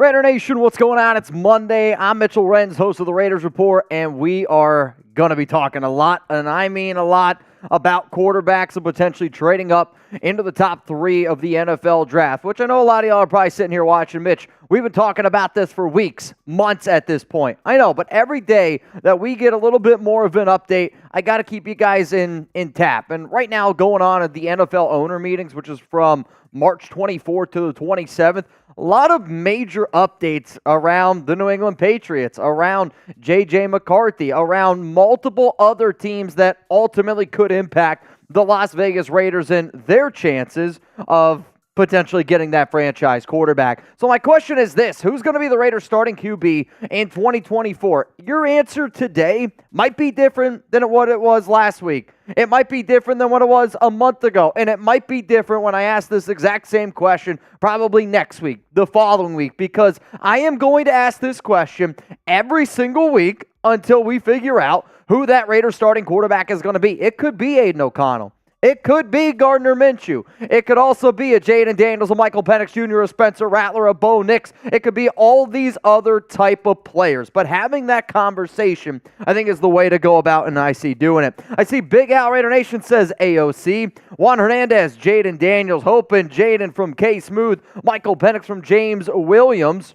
Raider Nation, what's going on? It's Monday. I'm Mitchell Renz, host of the Raiders Report, and we are going to be talking a lot, and I mean a lot, about quarterbacks and potentially trading up into the top 3 of the NFL draft, which I know a lot of y'all are probably sitting here watching. Mitch, we've been talking about this for weeks, months at this point. I know, but every day that we get a little bit more of an update, I got to keep you guys in tap. And right now, going on at the NFL owner meetings, which is from March 24th to the 27th, a lot of major updates around the New England Patriots, around J.J. McCarthy, around multiple other teams that ultimately could impact the Las Vegas Raiders and their chances of potentially getting that franchise quarterback. So my question is this: who's going to be the Raiders starting QB in 2024? Your answer today might be different than what it was last week. It might be different than what it was a month ago. And it might be different when I ask this exact same question probably next week, the following week, because I am going to ask this question every single week until we figure out who that Raiders starting quarterback is going to be. It could be Aidan O'Connell. It could be Gardner Minshew. It could also be a Jayden Daniels, a Michael Penix Jr., a Spencer Rattler, a Bo Nix. It could be all these other type of players. But having that conversation, I think, is the way to go about, and I see doing it. I see Big Al Raider Nation says AOC. Juan Hernandez, Jayden Daniels, hoping Jayden from K-Smooth, Michael Penix from James Williams,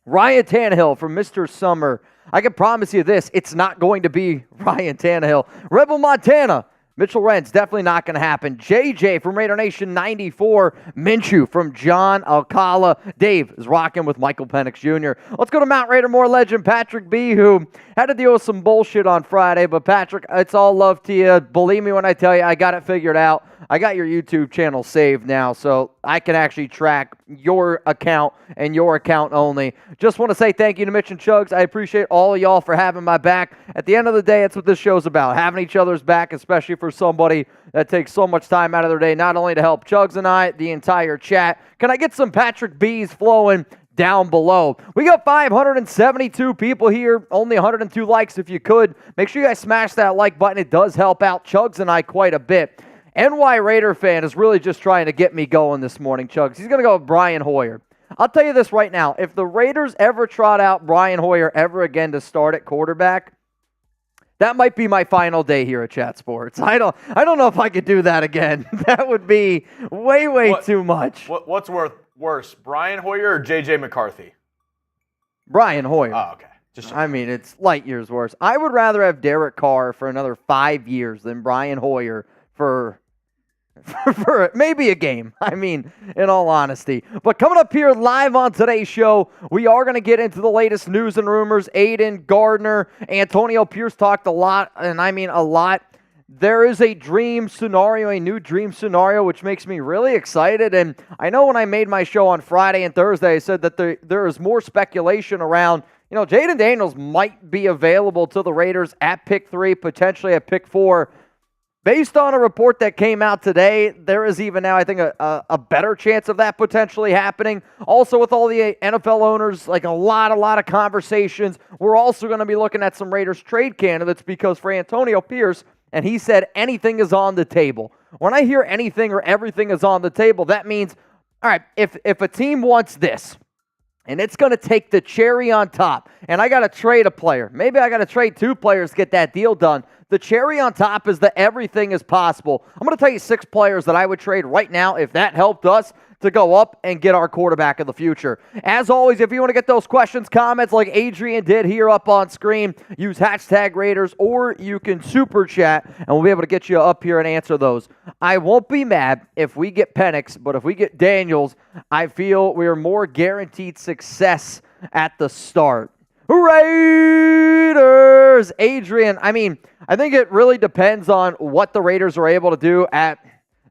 Ryan Tannehill from Mr. Summer. I can promise you this, it's not going to be Ryan Tannehill. Rebel Montana, Mitchell Renz, definitely not going to happen. JJ from Raider Nation 94. Minshew from John Alcala. Dave is rocking with Michael Penix Jr. Let's go to Mount Raider legend Patrick B., who had to deal with some bullshit on Friday. But Patrick, it's all love to you. Believe me when I tell you, I got it figured out. I got your YouTube channel saved now, so I can actually track your account and your account only. Just want to say thank you to Mitch and Chugs. I appreciate all of y'all for having my back. At the end of the day, that's what this show's about, having each other's back, especially for somebody that takes so much time out of their day, not only to help Chugs and I, the entire chat. Can I get some Patrick B's flowing down below? We got 572 people here, only 102 likes if you could. Make sure you guys smash that like button. It does help out Chugs and I quite a bit. NY Raider fan is really just trying to get me going this morning, Chugs. He's going to go with Brian Hoyer. I'll tell you this right now. If the Raiders ever trot out Brian Hoyer ever again to start at quarterback, that might be my final day here at Chat Sports. I don't know if I could do that again. That would be way too much. What's worse, Brian Hoyer or J.J. McCarthy? Brian Hoyer. Oh, okay. I mean, it's light years worse. I would rather have Derek Carr for another 5 years than Brian Hoyer for maybe a game. I mean, in all honesty. But coming up here live on today's show, we are going to get into the latest news and rumors. Aiden, Gardner, Antonio Pierce talked a lot, and I mean a lot. There is a dream scenario, a new dream scenario, which makes me really excited. And I know when I made my show on Friday and Thursday, I said that there is more speculation around, Jayden Daniels might be available to the Raiders at pick 3, potentially at pick 4. Based on a report that came out today, there is even now, I think, a better chance of that potentially happening. Also, with all the NFL owners, like a lot of conversations. We're also going to be looking at some Raiders trade candidates because for Antonio Pierce, and he said anything is on the table. When I hear anything or everything is on the table, that means, all right, if a team wants this, and it's going to take the cherry on top, and I got to trade a player. Maybe I got to trade 2 players to get that deal done. The cherry on top is that everything is possible. I'm going to tell you 6 players that I would trade right now if that helped us to go up and get our quarterback of the future. As always, if you want to get those questions, comments like Adrian did here up on screen, use hashtag Raiders, or you can super chat, and we'll be able to get you up here and answer those. I won't be mad if we get Penix, but if we get Daniels, I feel we are more guaranteed success at the start. Raiders! Adrian, I think it really depends on what the Raiders are able to do at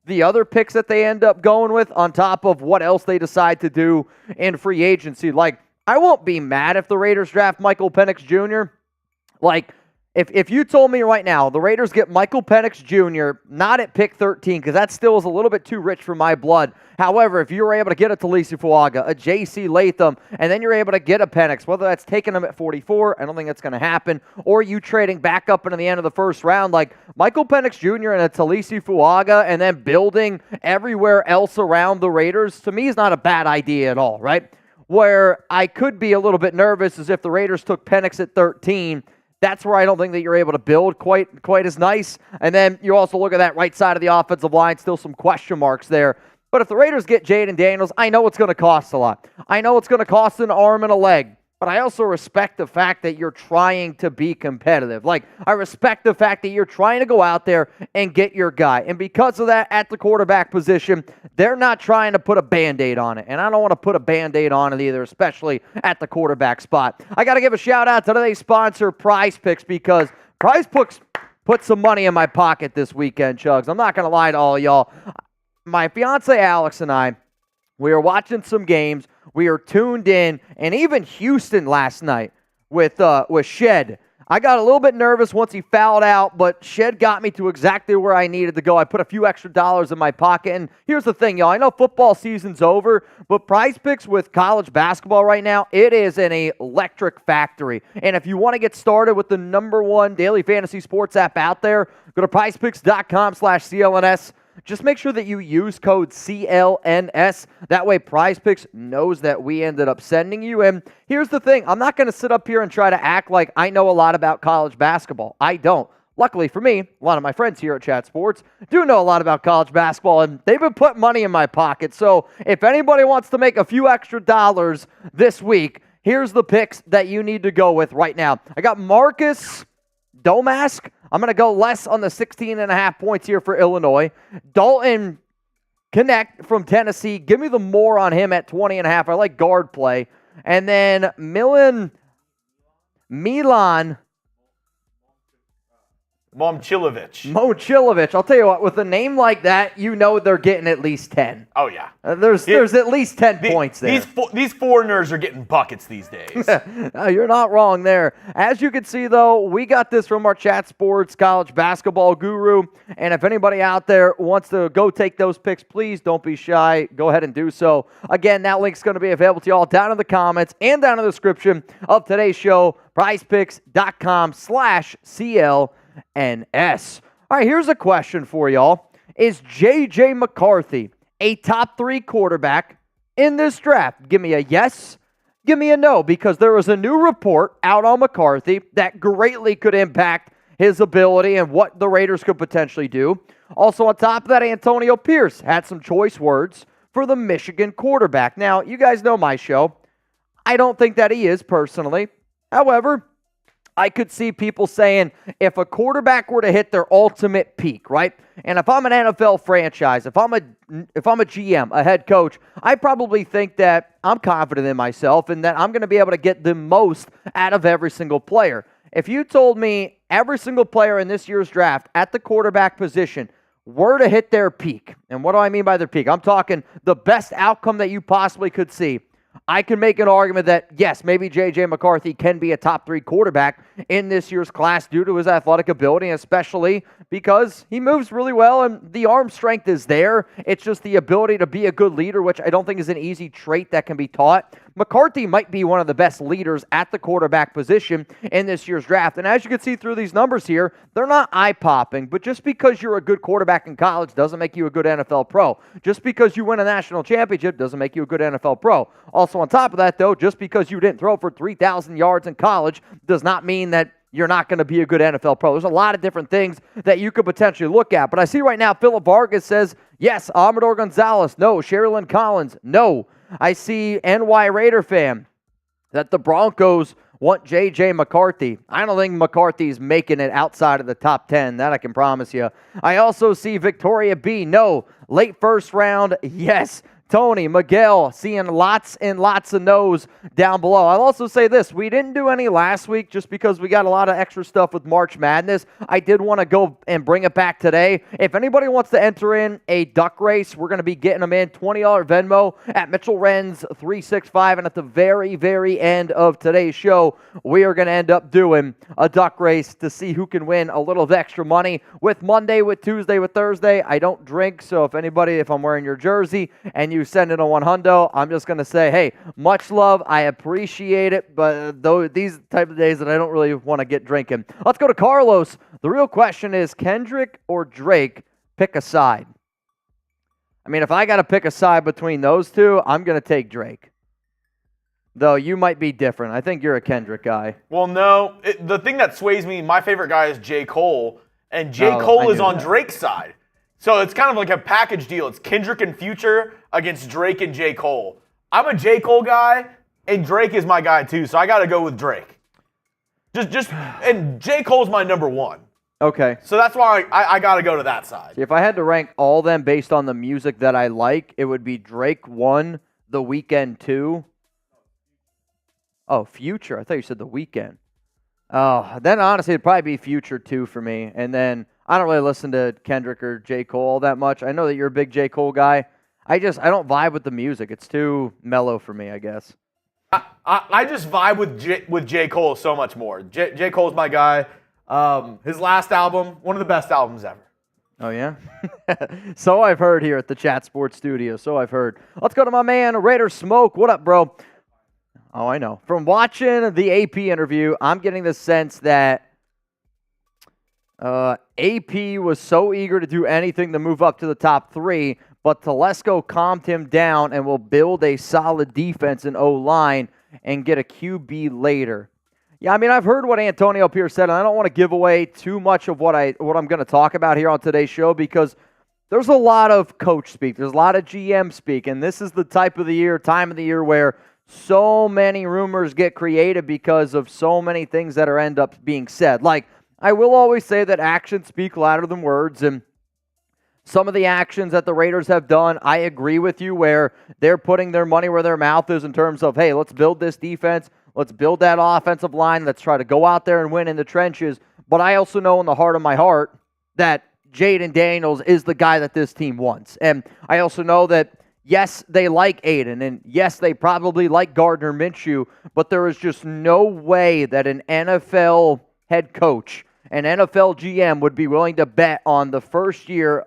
the other picks that they end up going with on top of what else they decide to do in free agency. Like, I won't be mad if the Raiders draft Michael Penix Jr. Like, if you told me right now the Raiders get Michael Penix Jr. not at pick 13, because that still is a little bit too rich for my blood. However, if you were able to get a Talisi Fuaga, a J.C. Latham, and then you're able to get a Penix, whether that's taking them at 44, I don't think that's going to happen, or you trading back up into the end of the first round, like Michael Penix Jr. and a Talisi Fuaga, and then building everywhere else around the Raiders, to me is not a bad idea at all, right? Where I could be a little bit nervous is if the Raiders took Penix at 13. That's where I don't think that you're able to build quite as nice. And then you also look at that right side of the offensive line, still some question marks there. But if the Raiders get Jayden Daniels, I know it's going to cost a lot. I know it's going to cost an arm and a leg. But I also respect the fact that you're trying to be competitive. Like, I respect the fact that you're trying to go out there and get your guy. And because of that, at the quarterback position, they're not trying to put a Band-Aid on it. And I don't want to put a Band-Aid on it either, especially at the quarterback spot. I got to give a shout-out to today's sponsor, Prize Picks, because Prize Picks put some money in my pocket this weekend, Chugs. I'm not going to lie to all y'all. My fiance Alex and I, we were watching some games. We are tuned in, and even Houston last night with Shed. I got a little bit nervous once he fouled out, but Shed got me to exactly where I needed to go. I put a few extra dollars in my pocket, and here's the thing, y'all. I know football season's over, but Prize Picks with college basketball right now, it is an electric factory. And if you want to get started with the #1 daily fantasy sports app out there, go to prizepicks.com/CLNS. Just make sure that you use code CLNS. That way Prize Picks knows that we ended up sending you. And here's the thing. I'm not going to sit up here and try to act like I know a lot about college basketball. I don't. Luckily for me, a lot of my friends here at Chat Sports do know a lot about college basketball, and they've been putting money in my pocket. So if anybody wants to make a few extra dollars this week, here's the picks that you need to go with right now. I got Marcus Domask. I'm going to go less on the 16.5 points here for Illinois. Dalton Connect from Tennessee. Give me the more on him at 20.5. I like guard play. And then Milan Momcilovic. I'll tell you what, with a name like that, you know they're getting at least 10. Oh, yeah. There's at least 10 points there. These foreigners are getting buckets these days. No, you're not wrong there. As you can see, though, we got this from our Chat Sports college basketball guru. And if anybody out there wants to go take those picks, please don't be shy. Go ahead and do so. Again, that link's going to be available to y'all down in the comments and down in the description of today's show, prizepicks.com/CL. And S. All right, here's a question for y'all. Is J.J. McCarthy a top 3 quarterback in this draft? Give me a yes, give me a no, because there was a new report out on McCarthy that greatly could impact his ability and what the Raiders could potentially do. Also, on top of that, Antonio Pierce had some choice words for the Michigan quarterback. Now, you guys know my show. I don't think that he is personally. However, I could see people saying if a quarterback were to hit their ultimate peak, right? And if I'm an NFL franchise, if I'm a GM, a head coach, I probably think that I'm confident in myself and that I'm going to be able to get the most out of every single player. If you told me every single player in this year's draft at the quarterback position were to hit their peak, and what do I mean by their peak? I'm talking the best outcome that you possibly could see. I can make an argument that, yes, maybe J.J. McCarthy can be a top 3 quarterback in this year's class due to his athletic ability, especially because he moves really well and the arm strength is there. It's just the ability to be a good leader, which I don't think is an easy trait that can be taught. McCarthy might be one of the best leaders at the quarterback position in this year's draft. And as you can see through these numbers here, they're not eye-popping, but just because you're a good quarterback in college doesn't make you a good NFL pro. Just because you win a national championship doesn't make you a good NFL pro. Also, on top of that, though, just because you didn't throw for 3,000 yards in college does not mean that you're not going to be a good NFL pro. There's a lot of different things that you could potentially look at. But I see right now Philip Vargas says, yes, Amador Gonzalez, no. Sherilyn Collins, no. I see NY Raider fan that the Broncos want J.J. McCarthy. I don't think McCarthy's making it outside of the top 10. That I can promise you. I also see Victoria B. No. Late first round, yes. Tony, Miguel, seeing lots and lots of no's down below. I'll also say this. We didn't do any last week just because we got a lot of extra stuff with March Madness. I did want to go and bring it back today. If anybody wants to enter in a duck race, we're going to be getting them in. $20 Venmo at Mitchell Renz 365. And at the very, very end of today's show, we are going to end up doing a duck race to see who can win a little of extra money with Monday, with Tuesday, with Thursday. I don't drink, so if I'm wearing your jersey and you send in a $100, I'm just going to say, hey, much love. I appreciate it, but these type of days that I don't really want to get drinking. Let's go to Carlos. The real question is, Kendrick or Drake, pick a side. I mean, if I got to pick a side between those two, I'm going to take Drake. Though you might be different. I think you're a Kendrick guy. Well, no. The thing that sways me, my favorite guy is J. Cole, and J. Oh, I Cole is knew on that. Drake's side. So it's kind of like a package deal. It's Kendrick and Future against Drake and J. Cole. I'm a J. Cole guy, and Drake is my guy too, so I got to go with Drake. And J. Cole's my number one. Okay. So that's why I got to go to that side. If I had to rank all of them based on the music that I like, it would be Drake 1, The Weeknd 2. Oh, Future. I thought you said The Weeknd. Oh, then honestly, it'd probably be Future 2 for me. And then I don't really listen to Kendrick or J. Cole all that much. I know that you're a big J. Cole guy. I don't vibe with the music. It's too mellow for me, I guess. I just vibe with J. Cole so much more. J. Cole's my guy. His last album, one of the best albums ever. Oh, yeah? So I've heard here at the Chat Sports Studio. So I've heard. Let's go to my man, Raider Smoke. What up, bro? Oh, I know. From watching the AP interview, I'm getting the sense that AP was so eager to do anything to move up to the top 3, but Telesco calmed him down and will build a solid defense in O-line and get a QB later. Yeah, I mean, I've heard what Antonio Pierce said, and I don't want to give away too much of what I'm going to talk about here on today's show because there's a lot of coach speak. There's a lot of GM speak, and this is the time of the year where so many rumors get created because of so many things that end up being said. Like, I will always say that actions speak louder than words, and some of the actions that the Raiders have done, I agree with you, where they're putting their money where their mouth is in terms of, hey, let's build this defense. Let's build that offensive line. Let's try to go out there and win in the trenches. But I also know in the heart of my heart that Jayden Daniels is the guy that this team wants. And I also know that, yes, they like Aidan, and yes, they probably like Gardner Minshew, but there is just no way that an NFL head coach, an NFL GM would be willing to bet on the first year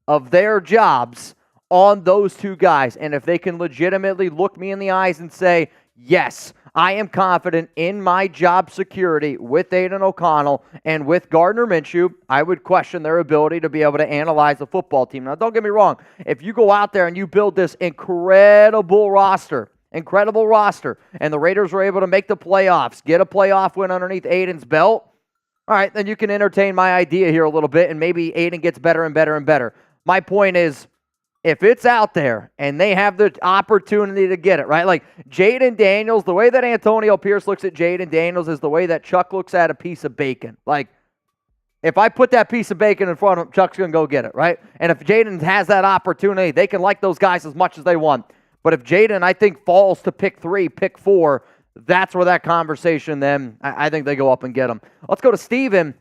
of their jobs on those two guys. And if they can legitimately look me in the eyes and say, yes, I am confident in my job security with Aidan O'Connell and with Gardner Minshew, I would question their ability to be able to analyze a football team. Now, don't get me wrong. If you go out there and you build this incredible roster, and the Raiders were able to make the playoffs, get a playoff win underneath Aidan's belt, all right, then you can entertain my idea here a little bit, and maybe Aidan gets better and better and better. My point is, if it's out there and they have the opportunity to get it, right? Like Jayden Daniels, the way that Antonio Pierce looks at Jayden Daniels is the way that Chuck looks at a piece of bacon. Like, if I put that piece of bacon in front of him, Chuck's going to go get it, right? And if Jayden has that opportunity, they can like those guys as much as they want. But if Jayden, I think, falls to pick 3, pick 4, that's where that conversation then, I think they go up and get him. Let's go to Steven.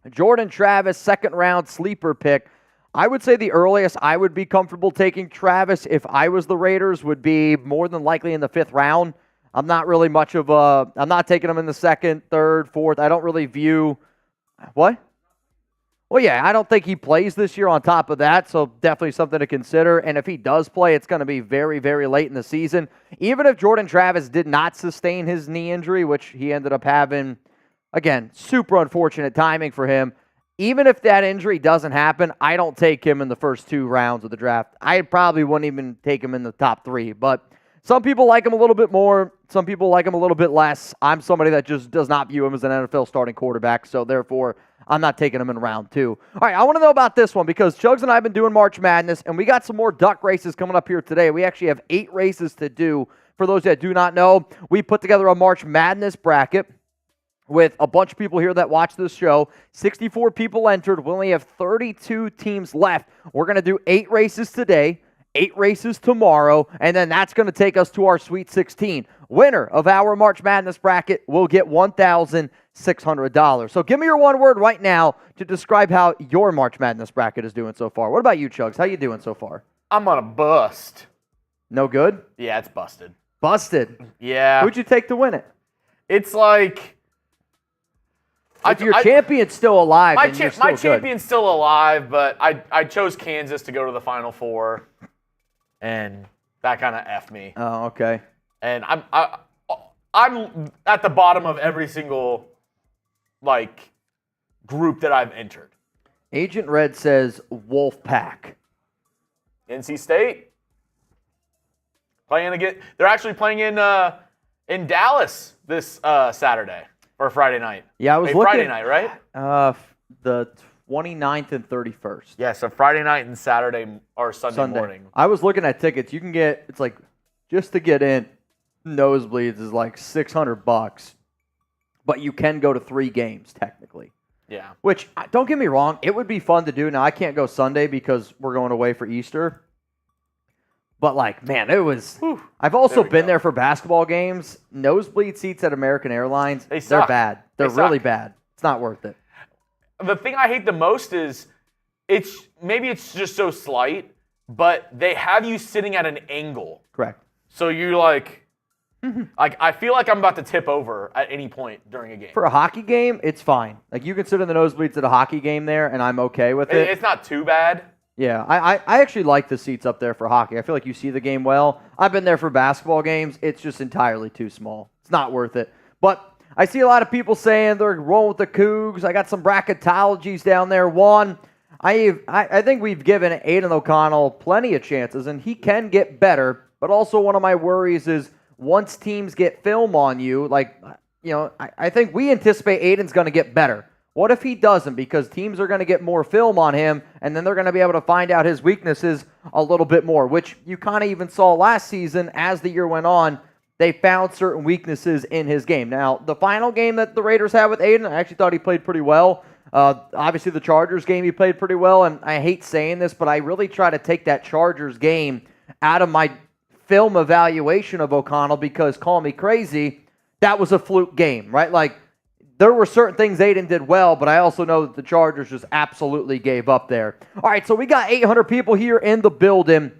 Jordan Travis, second-round sleeper pick. I would say the earliest I would be comfortable taking Travis if I was the Raiders would be more than likely in the 5th round. I'm not really much of a – I'm not taking him in the 2nd, 3rd, 4th. I don't really view – what? Well, yeah, I don't think he plays this year on top of that, so definitely something to consider. And if he does play, it's going to be very, very late in the season. Even if Jordan Travis did not sustain his knee injury, which he ended up having, again, super unfortunate timing for him. Even if that injury doesn't happen, I don't take him in the first 2 rounds of the draft. I probably wouldn't even take him in the top 3. But some people like him a little bit more. Some people like him a little bit less. I'm somebody that just does not view him as an NFL starting quarterback. So therefore, I'm not taking him in round 2. All right, I want to know about this one because Chugs and I have been doing March Madness, and we got some more duck races coming up here today. We actually have 8 races to do. For those that do not know, we put together a March Madness bracket with a bunch of people here that watch this show. 64 people entered. We only have 32 teams left. We're going to do 8 races today, 8 races tomorrow, and then that's going to take us to our Sweet 16. Winner of our March Madness bracket will get $1,600. So give me your one word right now to describe how your March Madness bracket is doing so far. What about you, Chugs? How you doing so far? I'm on a bust. No good? Yeah, it's busted. Busted? Yeah. Who'd you take to win it? It's like... If your champion's still alive, my then you're still champion's still alive, but I chose Kansas to go to the Final Four, and that kind of effed me. Oh, okay. And I'm at the bottom of every single group that I've entered. Agent Red says Wolf Pack. NC State. They're actually playing in Dallas this Saturday or Friday night. Yeah, I was looking. Friday night, right? The 29th and 31st. Yeah, so Friday night and Saturday or Sunday morning. I was looking at tickets. You can get, it's like, just to get in, nosebleeds is like $600, but you can go to 3 games technically. Yeah. Which, don't get me wrong, it would be fun to do. Now, I can't go Sunday because we're going away for Easter. But, like, man, it was... Whew. I've also been there for basketball games. Nosebleed seats at American Airlines, they're bad. They're really bad. It's not worth it. The thing I hate the most is maybe it's just so slight, but they have you sitting at an angle. Correct. So you're like I feel like I'm about to tip over at any point during a game. For a hockey game, it's fine. Like, you can sit in the nosebleeds at a hockey game there, and I'm okay with it. It's not too bad. Yeah, I actually like the seats up there for hockey. I feel like you see the game well. I've been there for basketball games. It's just entirely too small. It's not worth it. But I see a lot of people saying they're rolling with the Cougs. I got some bracketologies down there. One, I think we've given Aidan O'Connell plenty of chances, and he can get better. But also one of my worries is once teams get film on you, like, you know, I think we anticipate Aidan's going to get better. What if he doesn't? Because teams are going to get more film on him, and then they're going to be able to find out his weaknesses a little bit more, which you kind of even saw last season as the year went on. They found certain weaknesses in his game. Now, the final game that the Raiders had with Aidan, I actually thought he played pretty well. Obviously, the Chargers game, he played pretty well, and I hate saying this, but I really try to take that Chargers game out of my film evaluation of O'Connell because, call me crazy, that was a fluke game, right? Like, there were certain things Aidan did well, but I also know that the Chargers just absolutely gave up there. All right, so we got 800 people here in the building.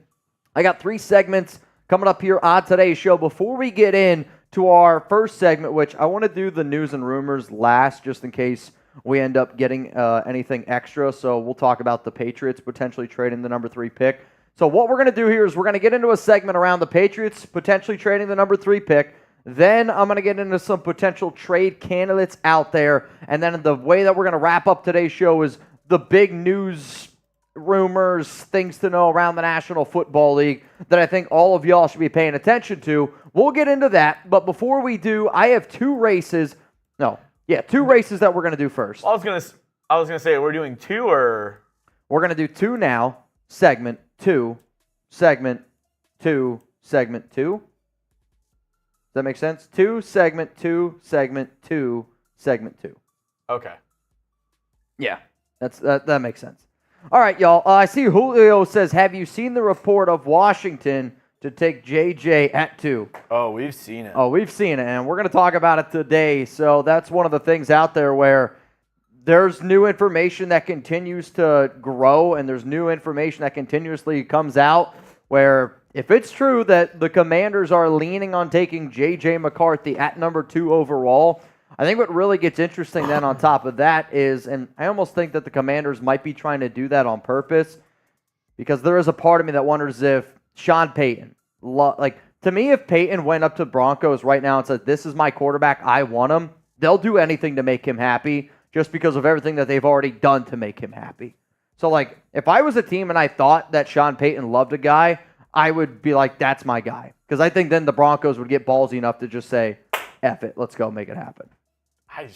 I got 3 segments coming up here on today's show. Before we get in to our first segment, which I want to do the news and rumors last just in case we end up getting anything extra. So we'll talk about the Patriots potentially trading the number 3 pick. So what we're going to do here is we're going to get into a segment around the Patriots potentially trading the number 3 pick. Then I'm going to get into some potential trade candidates out there. And then the way that we're going to wrap up today's show is the big news, rumors, things to know around the National Football League that I think all of y'all should be paying attention to. We'll get into that. But before we do, I have 2 races. 2 races that we're going to do first. I was gonna say, we're doing 2 or? We're going to do 2 now. Segment 2, segment 2, segment 2. Does that make sense? 2, segment 2, segment 2, segment 2. Okay. Yeah, that makes sense. All right, y'all. I see Julio says, have you seen the report of Washington to take JJ at 2? Oh, we've seen it. Oh, we've seen it, and we're going to talk about it today. So that's one of the things out there where there's new information that continues to grow, and there's new information that continuously comes out where if it's true that the Commanders are leaning on taking J.J. McCarthy at number 2 overall, I think what really gets interesting then on top of that is, and I almost think that the Commanders might be trying to do that on purpose, because there is a part of me that wonders if Sean Payton, to me, if Payton went up to Broncos right now and said, this is my quarterback, I want him, they'll do anything to make him happy just because of everything that they've already done to make him happy. So, like, if I was a team and I thought that Sean Payton loved a guy, I would be like, that's my guy. Because I think then the Broncos would get ballsy enough to just say, F it, let's go make it happen. I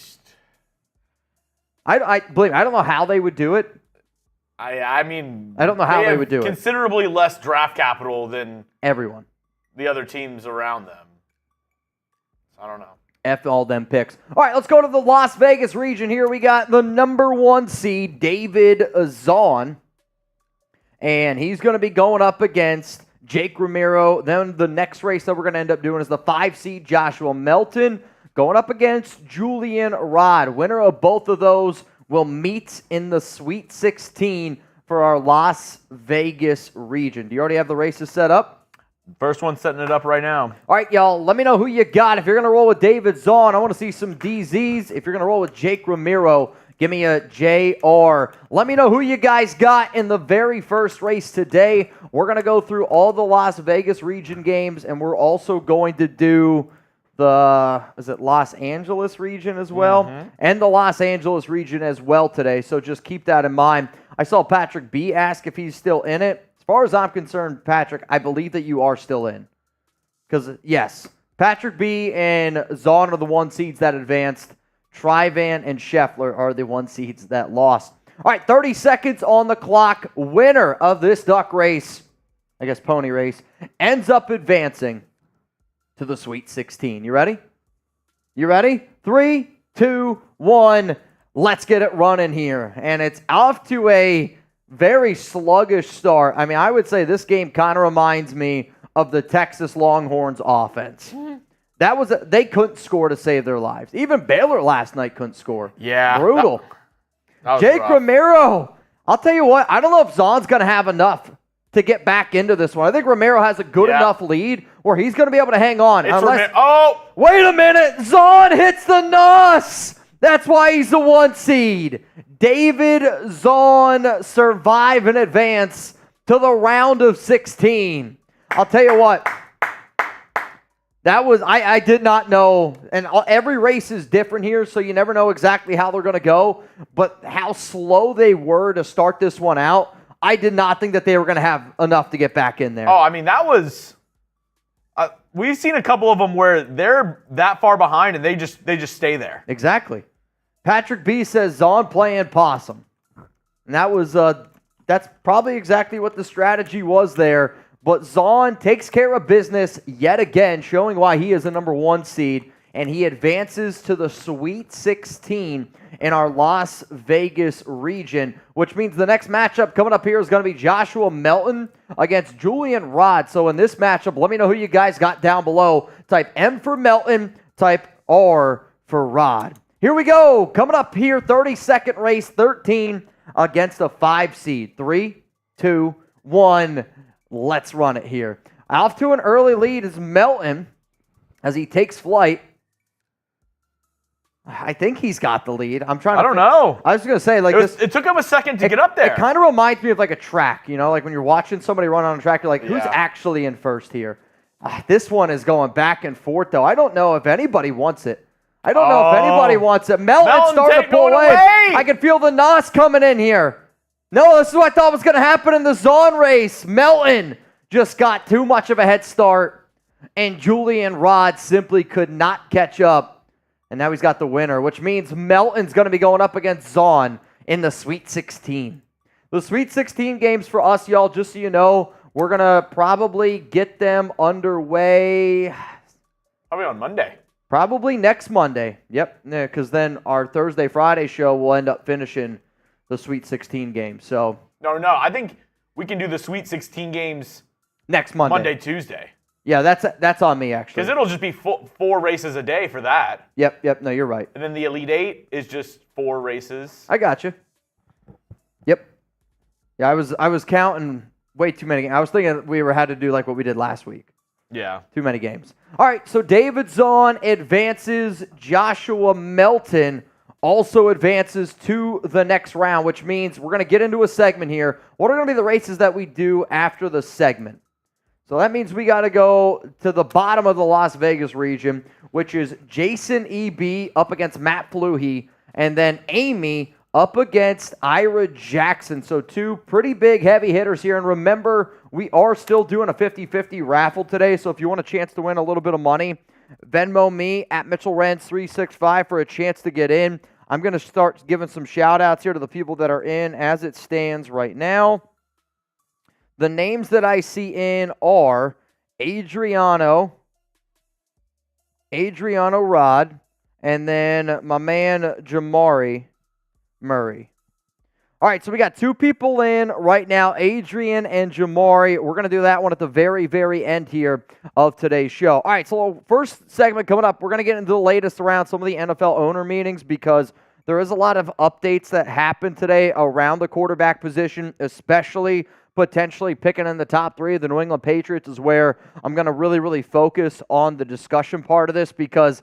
believe me, I don't know how they would do it. I mean, I don't know how they would do it. Considerably less draft capital than everyone, the other teams around them. I don't know. F all them picks. All right, let's go to the Las Vegas region here. We got the number 1 seed, David Zahn. And he's going to be going up against Jake Romero. Then the next race that we're going to end up doing is the 5 seed, Joshua Melton, going up against Julian Rod. Winner of both of those will meet in the Sweet 16 for our Las Vegas region. Do you already have the races set up? First one setting it up right now. All right, y'all, let me know who you got. If you're going to roll with David Zahn, I want to see some DZs. If you're going to roll with Jake Romero, give me a JR. Let me know who you guys got in the very first race today. We're going to go through all the Las Vegas region games, and we're also going to do the Los Angeles region as well, and the Los Angeles region as well today. So just keep that in mind. I saw Patrick B ask if he's still in it. As far as I'm concerned, Patrick, I believe that you are still in. Because, yes, Patrick B and Zahn are the 1 seeds that advanced. Trivan and Scheffler are the 1 seeds that lost. All right, 30 seconds on the clock. Winner of this duck race, I guess pony race, ends up advancing to the Sweet 16. You ready? You ready? 3, 2, 1. Let's get it running here. And it's off to a very sluggish start. I mean, I would say this game kind of reminds me of the Texas Longhorns offense. They couldn't score to save their lives. Even Baylor last night couldn't score. Yeah. Brutal. That was Jake rough. Romero, I'll tell you what, I don't know if Zahn's going to have enough to get back into this one. I think Romero has a good enough lead where he's going to be able to hang on. Wait a minute. Zahn hits the NOS. That's why he's the 1 seed. David Zahn survive and advance to the round of 16. I'll tell you what. That was, I did not know, and every race is different here, so you never know exactly how they're going to go, but how slow they were to start this one out, I did not think that they were going to have enough to get back in there. Oh, I mean, that was, we've seen a couple of them where they're that far behind and they just stay there. Exactly. Patrick B says Zahn playing possum. And that was, that's probably exactly what the strategy was there. But Zahn takes care of business yet again, showing why he is the number 1 seed, and he advances to the Sweet 16 in our Las Vegas region, which means the next matchup coming up here is going to be Joshua Melton against Julian Rod. So in this matchup, let me know who you guys got down below. Type M for Melton, type R for Rod. Here we go. Coming up here, 32nd race, 13 against a 5 seed. 3, 2, 1. Let's run it here. Off to an early lead is Melton as he takes flight. I think he's got the lead. I don't know. I was going to say, like, it took him a second to get up there. It kind of reminds me of like a track, you know, like when you're watching somebody run on a track, you're like, who's actually in first here? This one is going back and forth, though. I don't know if anybody wants it. Melton starting to pull away. I can feel the NOS coming in here. No, this is what I thought was going to happen in the Zahn race. Melton just got too much of a head start, and Julian Rod simply could not catch up. And now he's got the winner, which means Melton's going to be going up against Zahn in the Sweet 16. The Sweet 16 games for us, y'all, just so you know, we're going to probably get them underway. Probably on Monday. Probably next Monday. Yep, because then our Thursday, Friday show will end up finishing the Sweet 16 game. So No, I think we can do the Sweet 16 games next Monday. Tuesday. Yeah, that's on me, actually. Because it'll just be 4 races a day for that. Yep, no, you're right. And then the Elite 8 is just 4 races. I got you. Yep. Yeah, I was counting way too many. I was thinking we had to do like what we did last week. Yeah. Too many games. All right, so David Zahn advances. Joshua Melton also advances to the next round, which means we're going to get into a segment here. What are going to be the races that we do after the segment? So that means we got to go to the bottom of the Las Vegas region, which is Jason E.B. up against Matt Fluhey, and then Amy up against Ira Jackson. So 2 pretty big heavy hitters here. And remember, we are still doing a 50-50 raffle today, so if you want a chance to win a little bit of money, Venmo me at Mitchell Renz 365 for a chance to get in. I'm going to start giving some shout-outs here to the people that are in as it stands right now. The names that I see in are Adriano Rod, and then my man Jamari Murray. All right, so we got 2 people in right now, Adrian and Jamari. We're going to do that one at the very, very end here of today's show. All right, so first segment coming up, we're going to get into the latest around some of the NFL owner meetings because there is a lot of updates that happened today around the quarterback position, especially potentially picking in the top 3 of the New England Patriots is where I'm going to really, really focus on the discussion part of this because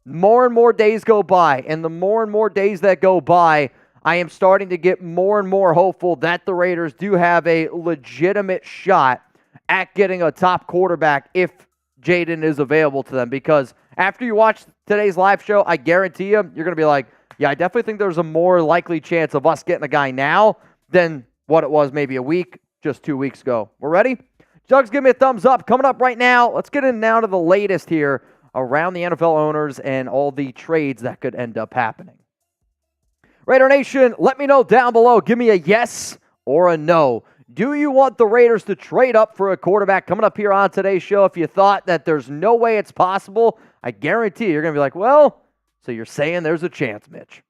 more and more days go by, and the more and more days that go by, I am starting to get more and more hopeful that the Raiders do have a legitimate shot at getting a top quarterback if Jayden is available to them. Because after you watch today's live show, I guarantee you, you're going to be like, yeah, I definitely think there's a more likely chance of us getting a guy now than what it was maybe a week, just 2 weeks ago. We're ready? Jugs, give me a thumbs up. Coming up right now, let's get in now to the latest here around the NFL owners and all the trades that could end up happening. Raider Nation, let me know down below. Give me a yes or a no. Do you want the Raiders to trade up for a quarterback? Coming up here on today's show, if you thought that there's no way it's possible, I guarantee you're going to be like, well, so you're saying there's a chance, Mitch.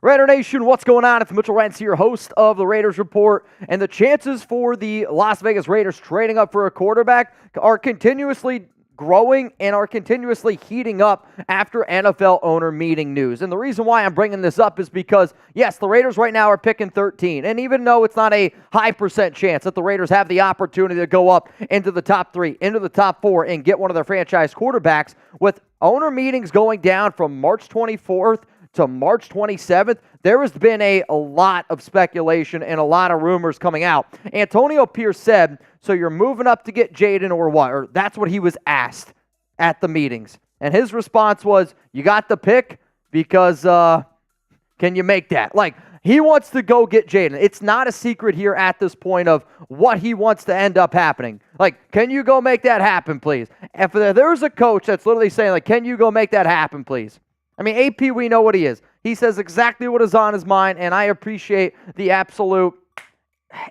Raider Nation, what's going on? It's Mitchell Renz here, host of the Raiders Report, and the chances for the Las Vegas Raiders trading up for a quarterback are continuously growing and are continuously heating up after NFL owner meeting news. And the reason why I'm bringing this up is because, yes, the Raiders right now are picking 13, and even though it's not a high percent chance that the Raiders have the opportunity to go up into the top 3, into the top 4, and get one of their franchise quarterbacks, with owner meetings going down from March 24th to March 27th, there has been a lot of speculation and a lot of rumors coming out. Antonio Pierce said, so you're moving up to get Jayden or what? Or that's what he was asked at the meetings. And his response was, you got the pick because can you make that? Like, he wants to go get Jayden. It's not a secret here at this point of what he wants to end up happening. Like, can you go make that happen, please? If there's a coach that's literally saying, like, can you go make that happen, please? I mean, AP, we know what he is. He says exactly what is on his mind, and I appreciate the absolute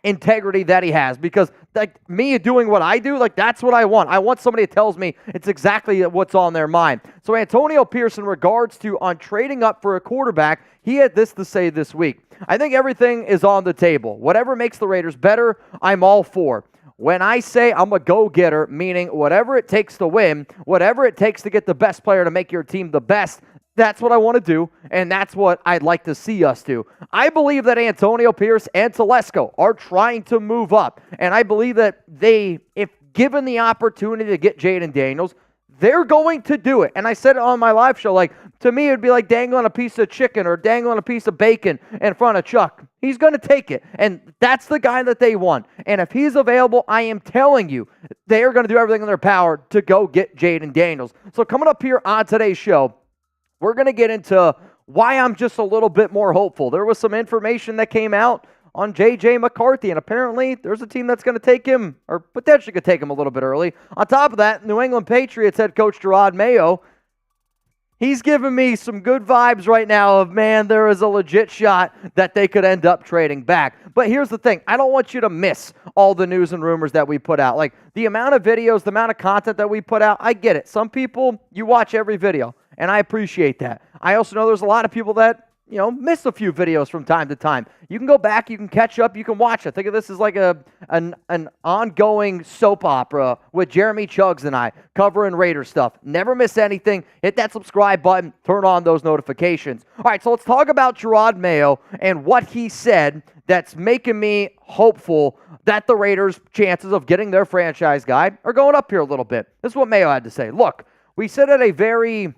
integrity that he has because, like, me doing what I do, like, that's what I want. I want somebody that tells me it's exactly what's on their mind. So Antonio Pierce, in regards to on trading up for a quarterback, he had this to say this week. I think everything is on the table. Whatever makes the Raiders better, I'm all for. When I say I'm a go-getter, meaning whatever it takes to win, whatever it takes to get the best player to make your team the best, that's what I want to do, and that's what I'd like to see us do. I believe that Antonio Pierce and Telesco are trying to move up, and I believe that they, if given the opportunity to get Jayden Daniels, they're going to do it. And I said it on my live show, like, to me, it'd be like dangling a piece of chicken or dangling a piece of bacon in front of Chuck. He's going to take it, and that's the guy that they want. And if he's available, I am telling you, they are going to do everything in their power to go get Jayden Daniels. So coming up here on today's show, we're going to get into why I'm just a little bit more hopeful. There was some information that came out on J.J. McCarthy, and apparently there's a team that's going to take him, or potentially could take him a little bit early. On top of that, New England Patriots head coach Jayden Mayo, he's giving me some good vibes right now of, man, there is a legit shot that they could end up trading back. But here's the thing. I don't want you to miss all the news and rumors that we put out. Like, the amount of videos, the amount of content that we put out, I get it. Some people, you watch every video, and I appreciate that. I also know there's a lot of people that, miss a few videos from time to time. You can go back, you can catch up, you can watch it. Think of this as like an ongoing soap opera with Jeremy Chuggs and I covering Raider stuff. Never miss anything. Hit that subscribe button. Turn on those notifications. All right, so let's talk about Jayden Mayo and what he said that's making me hopeful that the Raiders' chances of getting their franchise guy are going up here a little bit. This is what Mayo had to say. Look, we sit at a very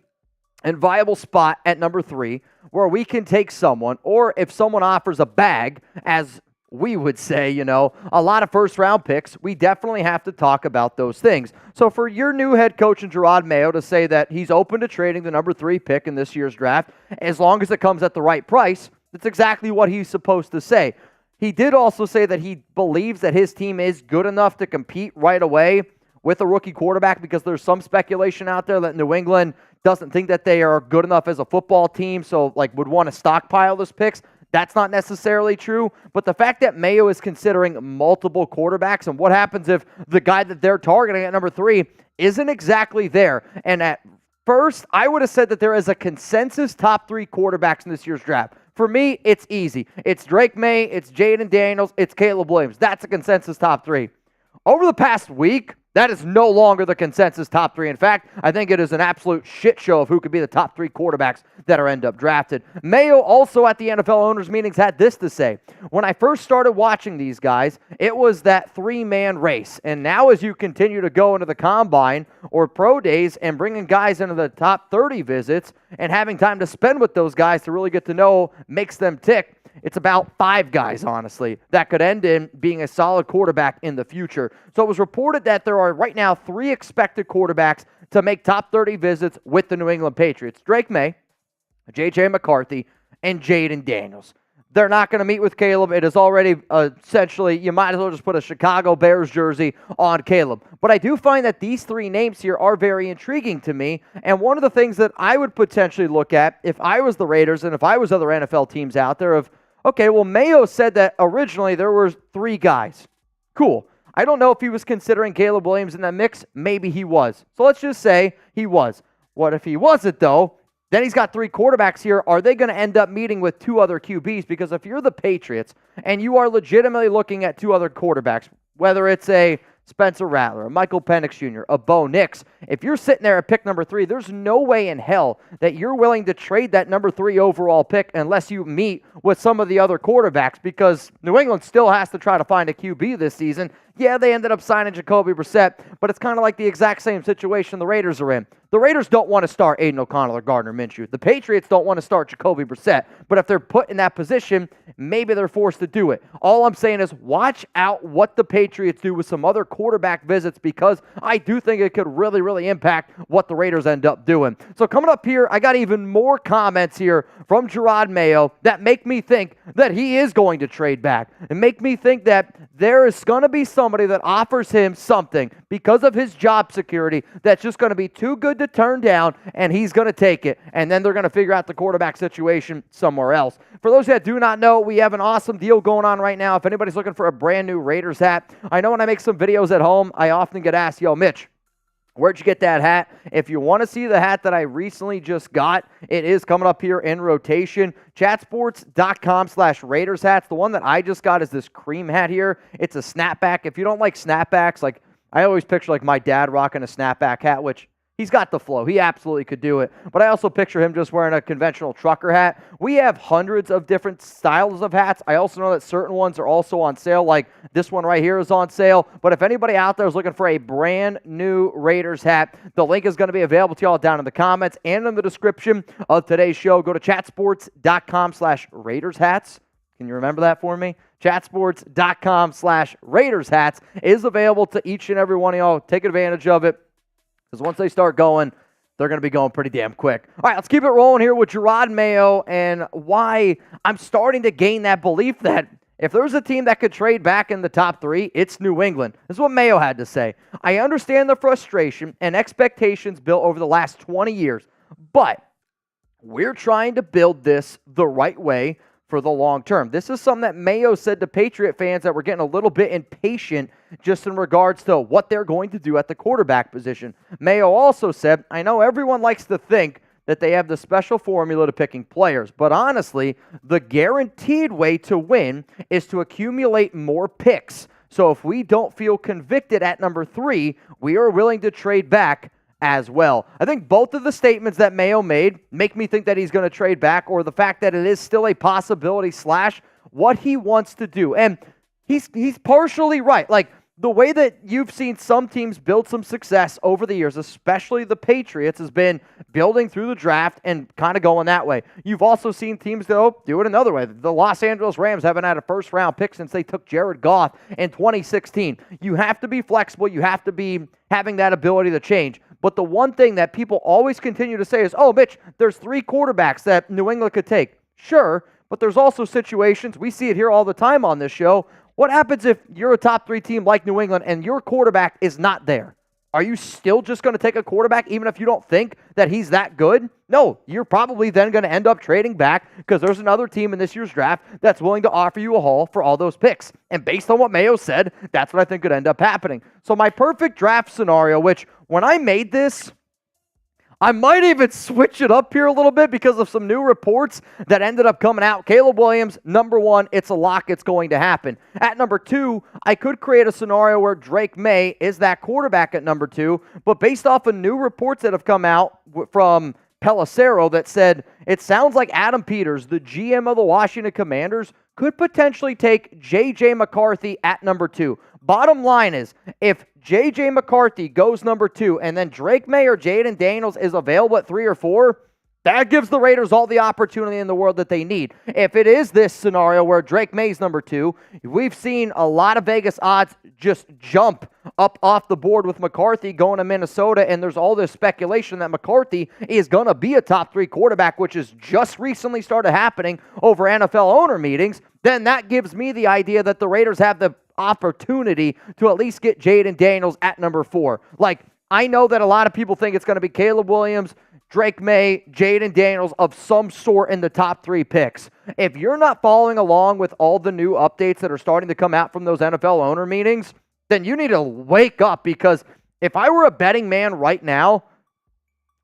viable spot at number 3 where we can take someone, or if someone offers a bag, as we would say, a lot of first-round picks, we definitely have to talk about those things. So for your new head coach in Jayden Mayo to say that he's open to trading the number 3 pick in this year's draft, as long as it comes at the right price, that's exactly what he's supposed to say. He did also say that he believes that his team is good enough to compete right away with a rookie quarterback, because there's some speculation out there that New England doesn't think that they are good enough as a football team, so would want to stockpile those picks. That's not necessarily true, but the fact that Mayo is considering multiple quarterbacks, and what happens if the guy that they're targeting at number 3 isn't exactly there. And at first, I would have said that there is a consensus top 3 quarterbacks in this year's draft. For me, it's easy. It's Drake May, it's Jayden Daniels, it's Caleb Williams. That's a consensus top 3. Over the past week, that is no longer the consensus top 3. In fact, I think it is an absolute shit show of who could be the top 3 quarterbacks that are end up drafted. Mayo also at the NFL owners meetings had this to say. When I first started watching these guys, it was that 3-man race. And now as you continue to go into the combine or pro days and bringing guys into the top 30 visits and having time to spend with those guys to really get to know makes them tick, it's about 5 guys, honestly, that could end in being a solid quarterback in the future. So it was reported that there are right now 3 expected quarterbacks to make top 30 visits with the New England Patriots. Drake May, J.J. McCarthy, and Jayden Daniels. They're not going to meet with Caleb. It is already essentially, you might as well just put a Chicago Bears jersey on Caleb. But I do find that these three names here are very intriguing to me. And one of the things that I would potentially look at if I was the Raiders and if I was other NFL teams out there of, okay, well, Mayo said that originally there were 3 guys. Cool. I don't know if he was considering Caleb Williams in that mix. Maybe he was. So let's just say he was. What if he wasn't, though? Then he's got 3 quarterbacks here. Are they going to end up meeting with 2 other QBs? Because if you're the Patriots and you are legitimately looking at 2 other quarterbacks, whether it's a Spencer Rattler, a Michael Penix Jr., a Bo Nix, if you're sitting there at pick number 3, there's no way in hell that you're willing to trade that number 3 overall pick unless you meet with some of the other quarterbacks, because New England still has to try to find a QB this season. Yeah, they ended up signing Jacoby Brissett, but it's kind of like the exact same situation the Raiders are in. The Raiders don't want to start Aidan O'Connell or Gardner Minshew. The Patriots don't want to start Jacoby Brissett, but if they're put in that position, maybe they're forced to do it. All I'm saying is watch out what the Patriots do with some other quarterback visits, because I do think it could really, really impact what the Raiders end up doing. So coming up here, I got even more comments here from Jerod Mayo that make me think that he is going to trade back and make me think that there is going to be somebody that offers him something because of his job security that's just going to be too good to turn down, and he's going to take it, and then they're going to figure out the quarterback situation somewhere else. For those that do not know, we have an awesome deal going on right now. If anybody's looking for a brand new Raiders hat, I know when I make some videos at home, I often get asked, yo, Mitch, where'd you get that hat? If you want to see the hat that I recently just got, it is coming up here in rotation. Chatsports.com/Raiders hats. The one that I just got is this cream hat here. It's a snapback. If you don't like snapbacks, like I always picture like my dad rocking a snapback hat, which he's got the flow. He absolutely could do it. But I also picture him just wearing a conventional trucker hat. We have hundreds of different styles of hats. I also know that certain ones are also on sale, like this one right here is on sale. But if anybody out there is looking for a brand new Raiders hat, the link is going to be available to y'all down in the comments and in the description of today's show. Go to chatsports.com/Raiders hats. Can you remember that for me? Chatsports.com/Raiders hats is available to each and every one of y'all. Take advantage of it, because once they start going, they're going to be going pretty damn quick. All right, let's keep it rolling here with Jerod Mayo and why I'm starting to gain that belief that if there's a team that could trade back in the top 3, it's New England. This is what Mayo had to say. I understand the frustration and expectations built over the last 20 years, but we're trying to build this the right way for the long term. This is something that Mayo said to Patriot fans that were getting a little bit impatient just in regards to what they're going to do at the quarterback position. Mayo also said, I know everyone likes to think that they have the special formula to picking players, but honestly, the guaranteed way to win is to accumulate more picks. So if we don't feel convicted at number 3, we are willing to trade back as well. I think both of the statements that Mayo made make me think that he's going to trade back, or the fact that it is still a possibility / what he wants to do. And he's partially right. Like the way that you've seen some teams build some success over the years, especially the Patriots, has been building through the draft and kind of going that way. You've also seen teams, though, do it another way. The Los Angeles Rams haven't had a first-round pick since they took Jared Goff in 2016. You have to be flexible. You have to be having that ability to change. But the one thing that people always continue to say is, oh, Mitch, there's 3 quarterbacks that New England could take. Sure, but there's also situations, we see it here all the time on this show. What happens if you're a top 3 team like New England and your quarterback is not there? Are you still just going to take a quarterback even if you don't think that he's that good? No, you're probably then going to end up trading back because there's another team in this year's draft that's willing to offer you a haul for all those picks. And based on what Mayo said, that's what I think could end up happening. So my perfect draft scenario, which when I made this, I might even switch it up here a little bit because of some new reports that ended up coming out. Caleb Williams, number 1, it's a lock, it's going to happen. At number 2, I could create a scenario where Drake May is that quarterback at number 2, but based off of new reports that have come out from Pelissero that said it sounds like Adam Peters, the GM of the Washington Commanders, could potentially take J.J. McCarthy at number 2. Bottom line is, if J.J. McCarthy goes number 2 and then Drake May or Jayden Daniels is available at 3 or 4, That gives the Raiders all the opportunity in the world that they need. If it is this scenario where Drake May's number 2, we've seen a lot of Vegas odds just jump up off the board with McCarthy going to Minnesota, and there's all this speculation that McCarthy is going to be a top 3 quarterback, which has just recently started happening over NFL owner meetings. Then that gives me the idea that the Raiders have the opportunity to at least get Jayden Daniels at number 4. Like, I know that a lot of people think it's going to be Caleb Williams, Drake May, Jayden Daniels of some sort in the top 3 picks. If you're not following along with all the new updates that are starting to come out from those NFL owner meetings, then you need to wake up, because if I were a betting man right now,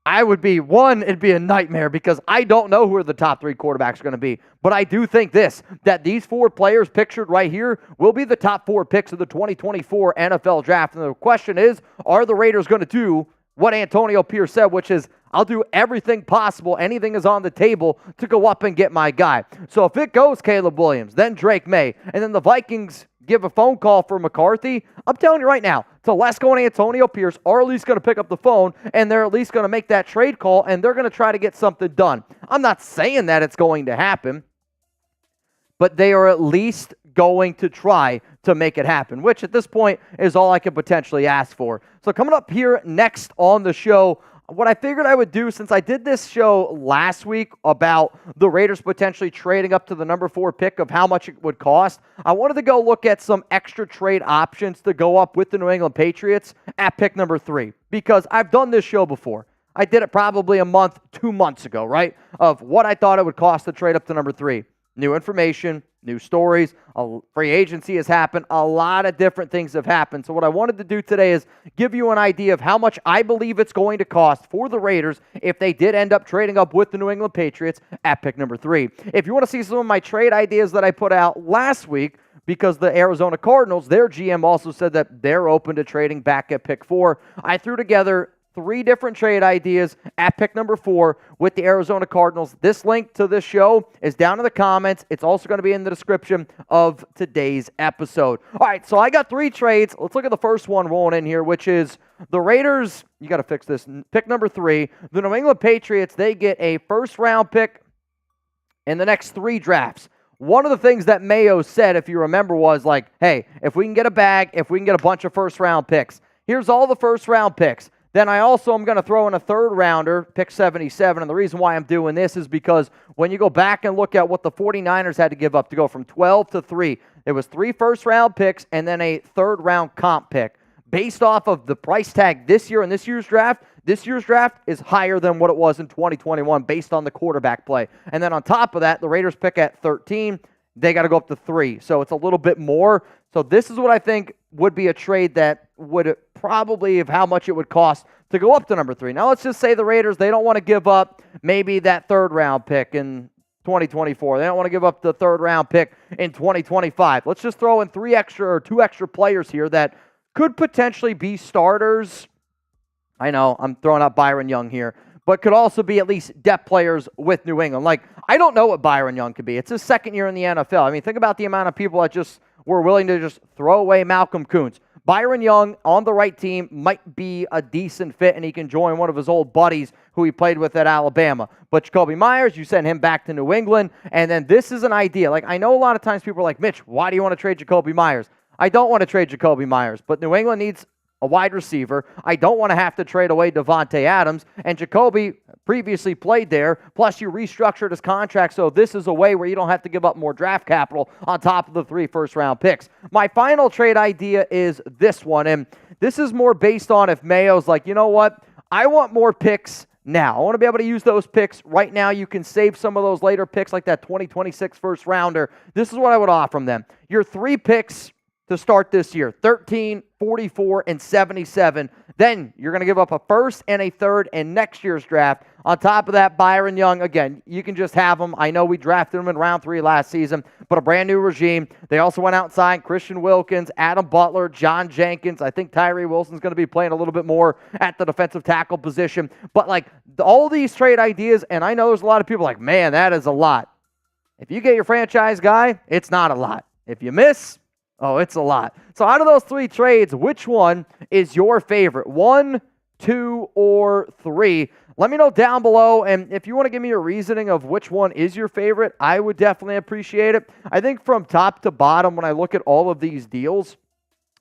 I would be, it'd be a nightmare, because I don't know who the top 3 quarterbacks are going to be. But I do think that these 4 players pictured right here will be the top 4 picks of the 2024 NFL draft. And the question is, are the Raiders going to do what Antonio Pierce said, which is, I'll do everything possible, anything is on the table to go up and get my guy. So if it goes Caleb Williams, then Drake May, and then the Vikings give a phone call for McCarthy, I'm telling you right now, Telesco and Antonio Pierce are at least going to pick up the phone, and they're at least going to make that trade call, and they're going to try to get something done. I'm not saying that it's going to happen, but they are at least going to try to make it happen, which at this point is all I could potentially ask for. So coming up here next on the show, what I figured I would do, since I did this show last week about the Raiders potentially trading up to the number 4 pick of how much it would cost, I wanted to go look at some extra trade options to go up with the New England Patriots at pick number 3, because I've done this show before. I did it probably a month, 2 months ago, right, of what I thought it would cost to trade up to number 3. New information, new stories, free agency has happened, a lot of different things have happened. So what I wanted to do today is give you an idea of how much I believe it's going to cost for the Raiders if they did end up trading up with the New England Patriots at pick number 3. If you want to see some of my trade ideas that I put out last week, because the Arizona Cardinals, their GM also said that they're open to trading back at pick 4, I threw together 3 different trade ideas at pick number 4 with the Arizona Cardinals. This link to this show is down in the comments. It's also going to be in the description of today's episode. All right, so I got 3 trades. Let's look at the first one rolling in here, which is the Raiders. You got to fix this. Pick number 3. The New England Patriots, they get a first-round pick in the next 3 drafts. One of the things that Mayo said, if you remember, was like, hey, if we can get a bag, if we can get a bunch of first-round picks, here's all the first-round picks. Then I also am going to throw in a 3rd rounder, pick 77, and the reason why I'm doing this is because when you go back and look at what the 49ers had to give up to go from 12 to 3, there was 3 first-round picks and then a 3rd-round comp pick. Based off of the price tag this year in this year's draft is higher than what it was in 2021 based on the quarterback play. And then on top of that, the Raiders pick at 13. They got to go up to 3, so it's a little bit more. So this is what I think would be a trade that would probably of how much it would cost to go up to number 3. Now let's just say the Raiders, they don't want to give up maybe that 3rd round pick in 2024. They don't want to give up the 3rd round pick in 2025. Let's just throw in 2 extra players here that could potentially be starters. I know I'm throwing out Byron Young here, but could also be at least depth players with New England. Like, I don't know what Byron Young could be. It's his 2nd year in the NFL. I mean, think about the amount of people that just were willing to just throw away Malcolm Kuntz. Byron Young on the right team might be a decent fit, and he can join one of his old buddies who he played with at Alabama. But Jacoby Myers, you send him back to New England, and then this is an idea. Like, I know a lot of times people are like, Mitch, why do you want to trade Jacoby Myers? I don't want to trade Jacoby Myers, but New England needs a wide receiver. I don't want to have to trade away Devontae Adams, and Jacoby previously played there, plus you restructured his contract, so this is a way where you don't have to give up more draft capital on top of the 3 first-round picks. My final trade idea is this one, and this is more based on if Mayo's like, you know what, I want more picks now. I want to be able to use those picks right now. You can save some of those later picks like that 2026 first-rounder. This is what I would offer them. Your 3 picks to start this year, 13, 44, and 77. Then you're going to give up a 1st and a 3rd in next year's draft. On top of that, Byron Young, again, you can just have him. I know we drafted him in round 3 last season, but a brand new regime. They also went out and signed Christian Wilkins, Adam Butler, John Jenkins. I think Tyree Wilson's going to be playing a little bit more at the defensive tackle position. But like all these trade ideas, and I know there's a lot of people like, man, that is a lot. If you get your franchise guy, it's not a lot. If you miss, oh, it's a lot. So out of those 3 trades, which one is your favorite? 1, 2, or 3? let me know down below. And if you want to give me a reasoning of which one is your favorite, I would definitely appreciate it. I think from top to bottom, when I look at all of these deals,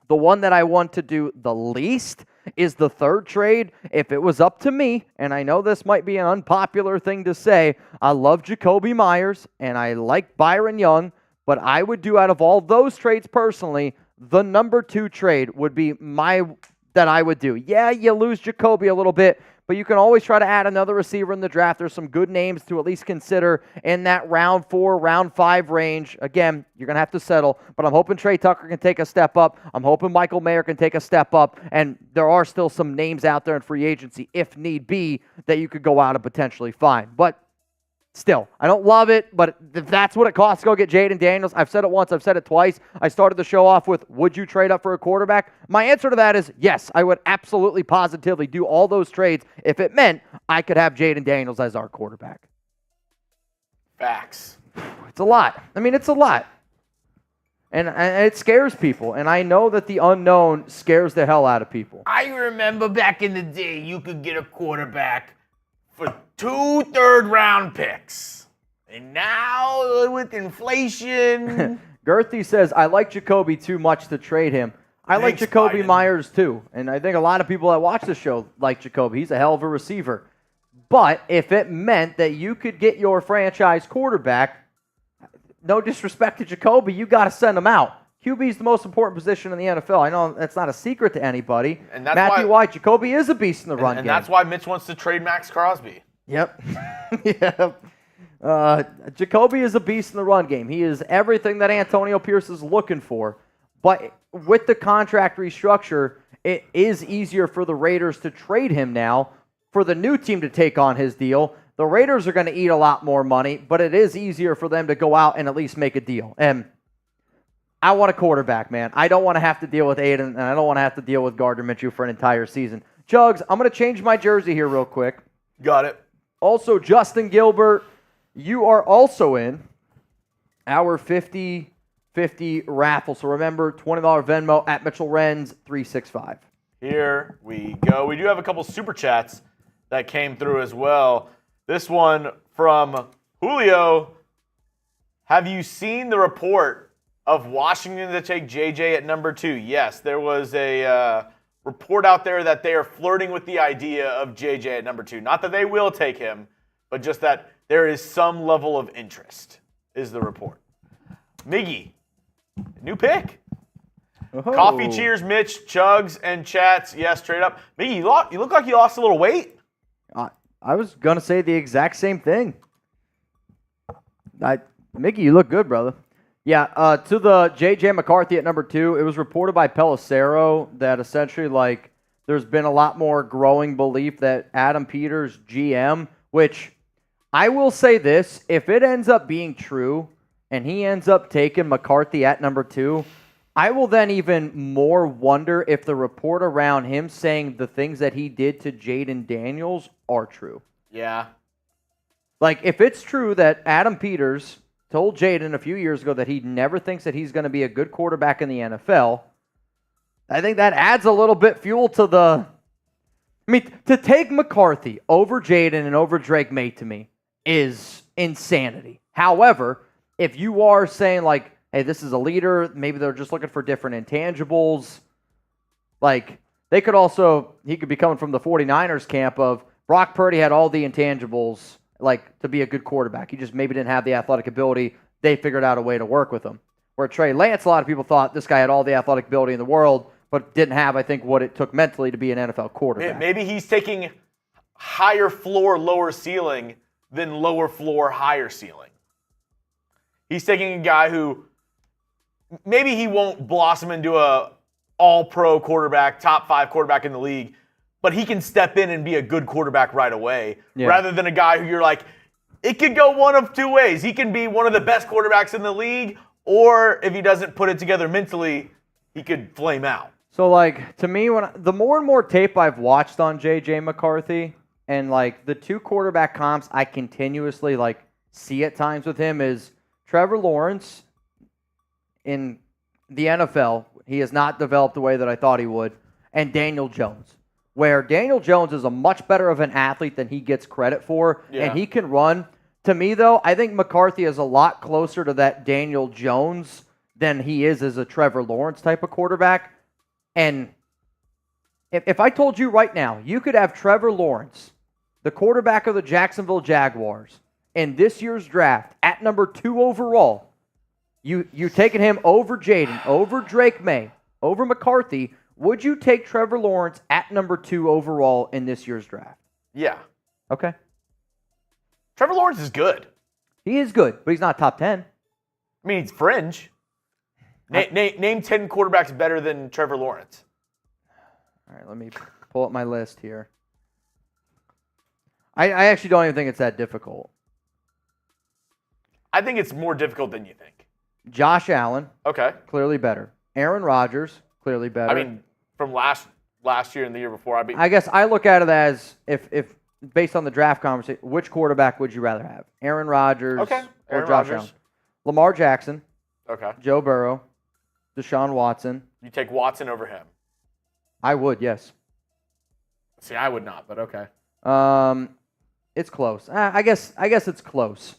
the one that I want to do the least is the third trade. If it was up to me, and I know this might be an unpopular thing to say, I love Jacoby Myers and I like Byron Young, but I would do out of all those trades personally, the number 2 trade would be that I would do. Yeah, you lose Jacoby a little bit, but you can always try to add another receiver in the draft. There's some good names to at least consider in that round 4, round 5 range. Again, you're going to have to settle, but I'm hoping Trey Tucker can take a step up. I'm hoping Michael Mayer can take a step up, and there are still some names out there in free agency, if need be, that you could go out and potentially find. But still, I don't love it, but if that's what it costs to go get Jayden Daniels, I've said it once, I've said it twice. I started the show off with, would you trade up for a quarterback? My answer to that is yes, I would absolutely positively do all those trades if it meant I could have Jayden Daniels as our quarterback. Facts. It's a lot. I mean, it's a lot. And it scares people, and I know that the unknown scares the hell out of people. I remember back in the day, you could get a quarterback for 2 third-round picks. And now, with inflation... Girthy says, I like Jacoby too much to trade him. I like Jacoby Myers too. And I think a lot of people that watch the show like Jacoby. He's a hell of a receiver. But if it meant that you could get your franchise quarterback, no disrespect to Jacoby, you got to send him out. QB is the most important position in the NFL. I know that's not a secret to anybody. And that's Matthew White, Jacoby is a beast in the run game. And that's why Mitch wants to trade Max Crosby. Yep. Yep. Jacoby is a beast in the run game. He is everything that Antonio Pierce is looking for. But with the contract restructure, it is easier for the Raiders to trade him now for the new team to take on his deal. The Raiders are going to eat a lot more money, but it is easier for them to go out and at least make a deal. And I want a quarterback, man. I don't want to have to deal with Aidan, and I don't want to have to deal with Gardner Minshew for an entire season. Jugs, I'm going to change my jersey here real quick. Got it. Also, Justin Gilbert, you are also in our 50-50 raffle. So remember, $20 Venmo at Mitchell Renz 365. Here we go. We do have a couple super chats that came through as well. This one from Julio. Have you seen the report of Washington to take JJ at number 2? Yes, there was a report out there that they are flirting with the idea of JJ at number 2. Not that they will take him, but just that there is some level of interest, is the report. Miggy, new pick. Oh. Coffee cheers, Mitch, chugs, and chats. Yes, trade up. Miggy, you look like you lost a little weight. I was going to say the exact same thing. Mickey, you look good, brother. Yeah, to the J.J. McCarthy at number 2, it was reported by Pelissero that essentially, there's been a lot more growing belief that Adam Peters, GM, which I will say this, if it ends up being true and he ends up taking McCarthy at number 2, I will then even more wonder if the report around him saying the things that he did to Jayden Daniels are true. Yeah. If it's true that Adam Peters told Jayden a few years ago that he never thinks that he's going to be a good quarterback in the NFL, I think that adds a little bit fuel to the... I mean, to take McCarthy over Jayden and over Drake May to me is insanity. However, if you are saying hey, this is a leader, maybe they're just looking for different intangibles, they could also, he could be coming from the 49ers camp of Brock Purdy had all the intangibles to be a good quarterback. He just maybe didn't have the athletic ability. They figured out a way to work with him. Where Trey Lance, a lot of people thought this guy had all the athletic ability in the world, but didn't have, I think, what it took mentally to be an NFL quarterback. Maybe he's taking higher floor, lower ceiling than lower floor, higher ceiling. He's taking a guy who maybe he won't blossom into a all-pro quarterback, top 5 quarterback in the league, but he can step in and be a good quarterback right away, rather than a guy who you're it could go one of 2 ways. He can be one of the best quarterbacks in the league, or if he doesn't put it together mentally, he could flame out. So, to me, the more and more tape I've watched on J.J. McCarthy, and, the 2 quarterback comps I continuously, see at times with him is Trevor Lawrence in the NFL. He has not developed the way that I thought he would, and Daniel Jones. where Daniel Jones is a much better of an athlete than he gets credit for, and he can run. To me, though, I think McCarthy is a lot closer to that Daniel Jones than he is as a Trevor Lawrence type of quarterback. And if I told you right now, you could have Trevor Lawrence, the quarterback of the Jacksonville Jaguars, in this year's draft at number 2 overall, you taking him over Jayden, over Drake May, over McCarthy, would you take Trevor Lawrence at number 2 overall in this year's draft? Yeah. Okay. Trevor Lawrence is good. He is good, but he's not top 10. I mean, he's fringe. Name 10 quarterbacks better than Trevor Lawrence. All right, let me pull up my list here. I actually don't even think it's that difficult. I think it's more difficult than you think. Josh Allen. Okay. Clearly better. Aaron Rodgers. Clearly better. I mean, from last year and the year before, I guess I look at it as if based on the draft conversation, which quarterback would you rather have? Aaron Rodgers or Josh Allen? Lamar Jackson. Okay. Joe Burrow. Deshaun Watson. You take Watson over him. I would, yes. See, I would not, but okay. It's close. I guess it's close.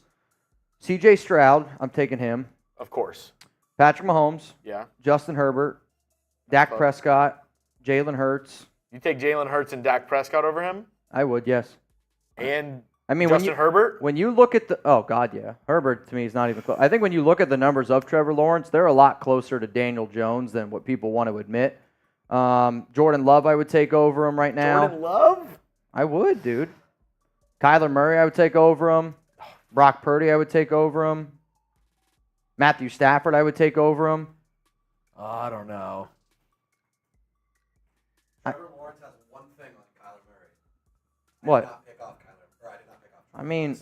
C.J. Stroud, I'm taking him. Of course. Patrick Mahomes. Yeah. Justin Herbert. Dak Prescott. Jalen Hurts. You take Jalen Hurts and Dak Prescott over him? I would, yes. And Justin Herbert? When you look at oh, God, yeah. Herbert, to me, is not even close. I think when you look at the numbers of Trevor Lawrence, they're a lot closer to Daniel Jones than what people want to admit. Jordan Love, I would take over him right now. Jordan Love? I would, dude. Kyler Murray, I would take over him. Brock Purdy, I would take over him. Matthew Stafford, I would take over him. I don't know. Trevor Lawrence has one thing on Kyler Murray. What? I did not pick off I mean,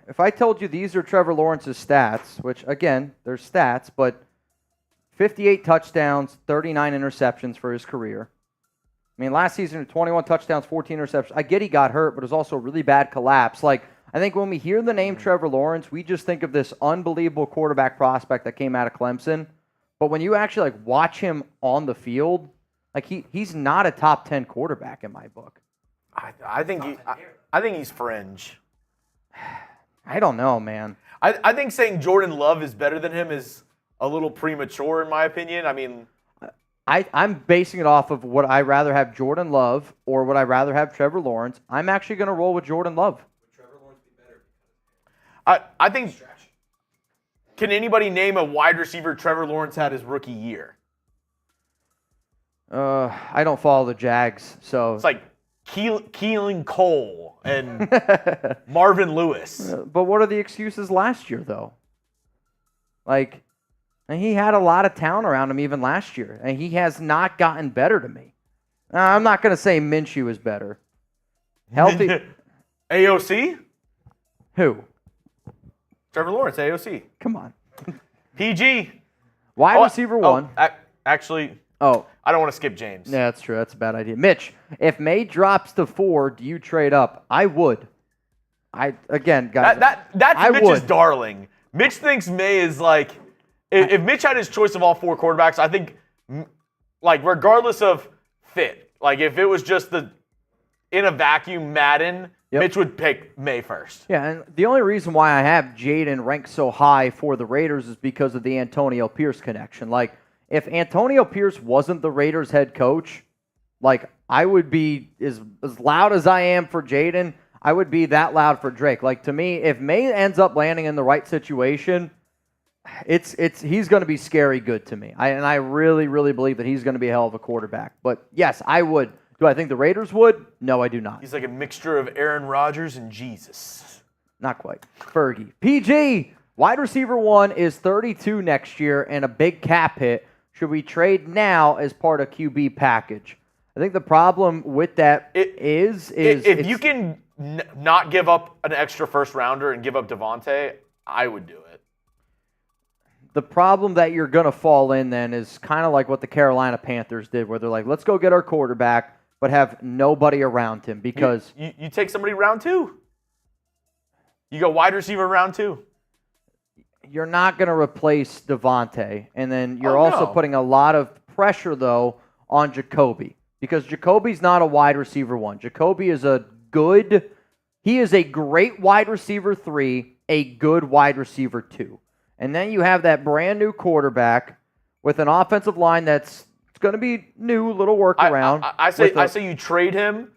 if I told you these are Trevor Lawrence's stats, which, again, they're stats, but 58 touchdowns, 39 interceptions for his career. I mean, last season, 21 touchdowns, 14 interceptions. I get he got hurt, but it was also a really bad collapse. Like, I think when we hear the name Trevor Lawrence, we just think of this unbelievable quarterback prospect that came out of Clemson. But when you actually watch him on the field, he's not a top 10 quarterback in my book. I think he's fringe. I don't know, man. I think saying Jordan Love is better than him is a little premature, in my opinion. I mean, I'm basing it off of would I rather have Jordan Love or would I rather have Trevor Lawrence. I'm actually going to roll with Jordan Love. Would Trevor Lawrence be better? I think. Can anybody name a wide receiver Trevor Lawrence had his rookie year? I don't follow the Jags, so it's like Keelan Cole and Marvin Lewis. But what are the excuses last year, though? And he had a lot of talent around him even last year, and he has not gotten better to me. I'm not going to say Minshew is better. Healthy. AOC? Who? Trevor Lawrence, AOC. Come on. PG. Wide receiver one. Actually, I don't want to skip James. Yeah, that's true. That's a bad idea. Mitch, if May drops to 4, do you trade up? I would. Again, guys. That's Mitch's darling. Mitch thinks May is if Mitch had his choice of all 4 quarterbacks, I think, regardless of fit, if it was just in a vacuum Madden, Mitch would pick May first. Yeah, and the only reason why I have Jayden ranked so high for the Raiders is because of the Antonio Pierce connection. If Antonio Pierce wasn't the Raiders head coach, I would be as loud as I am for Jayden, I would be that loud for Drake. To me, if May ends up landing in the right situation, he's going to be scary good to me. And I really, really believe that he's going to be a hell of a quarterback. But yes, I would. Do I think the Raiders would? No, I do not. He's like a mixture of Aaron Rodgers and Jesus. Not quite. Fergie. PG, wide receiver 1 is 32 next year and a big cap hit. Should we trade now as part of QB package? I think the problem with that is if you can not give up an extra first rounder and give up Devontae, I would do it. The problem that you're going to fall in then is kind of like what the Carolina Panthers did, where they're like, let's go get our quarterback, but have nobody around him because... You take somebody round 2. You go wide receiver round 2. You're not going to replace Devontae, and then you're also putting a lot of pressure, though, on Jacoby because Jacoby's not a wide receiver 1. Jacoby is he is a great wide receiver 3, a good wide receiver 2. And then you have that brand new quarterback with an offensive line that's going to be new, little workaround. I say you trade him,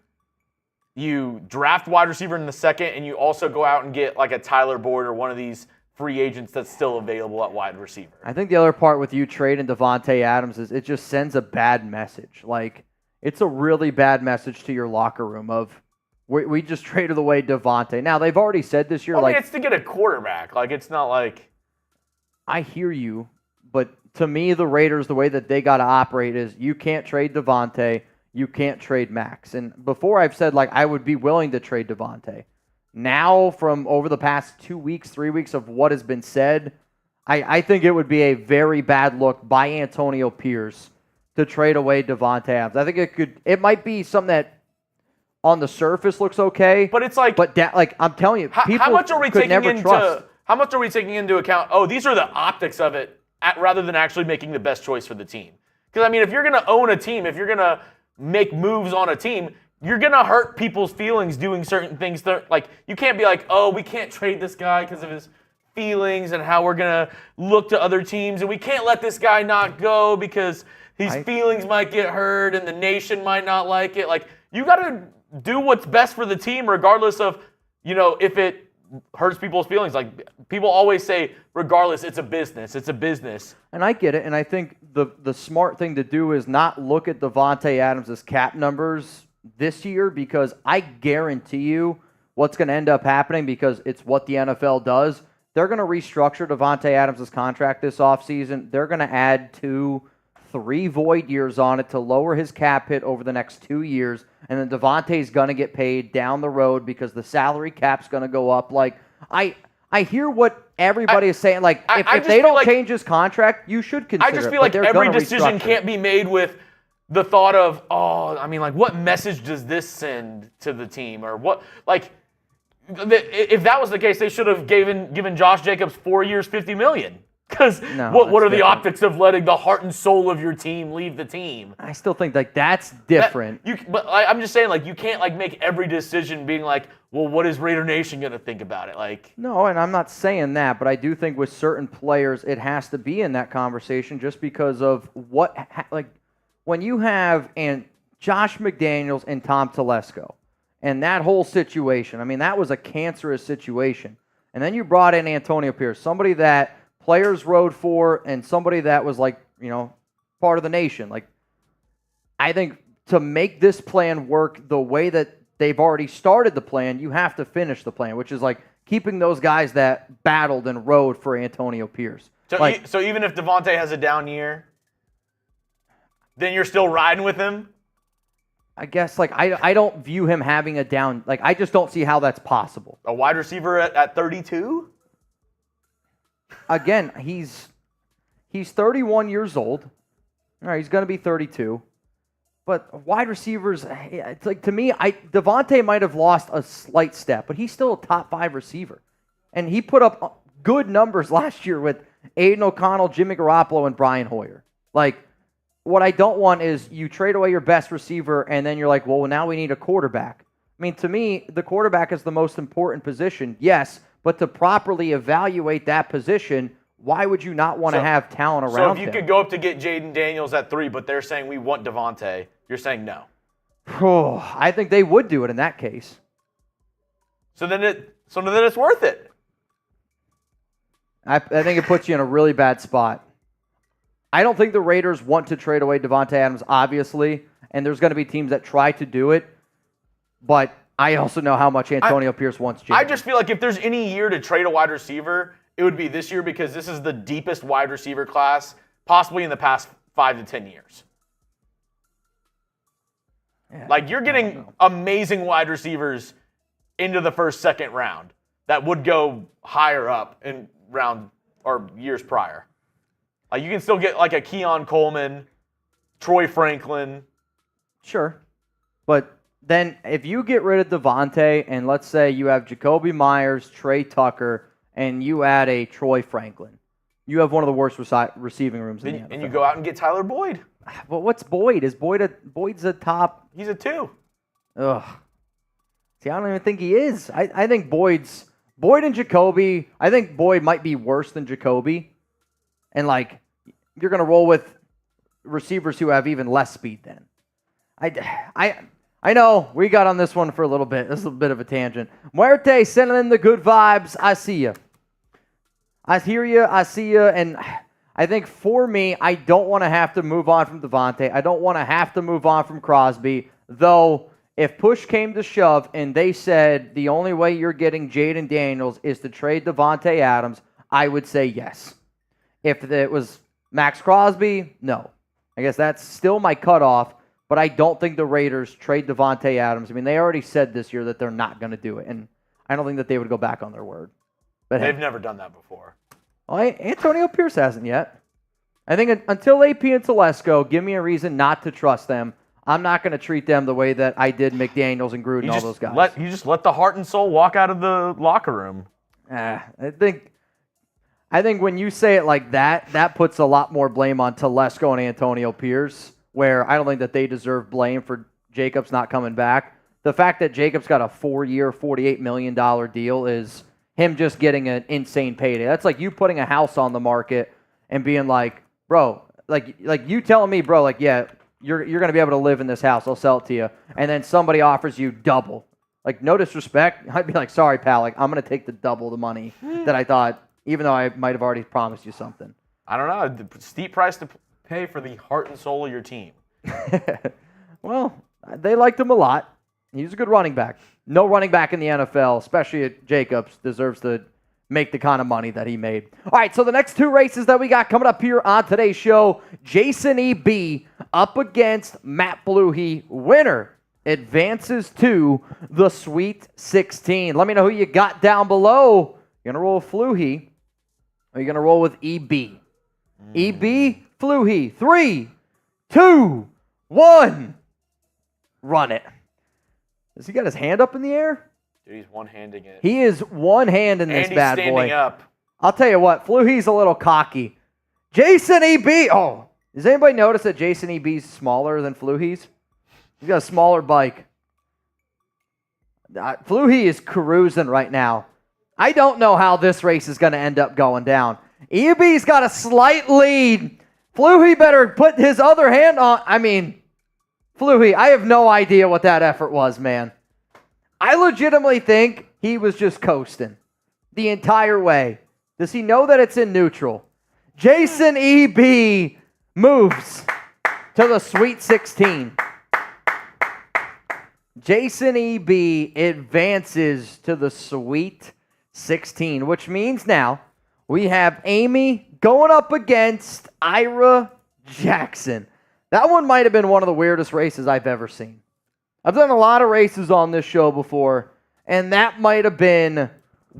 you draft wide receiver in the second, and you also go out and get like a Tyler Boyd or one of these free agents that's still available at wide receiver. I think the other part with you trading Davante Adams is it just sends a bad message. Like, it's a really bad message to your locker room of, we just traded away Davante. Now, they've already said this year, I mean, it's to get a quarterback. Like, it's not like... I hear you, but to me, the Raiders, the way that they got to operate is you can't trade Davante, you can't trade Max. And before I've said, like, I would be willing to trade Davante. Now, from over the past 2 weeks, 3 weeks of what has been said, I think it would be a very bad look by Antonio Pierce to trade away Davante Adams. I think it might be something that on the surface looks okay, but it's like, I'm telling you, people how much are we could taking never into trust. how much are we taking into account? Oh, these are the optics of it, rather than actually making the best choice for the team. Because I mean, if you're going to own a team, if you're going to make moves on a team, you're going to hurt people's feelings doing certain things. Like, you can't be like, oh, we can't trade this guy because of his feelings and how we're going to look to other teams. And we can't let this guy not go because his feelings might get hurt and the nation might not like it. Like, you got to do what's best for the team regardless of, if it hurts people's feelings. Like, people always say, regardless, it's a business. It's a business. And I get it. And I think the smart thing to do is not look at Davante Adams' cap numbers this year, because I guarantee you what's going to end up happening, because it's what the NFL does. They're going to restructure Davante Adams' contract this offseason. They're going to add 2-3 void years on it to lower his cap hit over the next 2 years. And then Davante's going to get paid down the road because the salary cap's going to go up. Like, I hear what everybody is saying. Like, if they don't change his contract, you should consider it. I just feel like every decision can't be made with the thought of, what message does this send to the team? Or what, like, if that was the case, they should have given Josh Jacobs 4 years, $50 million. Because what are the optics of letting the heart and soul of your team leave the team? I still think like that's different. But I'm just saying, like, you can't like make every decision being like, well, what is Raider Nation going to think about it? Like, no, and I'm not saying that, but I do think with certain players, it has to be in that conversation just because of when you have Josh McDaniels and Tom Telesco and that whole situation. I mean, that was a cancerous situation. And then you brought in Antonio Pierce, somebody that players rode for and somebody that was like, part of the nation. Like, I think to make this plan work the way that they've already started the plan, you have to finish the plan, which is like keeping those guys that battled and rode for Antonio Pierce. So even if Davante has a down year, then you're still riding with him? I guess, I don't view him having a down. Like, I just don't see how that's possible. A wide receiver at 32? Again, he's 31 years old. All right, he's going to be 32. But wide receivers, it's like, to me, Davante might have lost a slight step, but he's still a top 5 receiver. And he put up good numbers last year with Aidan O'Connell, Jimmy Garoppolo, and Brian Hoyer. Like, what I don't want is you trade away your best receiver and then you're like, well, now we need a quarterback. I mean, to me, the quarterback is the most important position, yes, but to properly evaluate that position, why would you not want to have talent around him? So if you could go up to get Jayden Daniels at 3, but they're saying we want Davante, you're saying no? Oh, I think they would do it in that case. So then it's worth it. I think it puts you in a really bad spot. I don't think the Raiders want to trade away Davante Adams, obviously, and there's going to be teams that try to do it, but I also know how much Antonio Pierce wants Jayden. I just feel like if there's any year to trade a wide receiver, it would be this year because this is the deepest wide receiver class possibly in the past 5 to 10 years. Yeah, like, you're getting amazing wide receivers into the first, second round that would go higher up in round or years prior. Like, you can still get like a Keon Coleman, Troy Franklin. Sure. But then if you get rid of Davante and let's say you have Jacoby Myers, Trey Tucker, and you add a Troy Franklin, You have one of the worst receiving rooms in the NFL. And you go out and get Tyler Boyd. Well, what's Boyd? Boyd's a top? He's a 2. Ugh. See, I don't even think he is. I think Boyd and Jacoby. I think Boyd might be worse than Jacoby, and like you're gonna roll with receivers who have even less speed. Then, I know we got on this one for a little bit. This is a bit of a tangent. Muerte sending in the good vibes. I see you. I hear you. I see you. And I think for me, I don't want to have to move on from Devontae. I don't want to have to move on from Crosby. Though, if push came to shove and they said the only way you're getting Jayden Daniels is to trade Devontae Adams, I would say yes. If it was Max Crosby, no. I guess that's still my cutoff. But I don't think the Raiders trade Devontae Adams. I mean, they already said this year that they're not going to do it. And I don't think that they would go back on their word. But They've never done that before. Well, Antonio Pierce hasn't yet. I think until AP and Telesco give me a reason not to trust them, I'm not going to treat them the way that I did McDaniels and Gruden and all those guys. You just let the heart and soul walk out of the locker room. I think when you say it like that, that puts a lot more blame on Telesco and Antonio Pierce, where I don't think that they deserve blame for Jacobs not coming back. The fact that Jacobs got a 4-year, $48 million deal is him just getting an insane payday. That's like you putting a house on the market and being like, bro, like you telling me, bro, like, yeah, you're going to be able to live in this house. I'll sell it to you. And then somebody offers you double. Like, no disrespect. I'd be like, sorry, pal. Like, I'm going to take the double the money that I thought, even though I might have already promised you something. I don't know. The steep price to pay for the heart and soul of your team. Well, they liked him a lot. He's a good running back. No running back in the NFL, especially at Jacobs, deserves to make the kind of money that he made. All right, so the next 2 races that we got coming up here on today's show, Jason E.B. up against Matt Fluhey. Winner advances to the Sweet 16. Let me know who you got down below. You're going to roll with Fluhey, or you're going to roll with E.B.? E.B., Fluhey. 3, 2, 1. Run it. Has he got his hand up in the air? Dude, he's one-handing it. He is one-handing this bad boy. And he's standing up. I'll tell you what, Fluhey's a little cocky. Jason E.B. Oh, does anybody notice that Jason E.B.'s smaller than Fluhey's? He's got a smaller bike. Fluhey is cruising right now. I don't know how this race is going to end up going down. E.B.'s got a slight lead. Fluhey better put his other hand on. I mean, Fluhey, I have no idea what that effort was, man. I legitimately think he was just coasting the entire way. Does he know that it's in neutral? Jason E.B. moves to the Sweet 16. Jason E.B. advances to the Sweet 16, which means now we have Amy going up against Ira Jackson. That one might have been one of the weirdest races I've ever seen. I've done a lot of races on this show before, and that might have been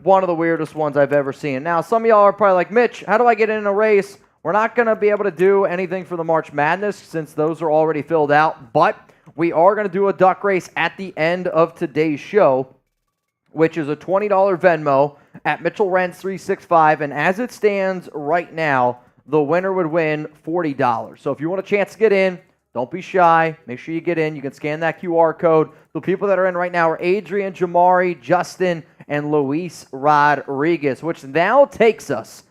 one of the weirdest ones I've ever seen. Now, some of y'all are probably like, Mitch, how do I get in a race? We're not going to be able to do anything for the March Madness since those are already filled out, but we are going to do a duck race at the end of today's show, which is a $20 Venmo at Mitchell Renz 365, and as it stands right now, the winner would win $40. So if you want a chance to get in, don't be shy. Make sure you get in. You can scan that QR code. The people that are in right now are Adrian, Jamari, Justin, and Luis Rodriguez, which now takes us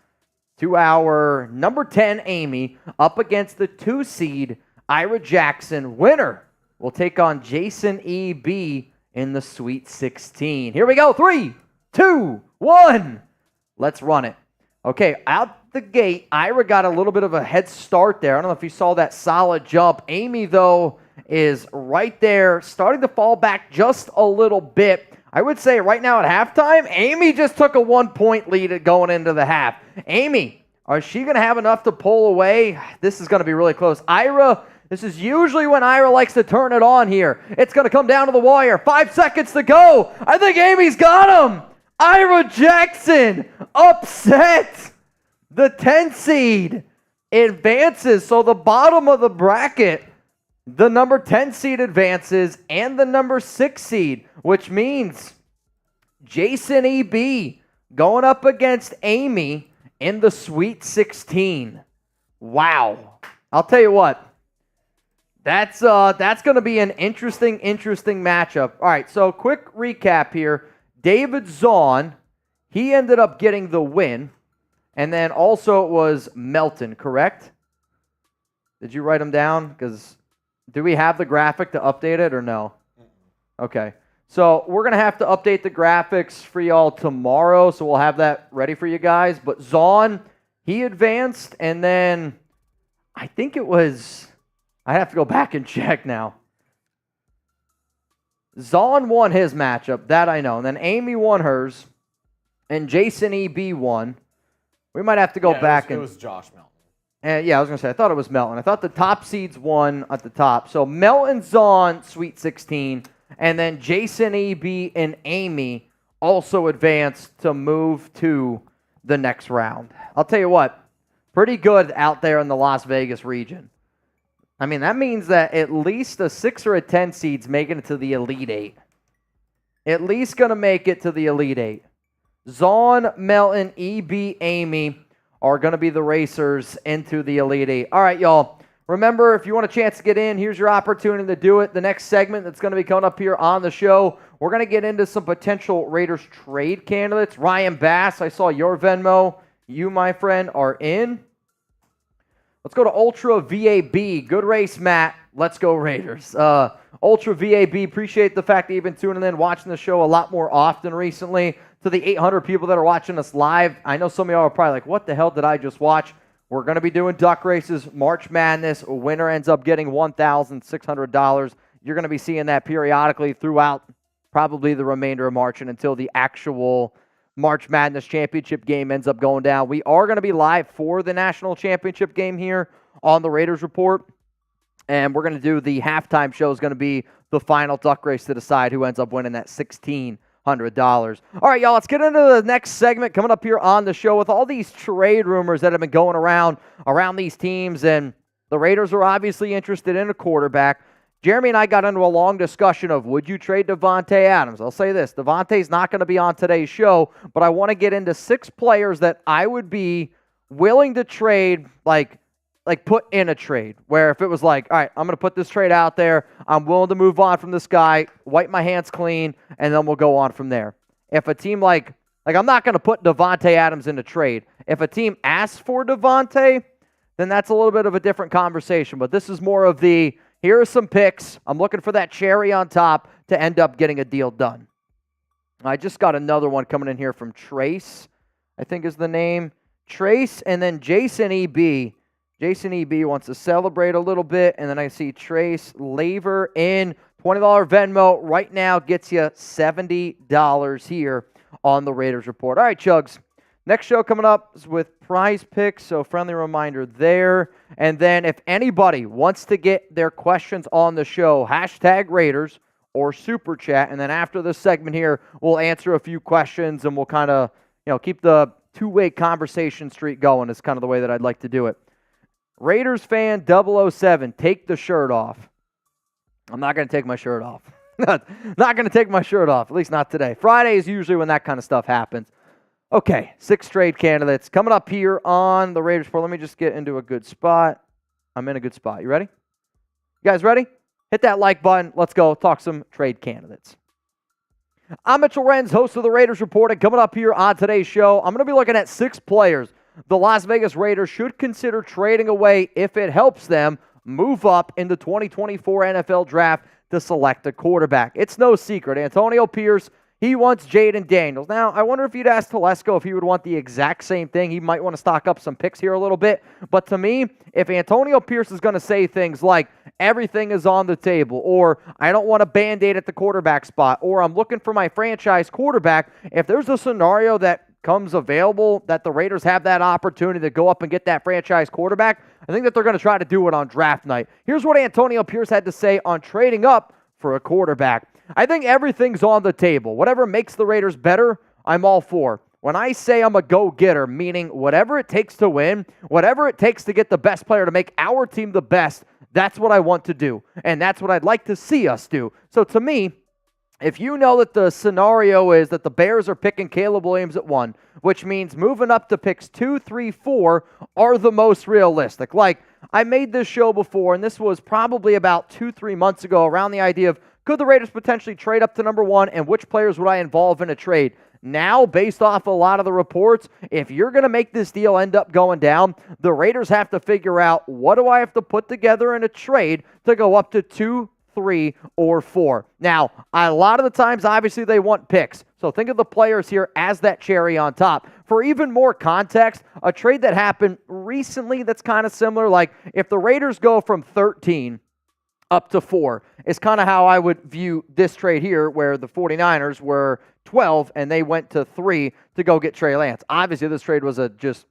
to our number 10, Amy, up against the 2 seed, Ira Jackson. Winner will take on Jason E.B. in the Sweet 16. Here we go. 3, 2, 1. Let's run it. Okay, out the gate, Ira got a little bit of a head start there. I don't know if you saw that solid jump. Amy, though, is right there, starting to fall back just a little bit. I would say right now at halftime, Amy just took a 1-point lead going into the half. Amy, is she going to have enough to pull away? This is going to be really close. Ira, this is usually when Ira likes to turn it on here. It's going to come down to the wire. 5 seconds to go. I think Amy's got him. Ira Jackson upset. The 10 seed advances. So the bottom of the bracket, the number 10 seed advances and the number 6 seed, which means Jason E.B. going up against Amy in the Sweet 16. Wow. I'll tell you what. That's going to be an interesting matchup. All right, so quick recap here. David Zahn, he ended up getting the win. And then also it was Melton, correct? Did you write them down? Because do we have the graphic to update it or no? Okay. So we're going to have to update the graphics for y'all tomorrow, so we'll have that ready for you guys. But Zahn, he advanced, and then I think it was, I have to go back and check now. Zahn won his matchup, that I know. And then Amy won hers, and Jason E.B. won. We might have to go back. It was Josh Melton. And yeah, I was going to say, I thought it was Melton. I thought the top seeds won at the top. So Melton, Zahn, Sweet 16. And then Jason E.B. and Amy also advanced to move to the next round. I'll tell you what, pretty good out there in the Las Vegas region. I mean, that means that at least a 6 or a 10 seed's making it to the Elite 8. At least going to make it to the Elite 8. Zahn, Melton, E.B., Amy are going to be the racers into the Elite 8. All right, y'all. Remember, if you want a chance to get in, here's your opportunity to do it. The next segment that's going to be coming up here on the show, we're going to get into some potential Raiders trade candidates. Ryan Bass, I saw your Venmo. You, my friend, are in. Let's go to Ultra VAB. Good race, Matt. Let's go Raiders. Ultra VAB, appreciate the fact that you've been tuning in, watching the show a lot more often recently. To the 800 people that are watching us live, I know some of y'all are probably like, what the hell did I just watch? We're going to be doing duck races, March Madness. A winner ends up getting $1,600. You're going to be seeing that periodically throughout probably the remainder of March and until the actual March Madness championship game ends up going down. We are going to be live for the national championship game here on the Raiders Report. And we're going to do the halftime show is going to be the final duck race to decide who ends up winning that $1,600. All right, y'all, let's get into the next segment coming up here on the show with all these trade rumors that have been going around these teams. And the Raiders are obviously interested in a quarterback. Jeremy and I got into a long discussion of would you trade Davante Adams? I'll say this, Davante's not going to be on today's show, but I want to get into 6 players that I would be willing to trade, like put in a trade, where if it was like, all right, I'm going to put this trade out there, I'm willing to move on from this guy, wipe my hands clean, and then we'll go on from there. If a team like I'm not going to put Davante Adams in a trade. If a team asks for Davante, then that's a little bit of a different conversation. But this is more of the, here are some picks. I'm looking for that cherry on top to end up getting a deal done. I just got another one coming in here from Trace, I think is the name. Trace, and then Jason E.B. Jason E.B. wants to celebrate a little bit, and then I see Trace Laver in $20 Venmo right now gets you $70 here on the Raiders Report. All right, Chugs. Next show coming up is with Prize Picks, so friendly reminder there. And then if anybody wants to get their questions on the show, hashtag Raiders or Super Chat, and then after this segment here, we'll answer a few questions and we'll kind of, keep the two-way conversation streak going is kind of the way that I'd like to do it. Raiders fan 007, take the shirt off. I'm not going to take my shirt off. Not going to take my shirt off, at least not today. Friday is usually when that kind of stuff happens. Okay, 6 trade candidates coming up here on the Raiders Report. Let me just get into a good spot. I'm in a good spot. You ready? You guys ready? Hit that like button. Let's go talk some trade candidates. I'm Mitchell Renz, host of the Raiders Report, and coming up here on today's show, I'm going to be looking at 6 players the Las Vegas Raiders should consider trading away if it helps them move up in the 2024 NFL Draft to select a quarterback. It's no secret. Antonio Pierce, he wants Jayden Daniels. Now, I wonder if you'd ask Telesco if he would want the exact same thing. He might want to stock up some picks here a little bit. But to me, if Antonio Pierce is going to say things like, everything is on the table, or I don't want a Band-Aid at the quarterback spot, or I'm looking for my franchise quarterback, if there's a scenario that comes available that the Raiders have that opportunity to go up and get that franchise quarterback, I think that they're going to try to do it on draft night. Here's what Antonio Pierce had to say on trading up for a quarterback. I think everything's on the table. Whatever makes the Raiders better, I'm all for. When I say I'm a go-getter, meaning whatever it takes to win, whatever it takes to get the best player to make our team the best, that's what I want to do. And that's what I'd like to see us do. So to me, if you know that the scenario is that the Bears are picking Caleb Williams at 1, which means moving up to picks 2, 3, 4 are the most realistic. Like, I made this show before, and this was probably about 2-3 months ago, around the idea of could the Raiders potentially trade up to number 1, and which players would I involve in a trade? Now, based off a lot of the reports, if you're going to make this deal end up going down, the Raiders have to figure out, what do I have to put together in a trade to go up to 2, 3, or 4. Now, a lot of the times, obviously, they want picks. So think of the players here as that cherry on top. For even more context, a trade that happened recently that's kind of similar, like if the Raiders go from 13 up to 4, is kind of how I would view this trade here, where the 49ers were 12 and they went to 3 to go get Trey Lance. Obviously, this trade was a just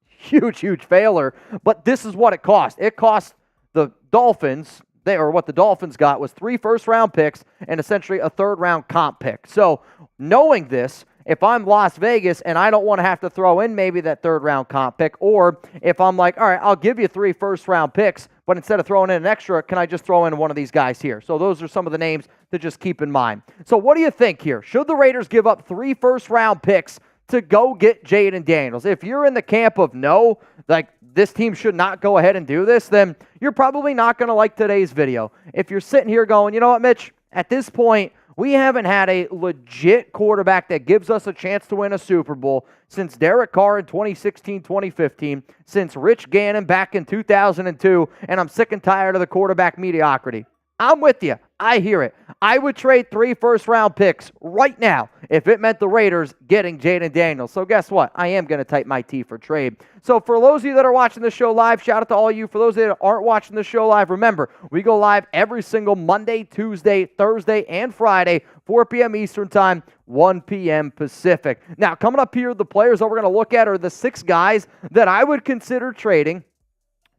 huge failure, but this is what it cost. It cost the Dolphins, what the Dolphins got was 3 first-round picks and essentially a third-round comp pick. So knowing this, if I'm Las Vegas and I don't want to have to throw in maybe that third-round comp pick, or if I'm like, all right, I'll give you 3 first-round picks, but instead of throwing in an extra, can I just throw in one of these guys here? So those are some of the names to just keep in mind. So what do you think here? Should the Raiders give up 3 first-round picks to go get Jayden Daniels? If you're in the camp of no, like this team should not go ahead and do this, then you're probably not going to like today's video. If you're sitting here going, you know what, Mitch, at this point, we haven't had a legit quarterback that gives us a chance to win a Super Bowl since Derek Carr in 2016, 2015, since Rich Gannon back in 2002, and I'm sick and tired of the quarterback mediocrity. I'm with you. I hear it. I would trade 3 first-round picks right now if it meant the Raiders getting Jayden Daniels. So guess what? I am going to type my T for trade. So for those of you that are watching the show live, shout out to all of you. For those that aren't watching the show live, remember, we go live every single Monday, Tuesday, Thursday, and Friday, 4 p.m. Eastern Time, 1 p.m. Pacific. Now, coming up here, the players that we're going to look at are the 6 guys that I would consider trading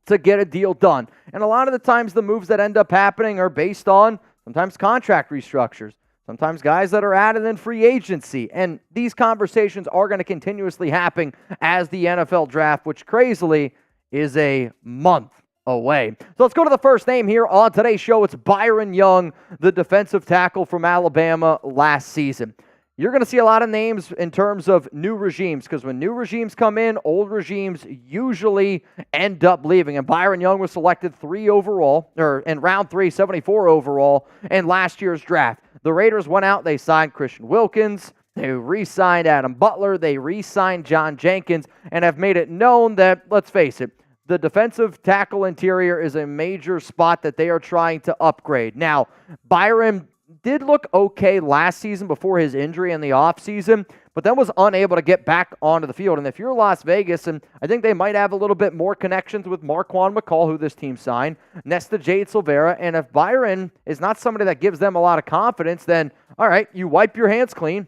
to get a deal done. And a lot of the times the moves that end up happening are based on sometimes contract restructures, sometimes guys that are added in free agency. And these conversations are going to continuously happen as the NFL draft, which crazily is a month away. So let's go to the first name here on today's show. It's Byron Young, the defensive tackle from Alabama last season. You're going to see a lot of names in terms of new regimes, because when new regimes come in, old regimes usually end up leaving. And Byron Young was selected in round 3, 74 overall in last year's draft. The Raiders went out, they signed Christian Wilkins, they re-signed Adam Butler, they re-signed John Jenkins, and have made it known that, let's face it, the defensive tackle interior is a major spot that they are trying to upgrade. Now, Byron did look okay last season before his injury in the offseason, but then was unable to get back onto the field. And if you're Las Vegas, and I think they might have a little bit more connections with Marquand McCall, who this team signed, next to Jade Silvera, and if Byron is not somebody that gives them a lot of confidence, then, all right, you wipe your hands clean.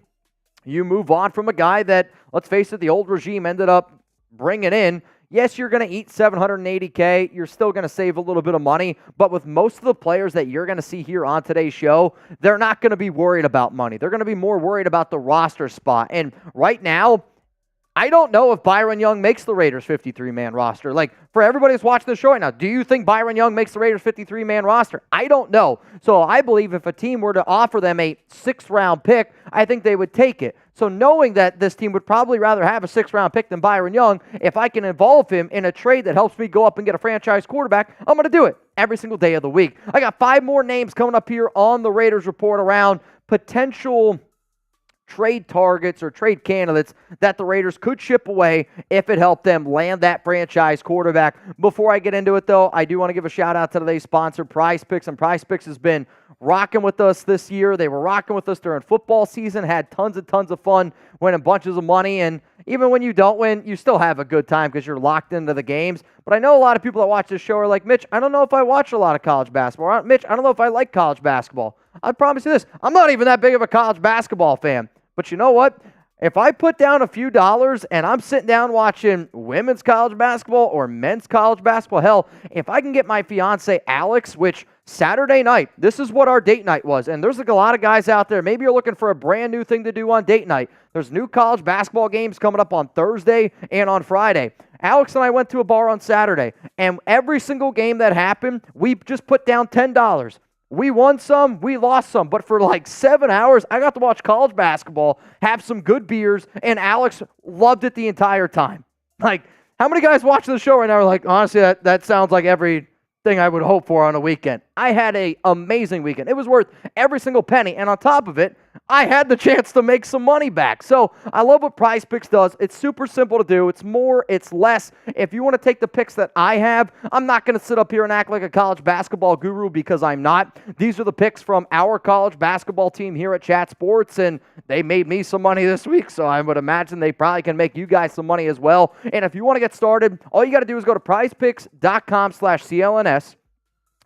You move on from a guy that, let's face it, the old regime ended up bringing in. Yes, you're going to eat $780K. You're still going to save a little bit of money. But with most of the players that you're going to see here on today's show, they're not going to be worried about money. They're going to be more worried about the roster spot. And right now, I don't know if Byron Young makes the Raiders 53-man roster. Like, for everybody that's watching the show right now, do you think Byron Young makes the Raiders 53-man roster? I don't know. So I believe if a team were to offer them a 6th-round pick, I think they would take it. So knowing that this team would probably rather have a 6th-round pick than Byron Young, if I can involve him in a trade that helps me go up and get a franchise quarterback, I'm going to do it every single day of the week. I got 5 more names coming up here on the Raiders Report around potential trade targets or trade candidates that the Raiders could ship away if it helped them land that franchise quarterback. Before I get into it, though, I do want to give a shout-out to today's sponsor, Prize Picks, and Prize Picks has been rocking with us this year. They were rocking with us during football season, had tons and tons of fun, winning bunches of money, and even when you don't win, you still have a good time because you're locked into the games. But I know a lot of people that watch this show are like, Mitch, I don't know if I watch a lot of college basketball. Mitch, I don't know if I like college basketball. I promise you this, I'm not even that big of a college basketball fan. But you know what? If I put down a few dollars and I'm sitting down watching women's college basketball or men's college basketball, hell, if I can get my fiance Alex, which Saturday night, this is what our date night was. And there's like a lot of guys out there. Maybe you're looking for a brand new thing to do on date night. There's new college basketball games coming up on Thursday and on Friday. Alex and I went to a bar on Saturday, and every single game that happened, we just put down $10. We won some, we lost some, but for like 7 hours, I got to watch college basketball, have some good beers, and Alex loved it the entire time. Like, how many guys watching the show right now are like, honestly, that sounds like everything I would hope for on a weekend? I had an amazing weekend. It was worth every single penny, and on top of it, I had the chance to make some money back. So I love what Prize Picks does. It's super simple to do. It's more, it's less. If you want to take the picks that I have, I'm not going to sit up here and act like a college basketball guru because I'm not. These are the picks from our college basketball team here at Chat Sports, and they made me some money this week, so I would imagine they probably can make you guys some money as well. And if you want to get started, all you got to do is go to prizepicks.com/CLNS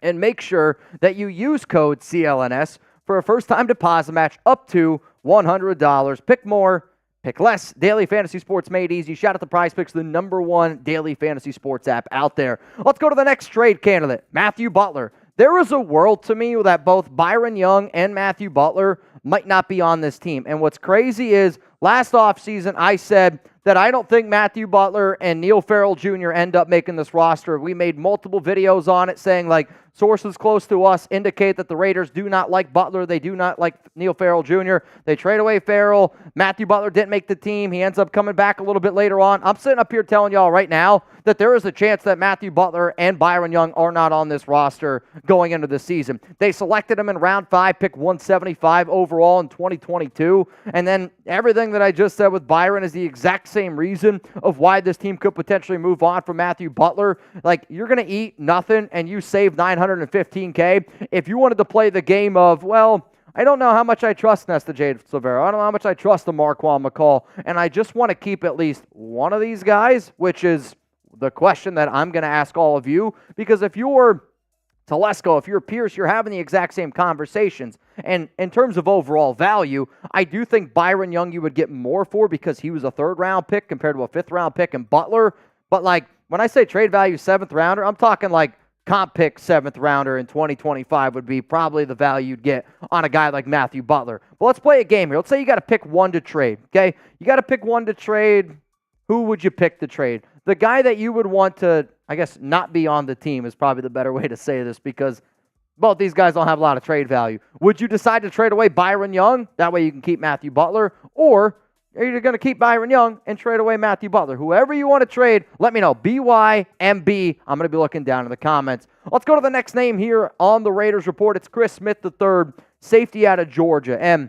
and make sure that you use code CLNS for a first-time deposit match up to $100. Pick more, pick less. Daily fantasy sports made easy. Shout out to Prize Picks, the #1 daily fantasy sports app out there. Let's go to the next trade candidate, Matthew Butler. There is a world to me that both Byron Young and Matthew Butler might not be on this team. And what's crazy is last offseason I said that I don't think Matthew Butler and Neil Farrell Jr. end up making this roster. We made multiple videos on it saying, like, sources close to us indicate that the Raiders do not like Butler. They do not like Neil Farrell Jr. They trade away Farrell. Matthew Butler didn't make the team. He ends up coming back a little bit later on. I'm sitting up here telling y'all right now that there is a chance that Matthew Butler and Byron Young are not on this roster going into the season. They selected him in round 5, pick 175 overall in 2022. And then everything that I just said with Byron is the exact same reason of why this team could potentially move on from Matthew Butler. Like, you're going to eat nothing and you save $915K. If you wanted to play the game of, well, I don't know how much I trust Nesta Jade Silvera. I don't know how much I trust the Marquand McCall. And I just want to keep at least one of these guys, which is the question that I'm going to ask all of you. Because if you're Telesco, if you're Pierce, you're having the exact same conversations. And in terms of overall value, I do think Byron Young you would get more for because he was a 3rd-round pick compared to a 5th-round pick in Butler. But, like, when I say trade value 7th-rounder, I'm talking like comp pick 7th-rounder in 2025 would be probably the value you'd get on a guy like Matthew Butler. But let's play a game here. Let's say you got to pick one to trade, okay? You got to pick one to trade. Who would you pick to trade? The guy that you would want to, I guess, not be on the team is probably the better way to say this because both these guys don't have a lot of trade value. Would you decide to trade away Byron Young? That way you can keep Matthew Butler. Or are you going to keep Byron Young and trade away Matthew Butler? Whoever you want to trade, let me know. BYMB. I'm going to be looking down in the comments. Let's go to the next name here on the Raiders report. It's Chris Smith III, safety out of Georgia. And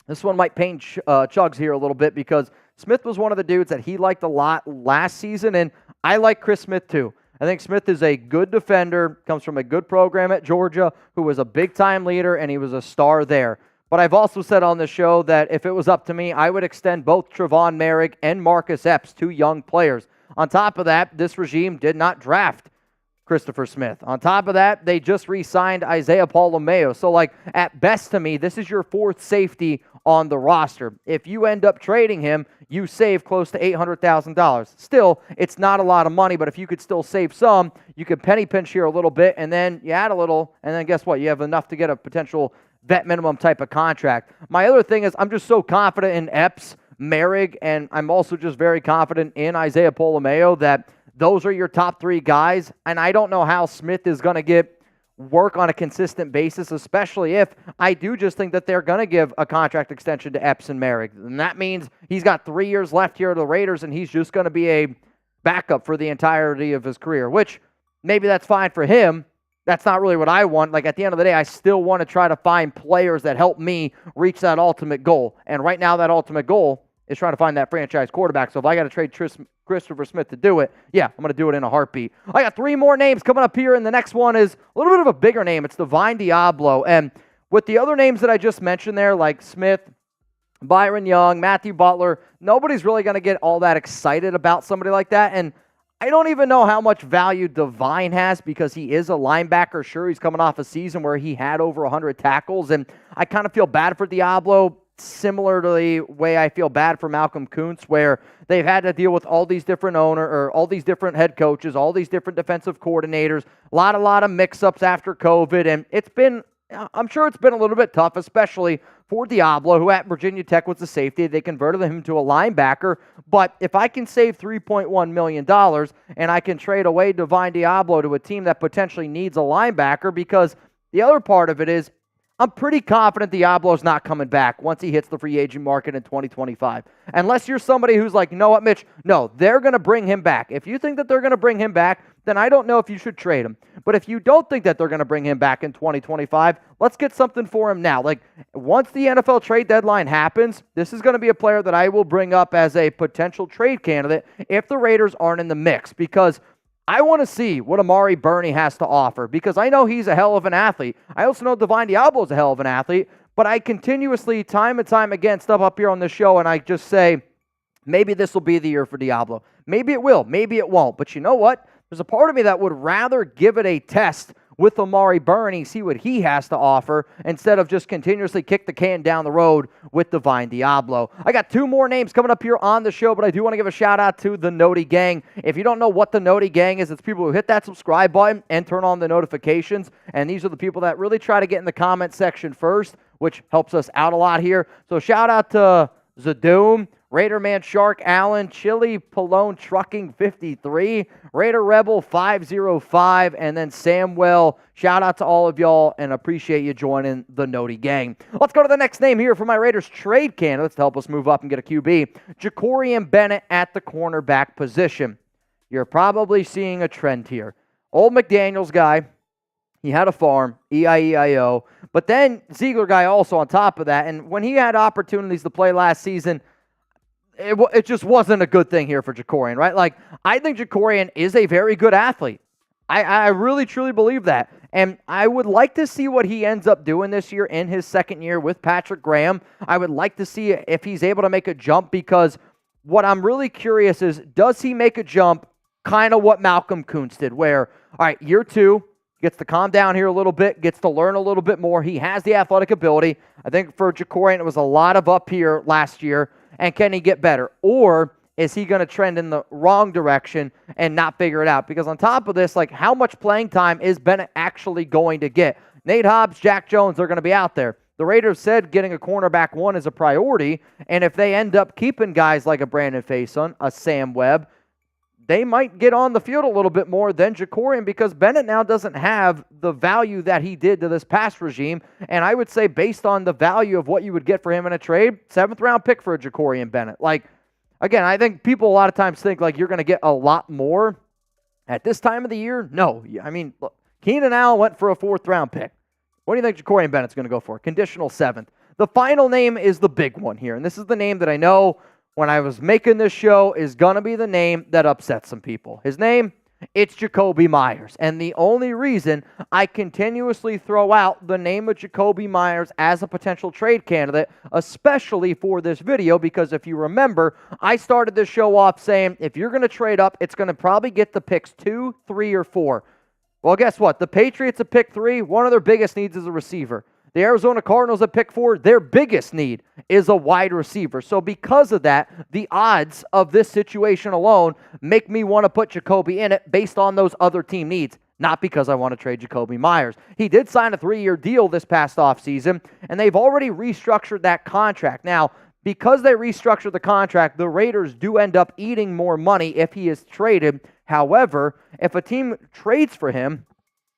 this one might pain Chugs here a little bit because Smith was one of the dudes that he liked a lot last season, and I like Chris Smith too. I think Smith is a good defender, comes from a good program at Georgia, who was a big-time leader, and he was a star there. But I've also said on the show that if it was up to me, I would extend both Trevon Merrick and Marcus Epps, 2 young players. On top of that, this regime did not draft Christopher Smith. On top of that, they just re-signed Isaiah Paul-Lomeo. So, like, at best to me, this is your 4th safety on the roster. If you end up trading him, you save close to $800,000. Still, it's not a lot of money, but if you could still save some, you could penny pinch here a little bit, and then you add a little, and then guess what? You have enough to get a potential vet minimum type of contract. My other thing is I'm just so confident in Epps, Merrick, and I'm also just very confident in Isaiah Paul-Lomeo that those are your top 3 guys, and I don't know how Smith is going to get work on a consistent basis, especially if I do just think that they're going to give a contract extension to Epps and Merrick. And that means he's got 3 years left here at the Raiders, and he's just going to be a backup for the entirety of his career, which maybe that's fine for him. That's not really what I want. Like, at the end of the day, I still want to try to find players that help me reach that ultimate goal. And right now, that ultimate goal is trying to find that franchise quarterback. So if I got to trade Christopher Smith to do it, yeah, I'm going to do it in a heartbeat. I got 3 more names coming up here, and the next one is a little bit of a bigger name. It's Divine Diablo. And with the other names that I just mentioned there, like Smith, Byron Young, Matthew Butler, nobody's really going to get all that excited about somebody like that. And I don't even know how much value Divine has because he is a linebacker. Sure, he's coming off a season where he had over 100 tackles, and I kind of feel bad for Diablo, similar to the way I feel bad for Malcolm Kuntz, where they've had to deal with all these different all these different head coaches, all these different defensive coordinators, a lot of mix-ups after COVID, and I'm sure it's been a little bit tough, especially for Diablo, who at Virginia Tech was a safety. They converted him to a linebacker. But if I can save $3.1 million and I can trade away Divine Diablo to a team that potentially needs a linebacker, because The other part of it is I'm pretty confident Diablo's not coming back once he hits the free agent market in 2025. Unless you're somebody who's like, you know what, Mitch? No, they're going to bring him back. If you think that they're going to bring him back, then I don't know if you should trade him. But if you don't think that they're going to bring him back in 2025, let's get something for him now. Like, once the NFL trade deadline happens, this is going to be a player that I will bring up as a potential trade candidate if the Raiders aren't in the mix, because I want to see what Amari Burney has to offer, because I know he's a hell of an athlete. I also know Divine Diablo is a hell of an athlete, but I continuously, time and time again, step up here on this show and I just say, maybe this will be the year for Diablo. Maybe it will, maybe it won't. But you know what? There's a part of me that would rather give it a test with Amari Burney, see what he has to offer, instead of just continuously kick the can down the road with Divine Diablo. I got 2 more names coming up here on the show, but I do want to give a shout out to the Noti Gang. If you don't know what the Noti Gang is, it's people who hit that subscribe button and turn on the notifications, and these are the people that really try to get in the comment section first, which helps us out a lot here. So shout out to Zadoom, Raiderman Shark Allen, Chili Pallone Trucking 53, Raider Rebel 505, and then Samwell. Shout out to all of y'all and appreciate you joining the Noti Gang. Let's go to the next name here for my Raiders trade candidates to help us move up and get a QB. Jacorian Bennett at the cornerback position. You're probably seeing a trend here. Old McDaniels guy. He had a farm, E-I-E-I-O. But then Ziegler guy also on top of that. And when he had opportunities to play last season, it just wasn't a good thing here for Jacorian, right? Like, I think Jacorian is a very good athlete. I really, truly believe that. And I would like to see what he ends up doing this year in his second year with Patrick Graham. I would like to see if he's able to make a jump, because what I'm really curious is, does he make a jump kind of what Malcolm Kuntz did, where, all right, year 2, gets to calm down here a little bit, gets to learn a little bit more. He has the athletic ability. I think for Jacorian, it was a lot of up here last year. And can he get better? Or is he going to trend in the wrong direction and not figure it out? Because on top of this, like, how much playing time is Bennett actually going to get? Nate Hobbs, Jack Jones, they're going to be out there. The Raiders said getting a cornerback 1 is a priority. And if they end up keeping guys like a Brandon Faison, a Sam Webb, they might get on the field a little bit more than Jacorian, because Bennett now doesn't have the value that he did to this past regime. And I would say, based on the value of what you would get for him in a trade, 7th-round pick for a Jacorian Bennett. Like, again, I think people a lot of times think like you're going to get a lot more at this time of the year. No. I mean, look, Keenan Allen went for a 4th-round pick. What do you think Jacorian Bennett's going to go for? Conditional 7th. The final name is the big one here, and this is the name that I know when I was making this show is going to be the name that upsets some people. His name, it's Jakobi Meyers. And the only reason I continuously throw out the name of Jakobi Meyers as a potential trade candidate, especially for this video, because if you remember, I started this show off saying, if you're going to trade up, it's going to probably get the picks 2, 3, or 4. Well, guess what? The Patriots at pick 3, one of their biggest needs is a receiver. The Arizona Cardinals at pick 4, their biggest need is a wide receiver. So because of that, the odds of this situation alone make me want to put Jakobi in it based on those other team needs, not because I want to trade Jakobi Meyers. He did sign a 3-year deal this past offseason, and they've already restructured that contract. Now, because they restructured the contract, the Raiders do end up eating more money if he is traded. However, if a team trades for him,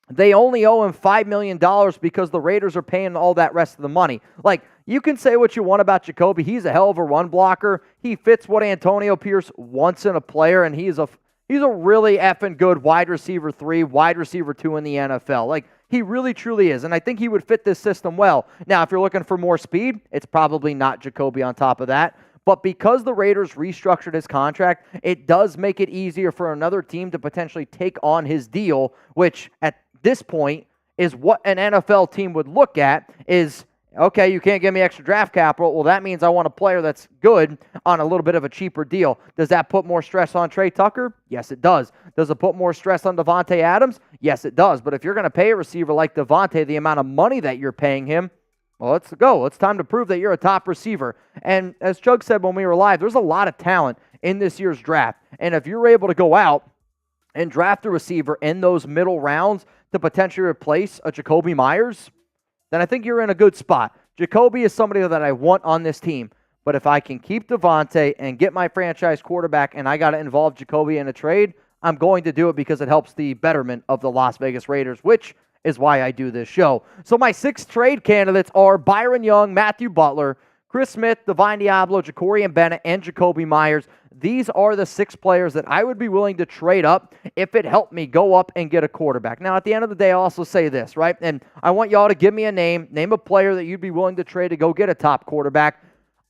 they only owe him $5 million because the Raiders are paying all that rest of the money. Like, you can say what you want about Jakobi. He's a hell of a run blocker. He fits what Antonio Pierce wants in a player, and he's a really effing good wide receiver 3, wide receiver 2 in the NFL. Like, he really, truly is, and I think he would fit this system well. Now, if you're looking for more speed, it's probably not Jakobi on top of that. But because the Raiders restructured his contract, it does make it easier for another team to potentially take on his deal, which at this point is what an NFL team would look at is, okay, you can't give me extra draft capital. Well, that means I want a player that's good on a little bit of a cheaper deal. Does that put more stress on Trey Tucker? Yes, it does. Does it put more stress on Devontae Adams? Yes, it does. But if you're going to pay a receiver like Devontae the amount of money that you're paying him, well, let's go. It's time to prove that you're a top receiver. And as Chug said when we were live, there's a lot of talent in this year's draft. And if you're able to go out and draft a receiver in those middle rounds to potentially replace a Jakobi Meyers, then I think you're in a good spot. Jakobi is somebody that I want on this team. But if I can keep Devontae and get my franchise quarterback and I got to involve Jakobi in a trade, I'm going to do it because it helps the betterment of the Las Vegas Raiders, which is why I do this show. So my 6 trade candidates are Byron Young, Matthew Butler, Chris Smith, Divine Diablo, Jacorian Bennett, and Jacoby Myers. These are the 6 players that I would be willing to trade up if it helped me go up and get a quarterback. Now, at the end of the day, I'll also say this, right? And I want y'all to give me a name a player that you'd be willing to trade to go get a top quarterback.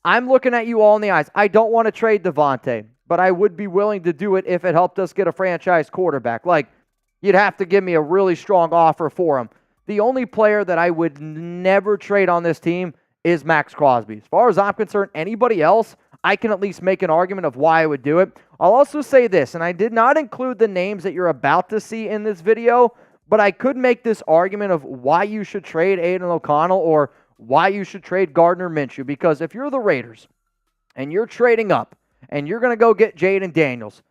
I'm looking at you all in the eyes. I don't want to trade Devontae, but I would be willing to do it if it helped us get a franchise quarterback. Like, you'd have to give me a really strong offer for him. The only player that I would never trade on this team is Max Crosby. As far as I'm concerned, anybody else, I can at least make an argument of why I would do it. I'll also say this, and I did not include the names that you're about to see in this video, but I could make this argument of why you should trade Aidan O'Connell or why you should trade Gardner Minshew. Because if you're the Raiders and you're trading up and you're going to go get Jayden Daniels,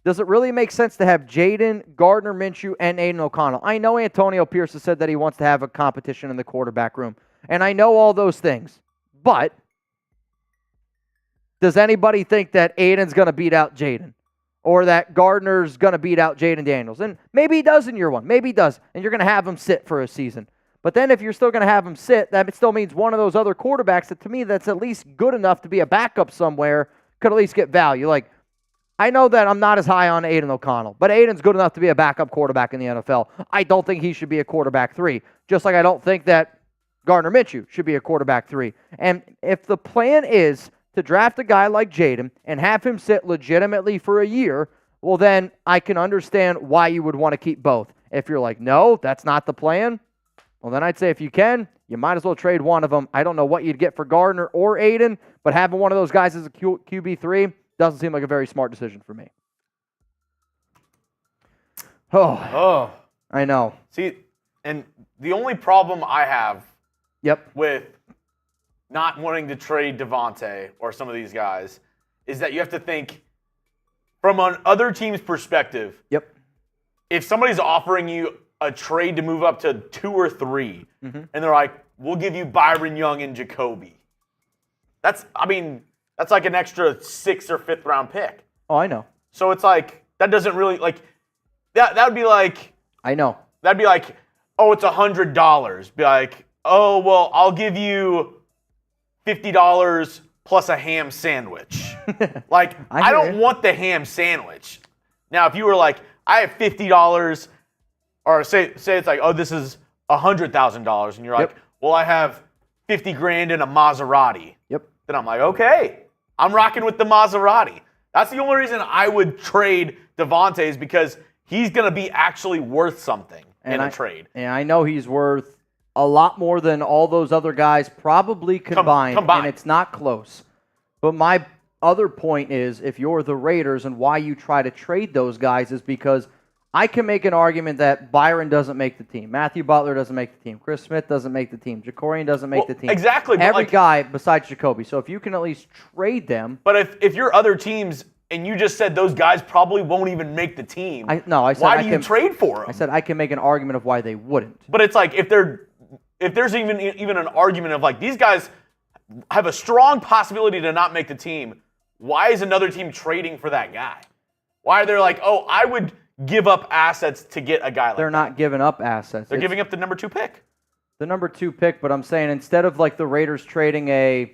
does it really make sense to have Jayden, Gardner Minshew, and Aidan O'Connell? I know Antonio Pierce has said that he wants to have a competition in the quarterback room, and I know all those things. But does anybody think that Aiden's going to beat out Jayden or that Gardner's going to beat out Jayden Daniels? And maybe he does in year one. Maybe he does, and you're going to have him sit for a season. But then if you're still going to have him sit, that still means one of those other quarterbacks that to me that's at least good enough to be a backup somewhere could at least get value. Like, I know that I'm not as high on Aidan O'Connell, but Aiden's good enough to be a backup quarterback in the NFL. I don't think he should be a quarterback 3, just like I don't think that Gardner Minshew should be a quarterback 3. And if the plan is to draft a guy like Jayden and have him sit legitimately for a year, well, then I can understand why you would want to keep both. If you're like, no, that's not the plan, well, then I'd say if you can, you might as well trade one of them. I don't know what you'd get for Gardner or Aidan, but having one of those guys as a QB3 doesn't seem like a very smart decision for me. Oh, I know. See, and the only problem I have with not wanting to trade Devontae or some of these guys is that you have to think from an other team's perspective. If somebody's offering you a trade to move up to 2 or 3, and they're like, we'll give you Byron Young and Jacoby. That's like an extra 6th or 5th round pick. Oh, I know. So it's like, that doesn't really, like, that would be like. I know. That'd be like, oh, it's $100. Be like, oh, well, I'll give you $50 plus a ham sandwich. Like, I don't want the ham sandwich. Now, if you were like, I have $50, or say it's like, oh, this is $100,000, and you're like, well, I have $50,000 in a Maserati. Then I'm like, okay, I'm rocking with the Maserati. That's the only reason I would trade Devontae is because he's going to be actually worth something in a trade. And I know he's worth a lot more than all those other guys probably combined. And it's not close. But my other point is, if you're the Raiders and why you try to trade those guys is because I can make an argument that Byron doesn't make the team. Matthew Butler doesn't make the team. Chris Smith doesn't make the team. Jacorian doesn't make the team. Exactly. Every guy besides Jacoby. So if you can at least trade them. But if you're other teams and you just said those guys probably won't even make the team, I said why do you trade for them? I said I can make an argument of why they wouldn't. But it's like if there's even an argument of like these guys have a strong possibility to not make the team, why is another team trading for that guy? Why are they like, oh, I would give up assets to get a guy like that? They're not giving up assets. They're giving up the number 2 pick. The number 2 pick, but I'm saying instead of like the Raiders trading a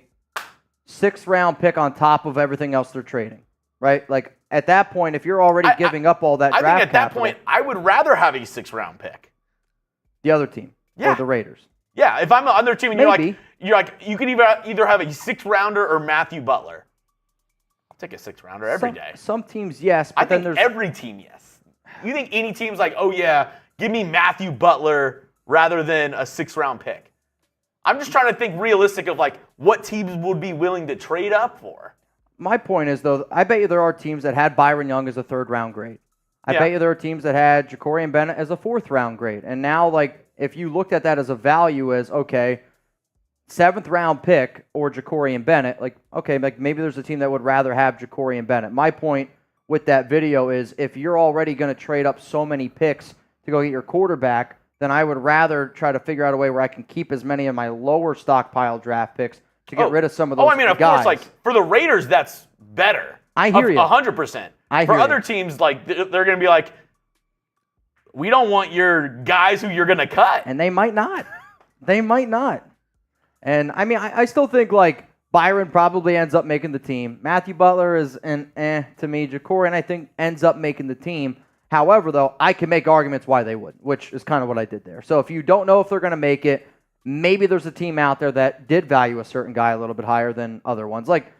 6th round pick on top of everything else they're trading, right? Like at that point, if you're already giving up all that draft capital. I think at that point, I would rather have a 6th round pick. The other team. Or the Raiders. Yeah, if I'm the other team and you're like, you can either have a 6th rounder or Matthew Butler. I'll take a 6th rounder every day. Some teams, yes. But I think every team, yes. You think any team's like, oh yeah, give me Matthew Butler rather than a 6th round pick? I'm just trying to think realistic of like what teams would be willing to trade up for. My point is though, I bet you there are teams that had Byron Young as a 3rd round grade. I bet you there are teams that had Jacorian Bennett as a 4th round grade. And now like if you looked at that as a value as okay, 7th round pick or Jacorian Bennett, like okay, like maybe there's a team that would rather have Jacorian Bennett. My point with that video is if you're already going to trade up so many picks to go get your quarterback, then I would rather try to figure out a way where I can keep as many of my lower stockpile draft picks to get rid of some of those guys. Of course, like for the Raiders, that's better. I hear you. 100%. For other teams, like they're going to be like, We don't want your guys who you're going to cut. And they might not. They might not. And, I mean, I still think, like, Byron probably ends up making the team. Matthew Butler is an to me. Ja'Cory, I think, ends up making the team. However, though, I can make arguments why they would, which is kind of what I did there. So if you don't know if they're going to make it, maybe there's a team out there that did value a certain guy a little bit higher than other ones. Like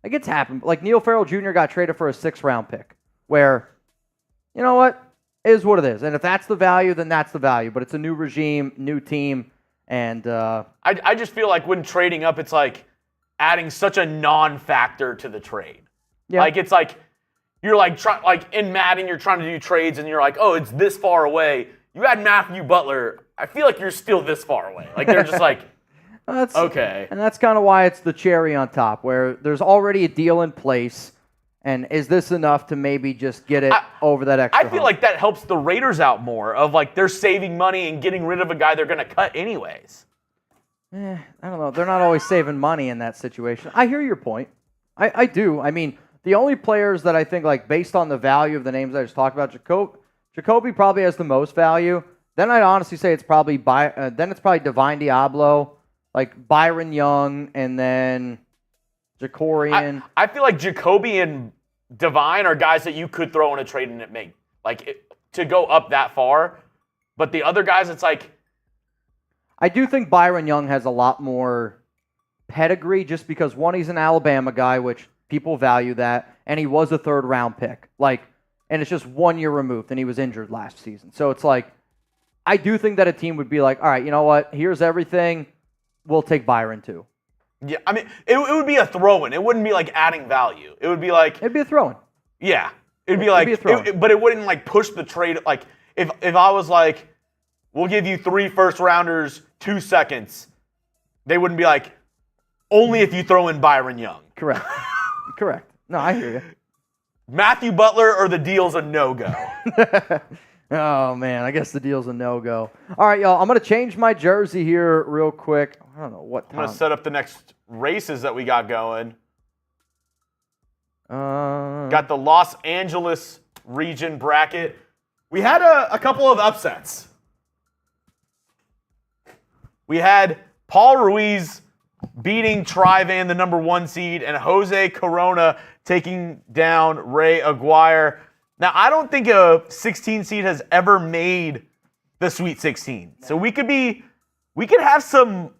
it's happened. Like Neil Farrell Jr. got traded for a 6th-round pick where, you know what, it is what it is. And if that's the value, then that's the value. But it's a new regime, new team. And I just feel like when trading up, it's like adding such a non-factor to the trade. Yeah. Like it's like you're like in Madden, you're trying to do trades and you're like, oh, it's this far away. You add Matthew Butler, I feel like you're still this far away. Like they're just like, okay. And that's kind of why it's the cherry on top, where there's already a deal in place. And is this enough to maybe just get it over that extra I feel like that helps the Raiders out more of like they're saving money and getting rid of a guy they're going to cut anyways. I don't know. They're not always saving money in that situation. I hear your point. I do. I mean, the only players that I think, like, based on the value of the names I just talked about, Jacoby probably has the most value. Then I'd honestly say it's probably Divine Diablo, like Byron Young, and then Ja'Cory. I feel like Jacoby and Divine are guys that you could throw in a trade and it make to go up that far. But the other guys, it's like I do think Byron Young has a lot more pedigree just because, one, he's an Alabama guy, which people value that, and he was a 3rd-round pick. And it's just 1 year removed, and he was injured last season. So it's like, I do think that a team would be like, all right, you know what? Here's everything. We'll take Byron too. Yeah, I mean, it would be a throw-in. It wouldn't be like adding value. It would be like it'd be a throw-in. Yeah, it'd be like, but it wouldn't like push the trade. Like if I was like, we'll give you 3 first-rounders, 2 seconds, they wouldn't be like, only if you throw in Byron Young. Correct. Correct. No, I hear you. Matthew Butler or the deal's a no-go. Oh, man, I guess the deal's a no-go. All right, y'all, I'm going to change my jersey here real quick. I don't know what time. I'm going to set up the next races that we got going. Got the Los Angeles region bracket. We had a couple of upsets. We had Paul Ruiz beating Trivan, the number 1 seed, and Jose Corona taking down Ray Aguirre. Now, I don't think a 16 seed has ever made the Sweet 16. So we could have some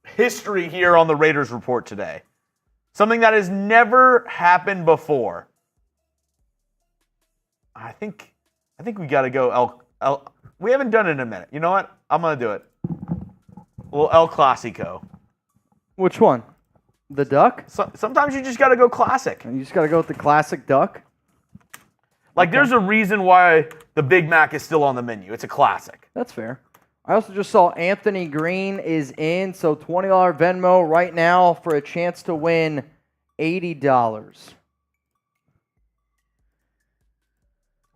history here on the Raiders Report today. Something that has never happened before. I think we got to go we haven't done it in a minute. You know what? I'm going to do it. A little El Clasico. Which one? The duck? Sometimes you just got to go classic. You just got to go with the classic duck? Like, there's a reason why the Big Mac is still on the menu. It's a classic. That's fair. I also just saw Anthony Green is in, so $20 Venmo right now for a chance to win $80.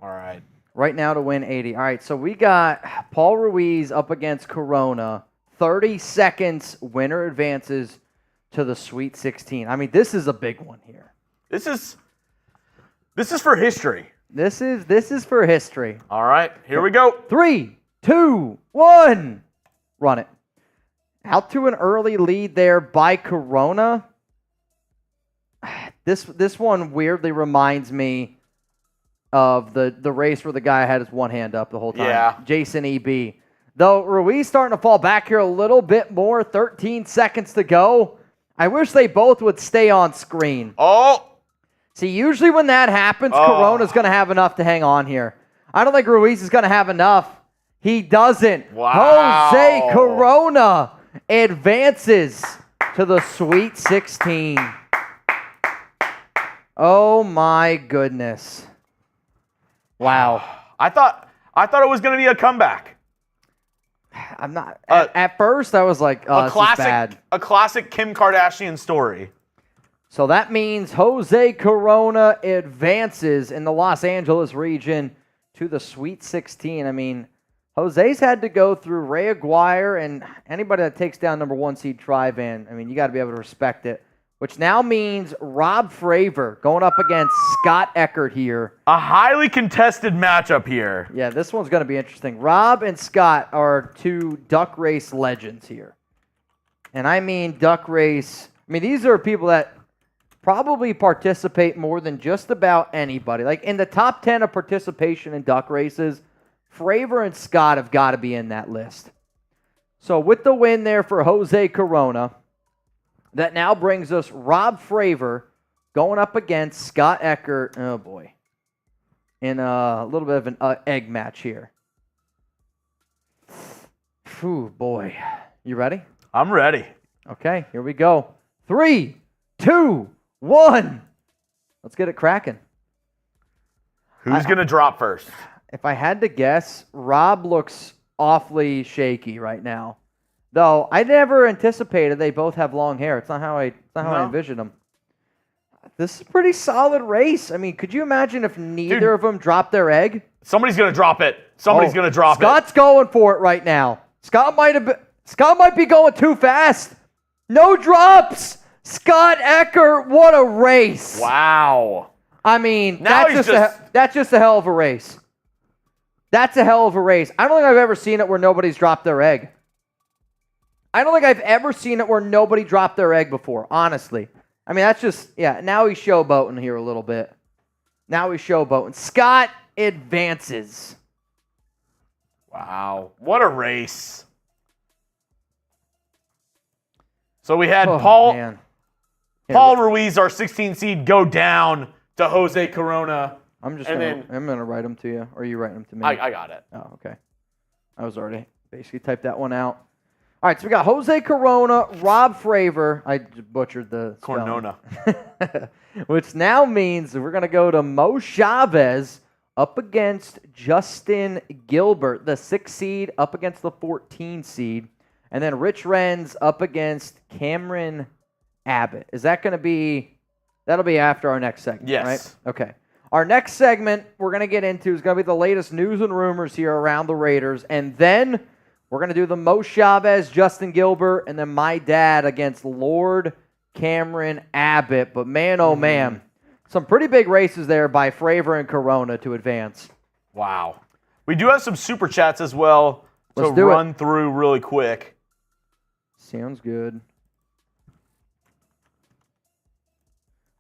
All right. Right now to win 80. All right, so we got Paul Ruiz up against Corona. 30 seconds, winner advances to the Sweet 16. I mean, this is a big one here. This is for history. This is for history. All right, here we go. 3, 2, 1. Run it. Out to an early lead there by Corona. This one weirdly reminds me of the race where the guy had his one hand up the whole time. Yeah. Jason E.B. Though Ruiz starting to fall back here a little bit more. 13 seconds to go. I wish they both would stay on screen. Oh. See, usually when that happens, Corona's going to have enough to hang on here. I don't think Ruiz is going to have enough. He doesn't. Wow. Jose Corona advances to the Sweet 16. Oh, my goodness. Wow. I thought it was going to be a comeback. I'm not. At first, I was like, oh, this is bad. A classic Kim Kardashian story. So that means Jose Corona advances in the Los Angeles region to the Sweet 16. I mean, Jose's had to go through Ray Aguirre and anybody that takes down number 1 seed Trivan. I mean, you got to be able to respect it which now means Rob Fravor going up against Scott Eckert here. A highly contested matchup here. Yeah, this one's going to be interesting. Rob and Scott are two duck race legends here. And I mean duck race. I mean, these are people that probably participate more than just about anybody. Like in the top 10 of participation in duck races, Fravor and Scott have got to be in that list. So with the win there for Jose Corona, that now brings us Rob Fravor going up against Scott Eckert. Oh, boy. In a little bit of an egg match here. Phew, boy. You ready? I'm ready. Okay, here we go. 3, 2, 1. Let's get it cracking. Who's going to drop first? If I had to guess, Rob looks awfully shaky right now. Though I never anticipated they both have long hair. It's not how I envisioned them. This is a pretty solid race. I mean, could you imagine if neither of them dropped their egg? Somebody's going to drop it. Somebody's going to drop Scott's going for it right now. Scott might be going too fast. No drops. Scott Eckert, what a race. Wow. I mean, Now that's just a hell of a race. That's a hell of a race. I don't think I've ever seen it where nobody's dropped their egg. I don't think I've ever seen it where nobody dropped their egg before, honestly. I mean, that's just, yeah, now he's showboating here a little bit. Now he's showboating. Scott advances. Wow. What a race. So we had Paul Ruiz, our 16 seed, go down to Jose Corona. I'm gonna write them to you, or are you writing them to me? I got it. Oh, okay. I was already basically typed that one out. All right, so we got Jose Corona, Rob Fravor. I butchered the Cornona. Which now means we're going to go to Mo Chavez up against Justin Gilbert, the 6 seed, up against the 14 seed. And then Rich Renz up against Cameron Abbott. Is that going to be – that'll be after our next segment, yes. Right? Okay. Our next segment we're going to get into is going to be the latest news and rumors here around the Raiders. And then – we're going to do the Mo Chavez, Justin Gilbert, and then my dad against Lord Cameron Abbott. But man, oh man, some pretty big races there by Fravor and Corona to advance. Wow. We do have some super chats as well to run through really quick. Sounds good.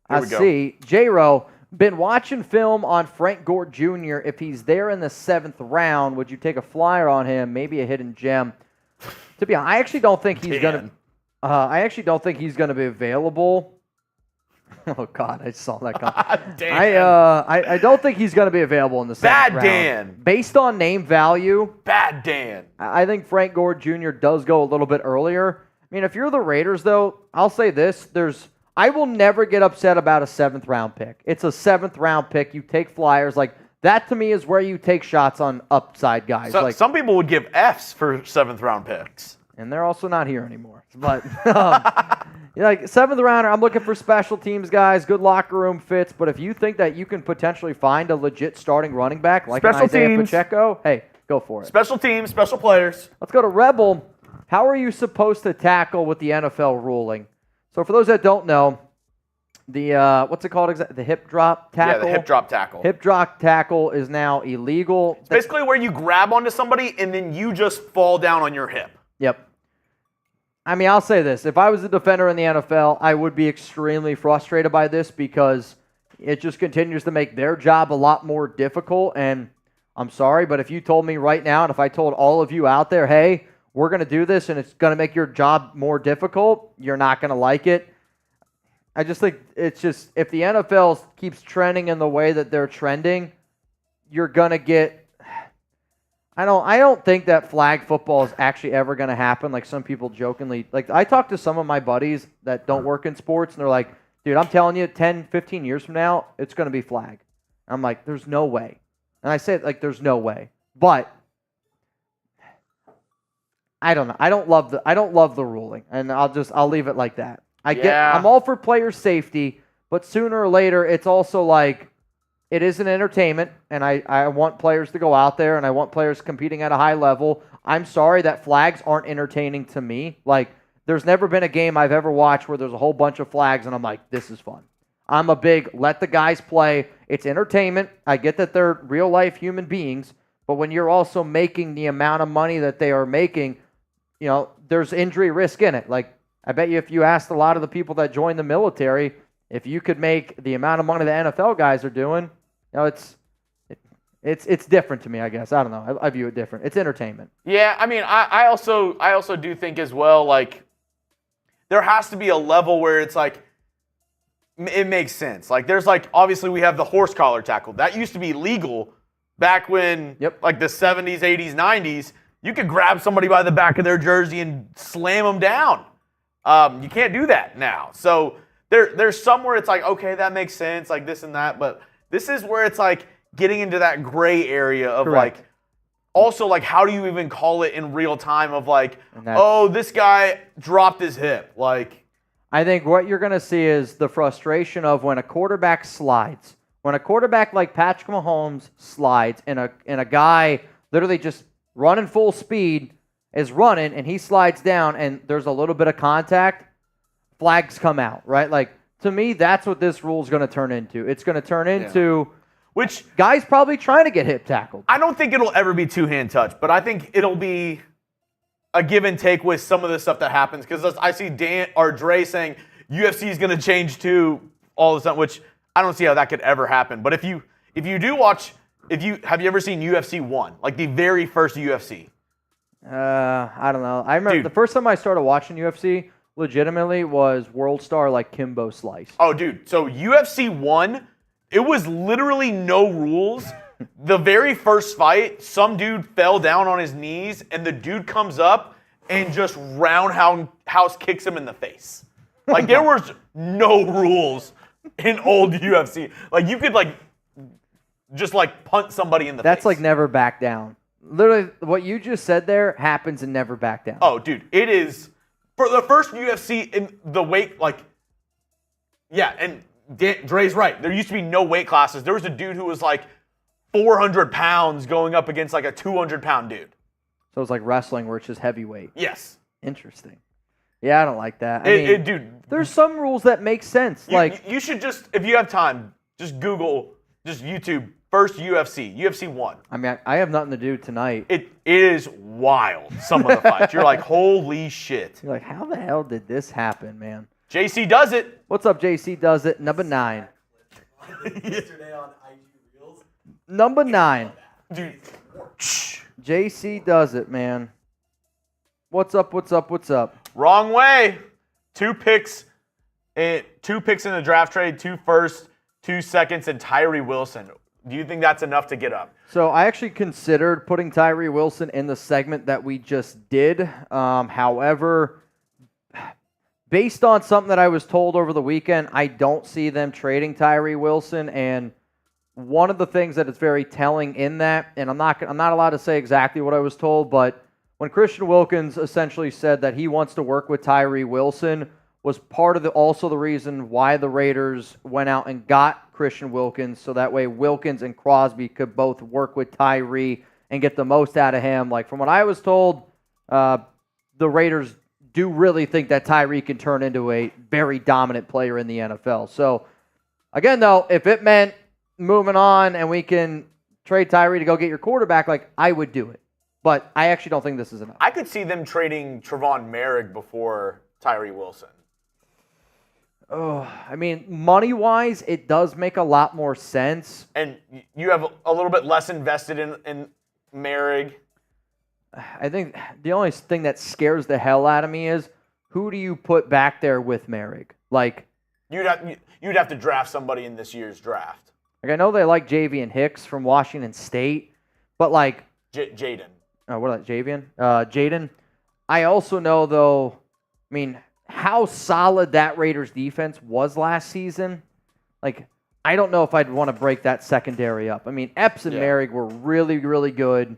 Here we go. See, J-Ro, been watching film on Frank Gore Jr. If he's there in the 7th round, would you take a flyer on him? Maybe a hidden gem. To be honest, I actually don't think he's gonna. I actually don't think he's gonna be available. Oh God, I saw that coming. I don't think he's gonna be available in the 7th round. Bad Dan. Based on name value. Bad Dan. I think Frank Gore Jr. does go a little bit earlier. I mean, if you're the Raiders, though, I'll say this: I will never get upset about a 7th round pick. It's a 7th round pick. You take flyers. Like, that to me is where you take shots on upside guys. So, some people would give Fs for 7th round picks. And they're also not here anymore. But, like, 7th rounder, I'm looking for special teams guys, good locker room fits. But if you think that you can potentially find a legit starting running back like an Isaiah Pacheco, hey, go for it. Special teams, special players. Let's go to Rebel. How are you supposed to tackle with the NFL ruling? So for those that don't know, the what's it called exactly? The hip drop tackle? Yeah, the hip drop tackle. Hip drop tackle is now illegal. It's basically where you grab onto somebody and then you just fall down on your hip. Yep. I mean, I'll say this. If I was a defender in the NFL, I would be extremely frustrated by this because it just continues to make their job a lot more difficult. And I'm sorry, but if you told me right now, and if I told all of you out there, hey, we're going to do this and it's going to make your job more difficult, you're not going to like it. I just think it's just, if the NFL keeps trending in the way that they're trending, you're going to get, I don't think that flag football is actually ever going to happen. Like some people jokingly, like I talk to some of my buddies that don't work in sports and they're like, dude, I'm telling you 10, 15 years from now, it's going to be flag. I'm like, there's no way. And I say it like, there's no way. But I don't know. I don't love the ruling, and I'll leave it like that. I'm all for player safety, but sooner or later, it's also like it is an entertainment, and I want players to go out there, and I want players competing at a high level. I'm sorry that flags aren't entertaining to me. Like there's never been a game I've ever watched where there's a whole bunch of flags and I'm like, this is fun. I'm a big let the guys play. It's entertainment. I get that they're real life human beings, but when you're also making the amount of money that they are making, you know, there's injury risk in it. Like, I bet you if you asked a lot of the people that join the military, if you could make the amount of money the NFL guys are doing, you know, it's different to me, I guess. I don't know. I view it different. It's entertainment. Yeah, I mean, I also do think as well, like, there has to be a level where it's like, it makes sense. Like, there's like, obviously we have the horse collar tackle. That used to be legal back when, like the 70s, 80s, 90s. You could grab somebody by the back of their jersey and slam them down. You can't do that now. So there's somewhere it's like, okay, that makes sense, like this and that. But this is where it's like getting into that gray area of like, also like, how do you even call it in real time of like, oh, this guy dropped his hip. Like, I think what you're going to see is the frustration of when a quarterback slides. When a quarterback like Patrick Mahomes slides and a guy literally just running full speed is running and he slides down and there's a little bit of contact, flags come out, right? Like, to me, that's what this rule is going to turn into. It's going to turn into which guys probably trying to get hip tackled. I don't think it'll ever be two-hand touch, but I think it'll be a give and take with some of the stuff that happens. Because I see Dre saying UFC is going to change to all of a sudden, which I don't see how that could ever happen. But if you do watch, have you ever seen UFC 1, like the very first UFC? I don't know. I remember the first time I started watching UFC legitimately was World Star, like Kimbo Slice. Oh, dude. So UFC 1, it was literally no rules. The very first fight, some dude fell down on his knees, and the dude comes up and just roundhouse kicks him in the face. Like, there was no rules in old UFC. Like, you could, like, just, like, punt somebody in the face. That's like never back down. Literally, what you just said there happens and never back down. Oh, dude, it is. For the first UFC in the weight, like, yeah, and Dre's right. There used to be no weight classes. There was a dude who was, like, 400 pounds going up against like a 200-pound dude. So it's like wrestling where it's just heavyweight. Yes. Interesting. Yeah, I don't like that. I mean, dude, there's some rules that make sense. You should just, if you have time, just Google, just YouTube, first UFC 1. I mean, I have nothing to do tonight. It is wild, some of the fights. You're like, holy shit. You're like, how the hell did this happen, man? JC does it. What's up, JC does it? Number 9. Yesterday on IG Reels. Number 9. Dude. JC does it, man. What's up? Wrong way. 2 picks. 2 picks in the draft trade, 2 firsts, 2 seconds, and Tyree Wilson. Do you think that's enough to get up? So I actually considered putting Tyree Wilson in the segment that we just did. However, based on something that I was told over the weekend, I don't see them trading Tyree Wilson. And one of the things that is very telling in that, and I'm not allowed to say exactly what I was told, but when Christian Wilkins essentially said that he wants to work with Tyree Wilson, was part of also the reason why the Raiders went out and got Christian Wilkins, so that way Wilkins and Crosby could both work with Tyree and get the most out of him. Like, from what I was told, the Raiders do really think that Tyree can turn into a very dominant player in the NFL. So, again, though, if it meant moving on and we can trade Tyree to go get your quarterback, like, I would do it. But I actually don't think this is enough. I could see them trading Trevon Merrick before Tyree Wilson. Oh, I mean, money-wise, it does make a lot more sense. And you have a little bit less invested in Merrick. I think the only thing that scares the hell out of me is, who do you put back there with Merrick? Like, you'd have to draft somebody in this year's draft. Like, I know they like Javian Hicks from Washington State, but like Jayden. Jayden. I also know, though, I mean, how solid that Raiders defense was last season. Like, I don't know if I'd want to break that secondary up. I mean, Epps and Merrick were really, really good.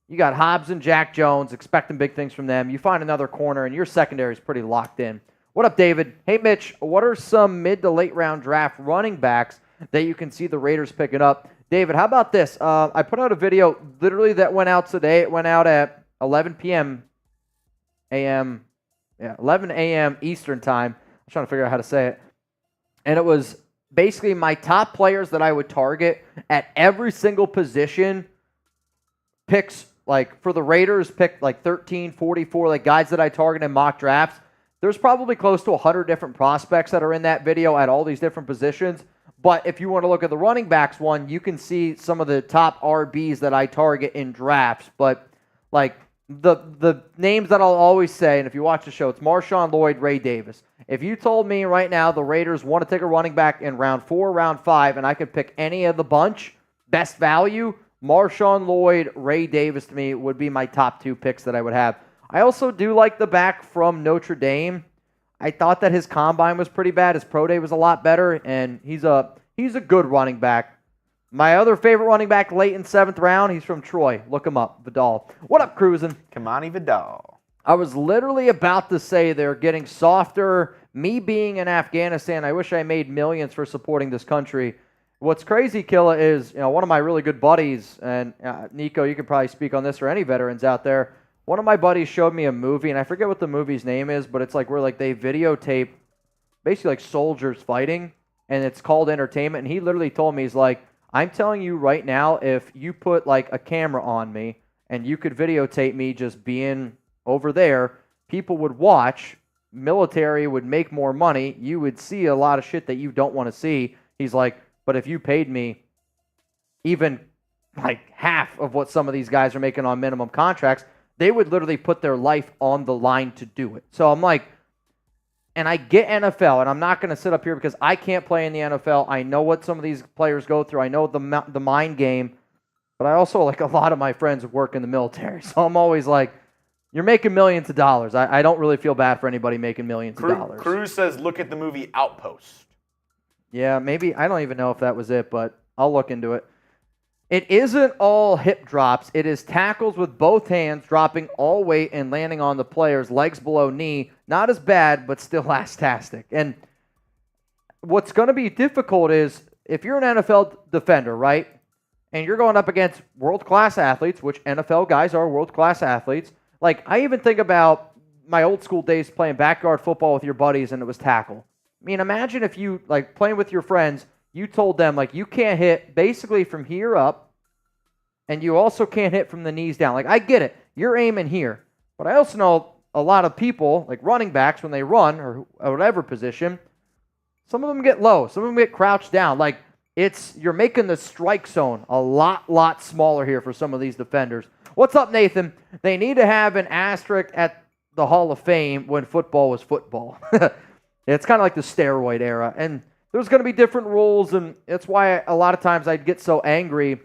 You got Hobbs and Jack Jones, expecting big things from them. You find another corner, and your secondary is pretty locked in. What up, David? Hey, Mitch, what are some mid to late round draft running backs that you can see the Raiders picking up? David, how about this? I put out a video literally that went out today. It went out at 11 p.m. a.m. 11 a.m. Eastern time. I'm trying to figure out how to say it. And it was basically my top players that I would target at every single position. Picks, like for the Raiders, picked like 13, 44, like guys that I target in mock drafts. There's probably close to 100 different prospects that are in that video at all these different positions. But if you want to look at the running backs one, you can see some of the top RBs that I target in drafts. But like the names that I'll always say, and if you watch the show, it's Marshawn Lloyd, Ray Davis. If you told me right now the Raiders want to take a running back in round 4, round 5, and I could pick any of the bunch, best value, Marshawn Lloyd, Ray Davis to me would be my top 2 picks that I would have. I also do like the back from Notre Dame. I thought that his combine was pretty bad. His pro day was a lot better, and he's a good running back. My other favorite running back late in 7th round, he's from Troy. Look him up, Vidal. What up, cruising? Kamani Vidal. I was literally about to say they're getting softer. Me being in Afghanistan, I wish I made millions for supporting this country. What's crazy, Killa, is one of my really good buddies, and Nico, you could probably speak on this, or any veterans out there. One of my buddies showed me a movie, and I forget what the movie's name is, but it's like where like they videotape basically like soldiers fighting, and it's called entertainment. And he literally told me, he's like, I'm telling you right now, if you put like a camera on me and you could videotape me just being over there, people would watch, military would make more money, you would see a lot of shit that you don't want to see. He's like, but if you paid me even like half of what some of these guys are making on minimum contracts, they would literally put their life on the line to do it. So I'm like, and I get NFL, and I'm not going to sit up here because I can't play in the NFL. I know what some of these players go through. I know the mind game, but I also, like a lot of my friends, work in the military. So I'm always like, you're making millions of dollars. I don't really feel bad for anybody making millions of dollars. Cruz says, look at the movie Outpost. Yeah, maybe. I don't even know if that was it, but I'll look into it. It isn't all hip drops. It is tackles with both hands, dropping all weight and landing on the player's legs below knee. Not as bad, but still fantastic. And what's going to be difficult is if you're an NFL defender, right, and you're going up against world-class athletes, which NFL guys are world-class athletes. Like, I even think about my old school days playing backyard football with your buddies, and it was tackle. I mean, imagine if you, like, playing with your friends, you told them, like, you can't hit basically from here up, and you also can't hit from the knees down. Like, I get it. You're aiming here. But I also know a lot of people, like running backs, when they run, or whatever position, some of them get low. Some of them get crouched down. Like, you're making the strike zone a lot smaller here for some of these defenders. What's up, Nathan? They need to have an asterisk at the Hall of Fame when football was football. It's kind of like the steroid era. And there's going to be different rules, and that's why a lot of times I'd get so angry.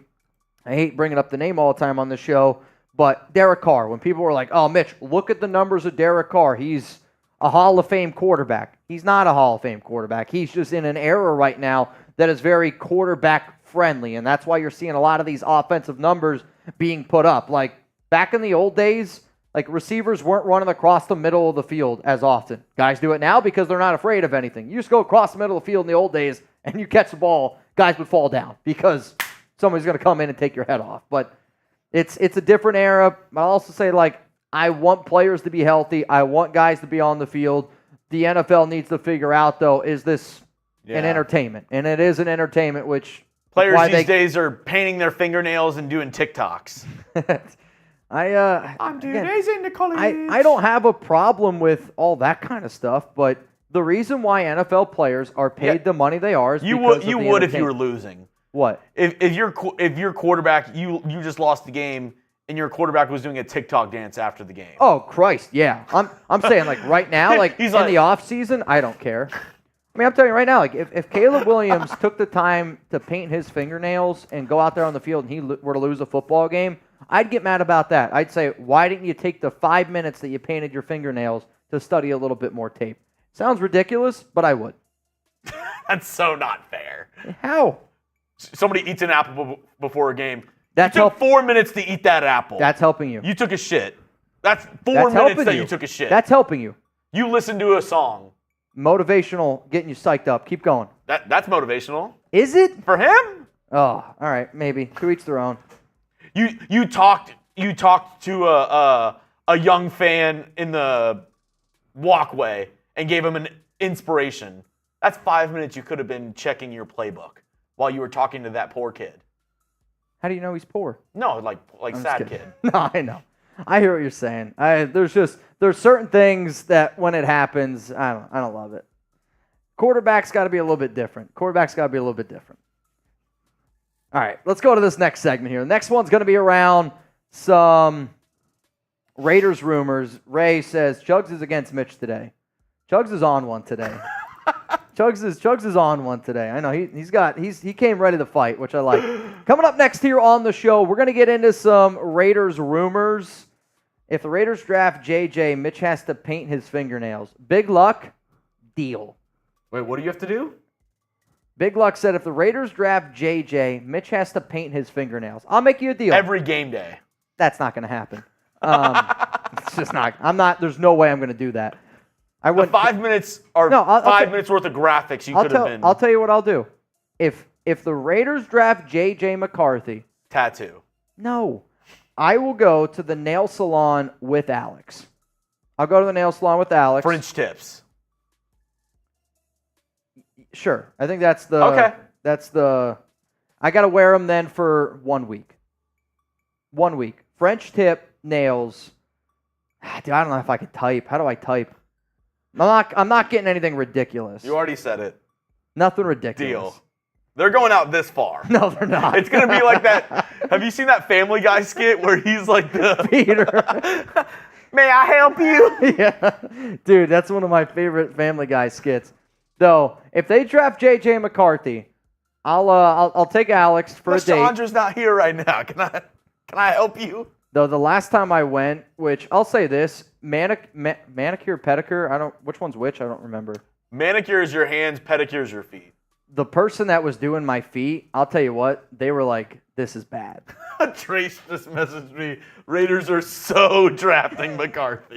I hate bringing up the name all the time on the show, but Derek Carr, when people were like, oh, Mitch, look at the numbers of Derek Carr. He's a Hall of Fame quarterback. He's not a Hall of Fame quarterback. He's just in an era right now that is very quarterback-friendly, and that's why you're seeing a lot of these offensive numbers being put up. Like, back in the old days, like, receivers weren't running across the middle of the field as often. Guys do it now because they're not afraid of anything. You just go across the middle of the field in the old days, and you catch the ball, guys would fall down because somebody's going to come in and take your head off. But it's a different era. But I'll also say, like, I want players to be healthy. I want guys to be on the field. The NFL needs to figure out, though, is this an entertainment? And it is an entertainment, which players these days are painting their fingernails and doing TikToks. I'm 2 days into college. I don't have a problem with all that kind of stuff, but the reason why NFL players are paid the money they are is because you would if you were losing. What? If your quarterback, you just lost the game and your quarterback was doing a TikTok dance after the game. Oh Christ, yeah. I'm saying, like, right now, like in the off season, I don't care. I mean, I'm telling you right now, like if Caleb Williams took the time to paint his fingernails and go out there on the field and he were to lose a football game, I'd get mad about that. I'd say, why didn't you take the 5 minutes that you painted your fingernails to study a little bit more tape? Sounds ridiculous, but I would. That's so not fair. How? Somebody eats an apple before a game. That took 4 minutes to eat that apple. That's helping you. You took a shit. That's 4 minutes that you took a shit. That's helping you. You listened to a song. Motivational, getting you psyched up. Keep going. That's motivational. Is it? For him? Oh, all right, maybe. To each their own. You talked to a young fan in the walkway and gave him an inspiration. That's 5 minutes you could have been checking your playbook while you were talking to that poor kid. How do you know he's poor? No, like sad kid. No, I know. I hear what you're saying. There's certain things that when it happens, I don't love it. Quarterback's got to be a little bit different. All right, let's go to this next segment here. The next one's going to be around some Raiders rumors. Ray says Chugs is against Mitch today. Chugs is on one today. Chugs is on one today. I know he came ready to fight, which I like. Coming up next here on the show, we're going to get into some Raiders rumors. If the Raiders draft JJ, Mitch has to paint his fingernails. Big Luck, deal. Wait, what do you have to do? Big Luck said if the Raiders draft JJ, Mitch has to paint his fingernails. I'll make you a deal. Every game day. That's not going to happen. It's just not. There's no way I'm going to do that. I wouldn't. 5 minutes or No, 5 minutes worth of graphics you could have been. I'll tell you what I'll do. If the Raiders draft JJ McCarthy, tattoo. no, I will go to the nail salon with Alex. I'll go to the nail salon with Alex. French tips. Sure. I think that's the. Okay. That's the. I got to wear them then for 1 week. 1 week. French tip nails. Dude, I don't know if I could type. How do I type? I'm not getting anything ridiculous. You already said it. Nothing ridiculous. Deal. They're going out this far. No, they're not. It's going to be like that. Have you seen that Family Guy skit where he's like the... Peter. May I help you? Yeah. Dude, that's one of my favorite Family Guy skits. Though, if they draft J.J. McCarthy, I'll take Alex for a date. Chandra's not here right now. Can I help you? Though the last time I went, which I'll say this, manicure, pedicure, which one's which? I don't remember. Manicure is your hands, pedicure is your feet. The person that was doing my feet, I'll tell you what, they were like, this is bad. Trace just messaged me, Raiders are so drafting McCarthy.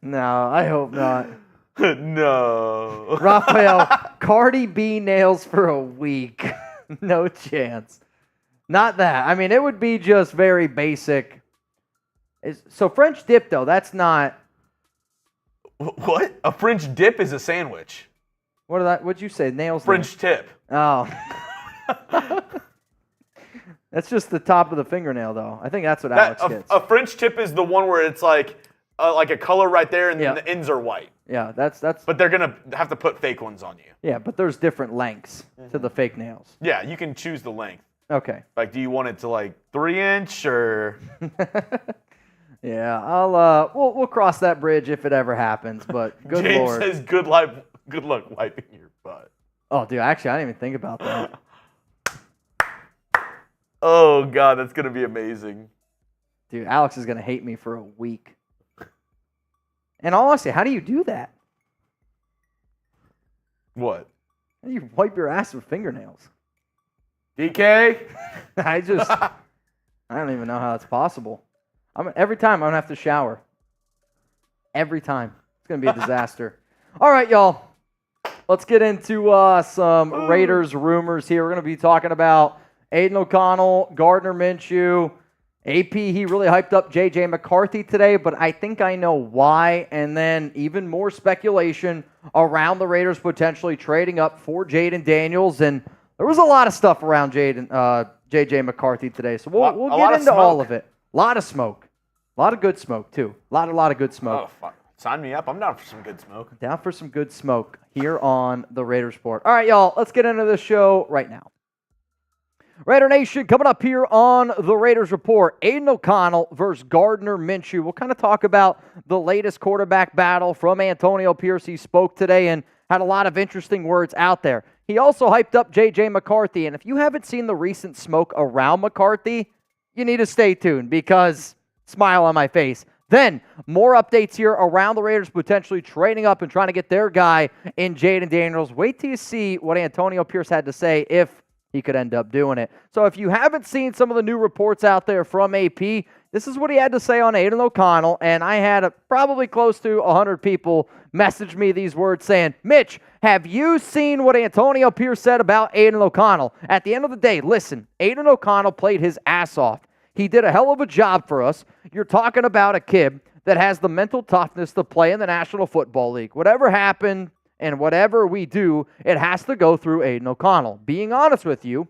No, I hope not. No. Raphael, Cardi B nails for a week. No chance. Not that. I mean, it would be just very basic. So French dip, though, that's not... What? A French dip is a sandwich. What'd you say? Nails? French tip. Oh. That's just the top of the fingernail, though. I think that's what Alex gets. A French tip is the one where it's like a color right there and then the ends are white. Yeah, that's. But they're going to have to put fake ones on you. Yeah, but there's different lengths to the fake nails. Yeah, you can choose the length. Okay. Like, do you want it to like 3-inch or? Yeah, we'll cross that bridge if it ever happens. But good James Lord. says good luck wiping your butt. Oh, dude, actually, I didn't even think about that. Oh God, that's gonna be amazing. Dude, Alex is gonna hate me for a week. And honestly, how do you do that? What? How do you wipe your ass with fingernails? DK? I don't even know how that's possible. Every time I'm going to have to shower. Every time. It's going to be a disaster. All right, y'all. Let's get into some Raiders rumors here. We're going to be talking about Aidan O'Connell, Gardner Minshew. AP, he really hyped up J.J. McCarthy today, but I think I know why. And then even more speculation around the Raiders potentially trading up for Jayden Daniels. And there was a lot of stuff around J.J. McCarthy today. So we'll get into all of it. A lot of smoke. A lot of good smoke, too. A lot of good smoke. Oh, fuck. Sign me up. I'm down for some good smoke. Down for some good smoke here on the Raiders Report. All right, y'all. Let's get into the show right now. Raider Nation, coming up here on the Raiders Report, Aidan O'Connell versus Gardner Minshew. We'll kind of talk about the latest quarterback battle from Antonio Pierce. He spoke today and had a lot of interesting words out there. He also hyped up J.J. McCarthy, and if you haven't seen the recent smoke around McCarthy, you need to stay tuned because smile on my face. Then, more updates here around the Raiders potentially trading up and trying to get their guy in Jayden Daniels. Wait till you see what Antonio Pierce had to say if he could end up doing it. So if you haven't seen some of the new reports out there from AP, this is what he had to say on Aidan O'Connell, and I had probably close to 100 people message me these words saying, Mitch, have you seen what Antonio Pierce said about Aidan O'Connell? At the end of the day, listen, Aidan O'Connell played his ass off. He did a hell of a job for us. You're talking about a kid that has the mental toughness to play in the National Football League. Whatever happened and whatever we do, it has to go through Aidan O'Connell. Being honest with you,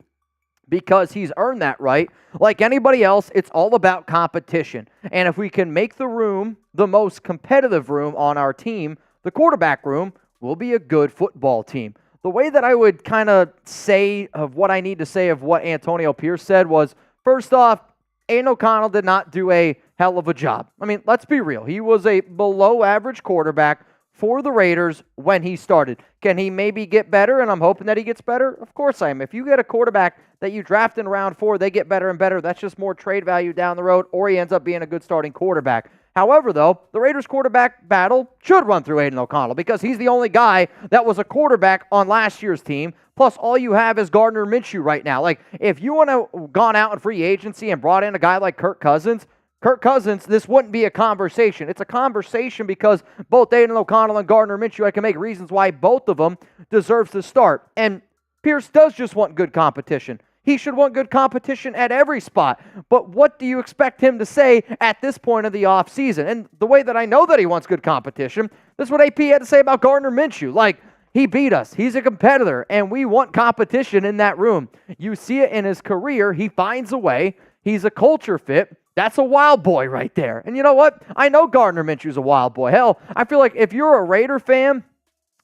because he's earned that right. Like anybody else, it's all about competition. And if we can make the room the most competitive room on our team, the quarterback room, will be a good football team. The way that I would kind of say of what I need to say of what Antonio Pierce said was, first off, Aidan O'Connell did not do a hell of a job. I mean, let's be real. He was a below average quarterback for the Raiders when he started. Can he maybe get better? And I'm hoping that he gets better. Of course I am. If you get a quarterback that you draft in round 4, they get better and better. That's just more trade value down the road, or he ends up being a good starting quarterback. However, though, the Raiders quarterback battle should run through Aidan O'Connell because he's the only guy that was a quarterback on last year's team. Plus, all you have is Gardner Minshew right now. Like, if you want to gone out in free agency and brought in a guy like Kirk Cousins, this wouldn't be a conversation. It's a conversation because both Aidan O'Connell and Gardner Minshew, I can make reasons why both of them deserves to start. And Pierce does just want good competition. He should want good competition at every spot. But what do you expect him to say at this point of the offseason? And the way that I know that he wants good competition, this is what AP had to say about Gardner Minshew. Like, he beat us. He's a competitor, and we want competition in that room. You see it in his career. He finds a way. He's a culture fit. That's a wild boy right there. And you know what? I know Gardner Minshew's a wild boy. Hell, I feel like if you're a Raider fan,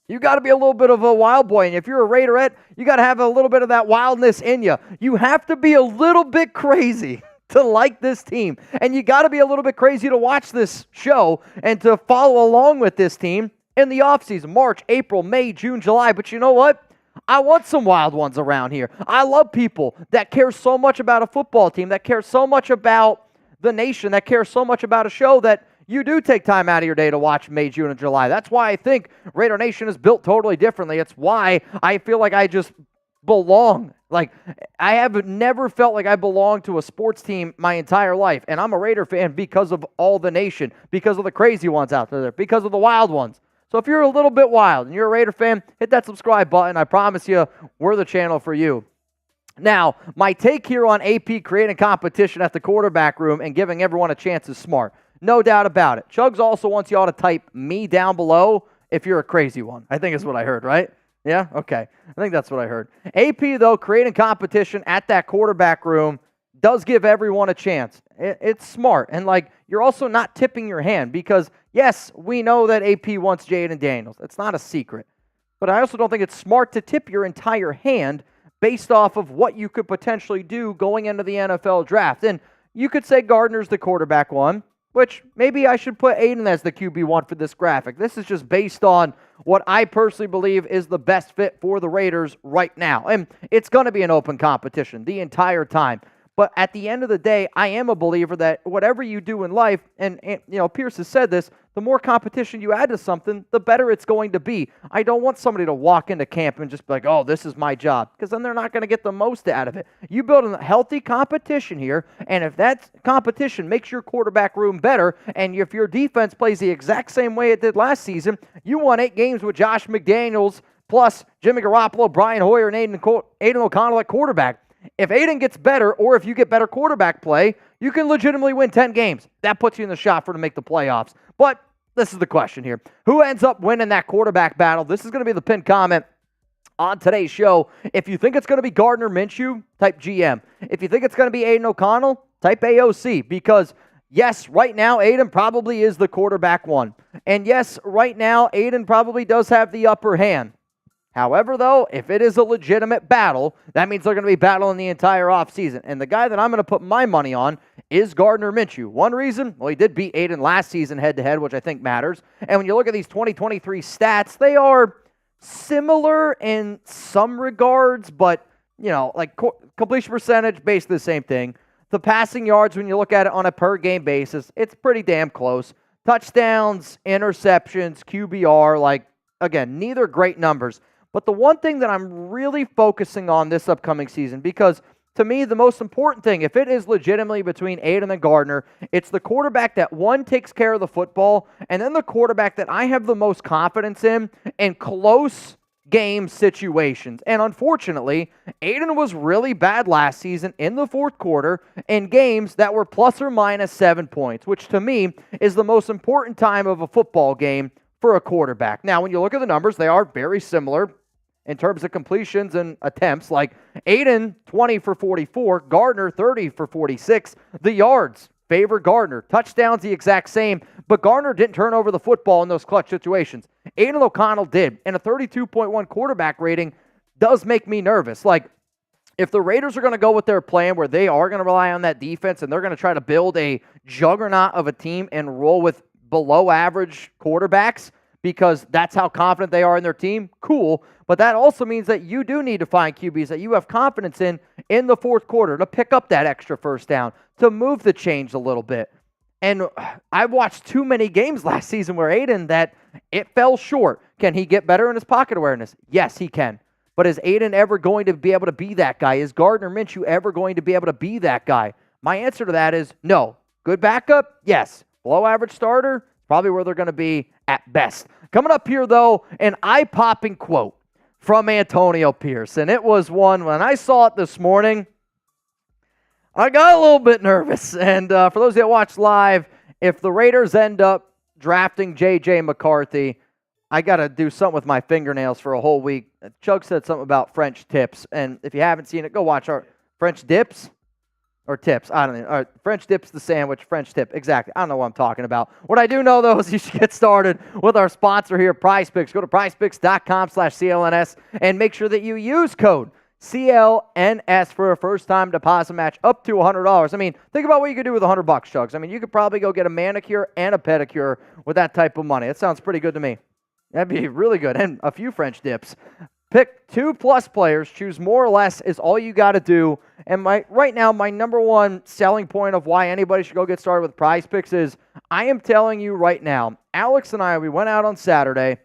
you got to be a little bit of a wild boy. And if you're a Raiderette, you got to have a little bit of that wildness in you. You have to be a little bit crazy to like this team. And you got to be a little bit crazy to watch this show and to follow along with this team in the offseason, March, April, May, June, July. But you know what? I want some wild ones around here. I love people that care so much about a football team, that care so much about the nation, that cares so much about a show that you do take time out of your day to watch May, June, and July. That's why I think Raider Nation is built totally differently. It's why I feel like I just belong. Like, I have never felt like I belong to a sports team my entire life. And I'm a Raider fan because of all the nation, because of the crazy ones out there, because of the wild ones. So if you're a little bit wild and you're a Raider fan, hit that subscribe button. I promise you, we're the channel for you. Now, my take here on AP creating competition at the quarterback room and giving everyone a chance is smart. No doubt about it. Chugs also wants y'all to type me down below if you're a crazy one. I think is what I heard, right? Yeah? Okay. I think that's what I heard. AP, though, creating competition at that quarterback room does give everyone a chance. It's smart. And, like, you're also not tipping your hand because, yes, we know that AP wants Jayden Daniels. It's not a secret. But I also don't think it's smart to tip your entire hand based off of what you could potentially do going into the NFL draft. And you could say Gardner's the quarterback one, which maybe I should put Aidan as the QB1 for this graphic. This is just based on what I personally believe is the best fit for the Raiders right now. And it's going to be an open competition the entire time. But at the end of the day, I am a believer that whatever you do in life, and you know, Pierce has said this, the more competition you add to something, the better it's going to be. I don't want somebody to walk into camp and just be like, oh, this is my job, because then they're not going to get the most out of it. You build a healthy competition here, and if that competition makes your quarterback room better, and if your defense plays the exact same way it did last season, you won 8 games with Josh McDaniels, plus Jimmy Garoppolo, Brian Hoyer, and Aidan O'Connell at quarterback. If Aidan gets better, or if you get better quarterback play, you can legitimately win 10 games. That puts you in the shot for to make the playoffs. But this is the question here. Who ends up winning that quarterback battle? This is going to be the pinned comment on today's show. If you think it's going to be Gardner Minshew, type GM. If you think it's going to be Aidan O'Connell, type AOC. Because, yes, right now, Aidan probably is the quarterback one. And yes, right now, Aidan probably does have the upper hand. However, though, if it is a legitimate battle, that means they're going to be battling the entire offseason. And the guy that I'm going to put my money on is Gardner Minshew. One reason, well, he did beat Aidan last season head-to-head, which I think matters. And when you look at these 2023 stats, they are similar in some regards, but, you know, like completion percentage, basically the same thing. The passing yards, when you look at it on a per-game basis, it's pretty damn close. Touchdowns, interceptions, QBR, like, again, neither great numbers. But the one thing that I'm really focusing on this upcoming season, because to me, the most important thing, if it is legitimately between Aidan and Gardner, it's the quarterback that, one, takes care of the football, and then the quarterback that I have the most confidence in close game situations. And unfortunately, Aidan was really bad last season in the fourth quarter in games that were plus or minus 7 points, which to me is the most important time of a football game for a quarterback. Now, when you look at the numbers, they are very similar in terms of completions and attempts. Like Aidan, 20 for 44, Gardner, 30 for 46. The yards favor Gardner. Touchdowns, the exact same, but Gardner didn't turn over the football in those clutch situations. Aidan O'Connell did, and a 32.1 quarterback rating does make me nervous. Like, if the Raiders are going to go with their plan where they are going to rely on that defense and they're going to try to build a juggernaut of a team and roll with below average quarterbacks because that's how confident they are in their team, cool. But that also means that you do need to find QBs that you have confidence in the fourth quarter to pick up that extra first down, to move the chains a little bit. And I've watched too many games last season where Aidan, that it fell short. Can he get better in his pocket awareness? Yes, he can. But is Aidan ever going to be able to be that guy? Is Gardner Minshew ever going to be able to be that guy? My answer to that is no. Good backup? Yes. Below average starter? Probably where they're going to be at best. Coming up here, though, an eye-popping quote from Antonio Pierce. And it was one, when I saw it this morning, I got a little bit nervous. And for those that watch live, if the Raiders end up drafting J.J. McCarthy, I got to do something with my fingernails for a whole week. Chug said something about French tips. And if you haven't seen it, go watch our French dips. Or tips, I don't know. All right, French dip's the sandwich, French tip. Exactly. I don't know what I'm talking about. What I do know, though, is you should get started with our sponsor here, PrizePicks. Go to prizepicks.com/CLNS and make sure that you use code CLNS for a first-time deposit match up to $100. I mean, think about what you could do with $100, Chugs. I mean, you could probably go get a manicure and a pedicure with that type of money. That sounds pretty good to me. That'd be really good. And a few French dips. Pick 2+ players, choose more or less is all you got to do. And right now, my number one selling point of why anybody should go get started with PrizePicks is, I am telling you right now, Alex and I, we went out on Saturday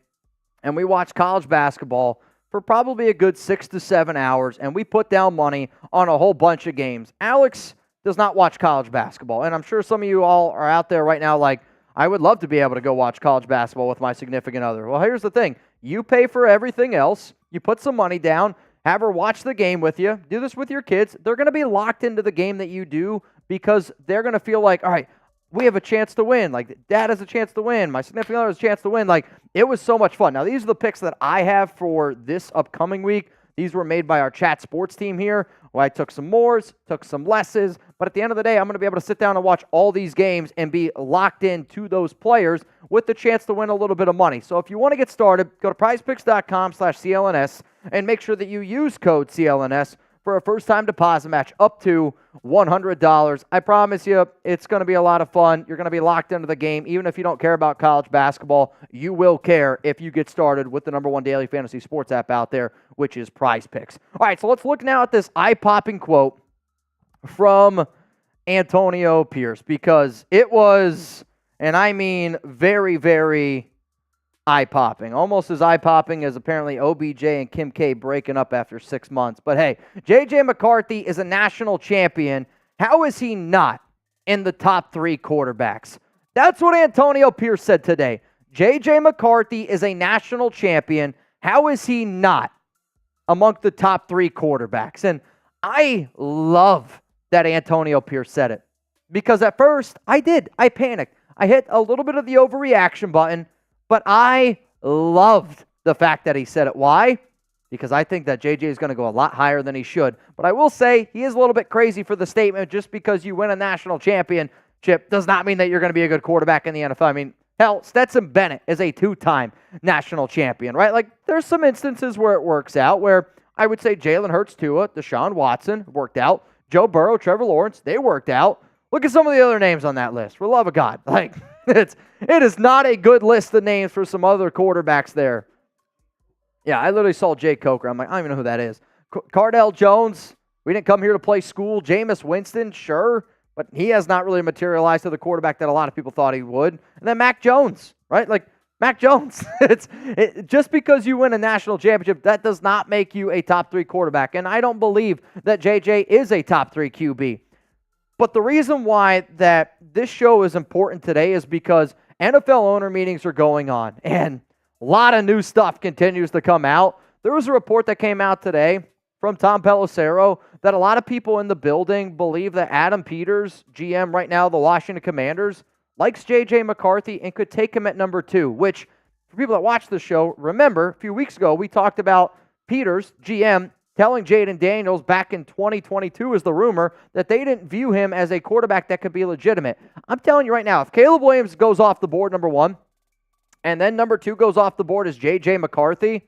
and we watched college basketball for probably a good 6 to 7 hours, and we put down money on a whole bunch of games. Alex does not watch college basketball, and I'm sure some of you all are out there right now like, I would love to be able to go watch college basketball with my significant other. Well, here's the thing. You pay for everything else. You put some money down, have her watch the game with you. Do this with your kids. They're going to be locked into the game that you do because they're going to feel like, all right, we have a chance to win. Like, Dad has a chance to win. My significant other has a chance to win. Like, it was so much fun. Now, these are the picks that I have for this upcoming week. These were made by our chat sports team here, where I took some mores, took some lesses. But at the end of the day, I'm going to be able to sit down and watch all these games and be locked into those players with the chance to win a little bit of money. So if you want to get started, go to prizepicks.com/CLNS and make sure that you use code CLNS for a first-time deposit match up to $100. I promise you, it's going to be a lot of fun. You're going to be locked into the game. Even if you don't care about college basketball, you will care if you get started with the number one daily fantasy sports app out there, which is PrizePicks. All right, so let's look now at this eye-popping quote from Antonio Pierce, because it was, and I mean very, very eye-popping. Almost as eye-popping as apparently OBJ and Kim K breaking up after 6 months. But hey, J.J. McCarthy is a national champion. How is he not in the top 3 quarterbacks? That's what Antonio Pierce said today. J.J. McCarthy is a national champion. How is he not among the top 3 quarterbacks? And I love that Antonio Pierce said it, because at first I panicked. I hit a little bit of the overreaction button, but I loved the fact that he said it. Why? Because I think that JJ is going to go a lot higher than he should. But I will say he is a little bit crazy for the statement. Just because you win a national championship does not mean that you're going to be a good quarterback in the NFL. I mean, hell, Stetson Bennett is a 2-time national champion, right? Like, there's some instances where it works out, where I would say Jalen Hurts, Tua, Deshaun Watson worked out. Joe Burrow, Trevor Lawrence, they worked out. Look at some of the other names on that list. For the love of God. Like, it is not a good list of names for some other quarterbacks there. Yeah, I literally saw Jay Coker. I'm like, I don't even know who that is. Cardell Jones, we didn't come here to play school. Jameis Winston, sure, but he has not really materialized to the quarterback that a lot of people thought he would. And then Mac Jones, right? Like, Mac Jones. Just because you win a national championship, that does not make you a top 3 quarterback. And I don't believe that JJ is a top 3 QB. But the reason why that this show is important today is because NFL owner meetings are going on, and a lot of new stuff continues to come out. there was a report that came out today from Tom Pelissero that a lot of people in the building believe that Adam Peters, GM right now, the Washington Commanders, likes J.J. McCarthy and could take him at number 2, which for people that watch the show, remember, a few weeks ago, we talked about Peters, GM, telling Jayden Daniels back in 2022 is the rumor that they didn't view him as a quarterback that could be legitimate. I'm telling you right now, if Caleb Williams goes off the board, number 1, and then number 2 goes off the board as J.J. McCarthy,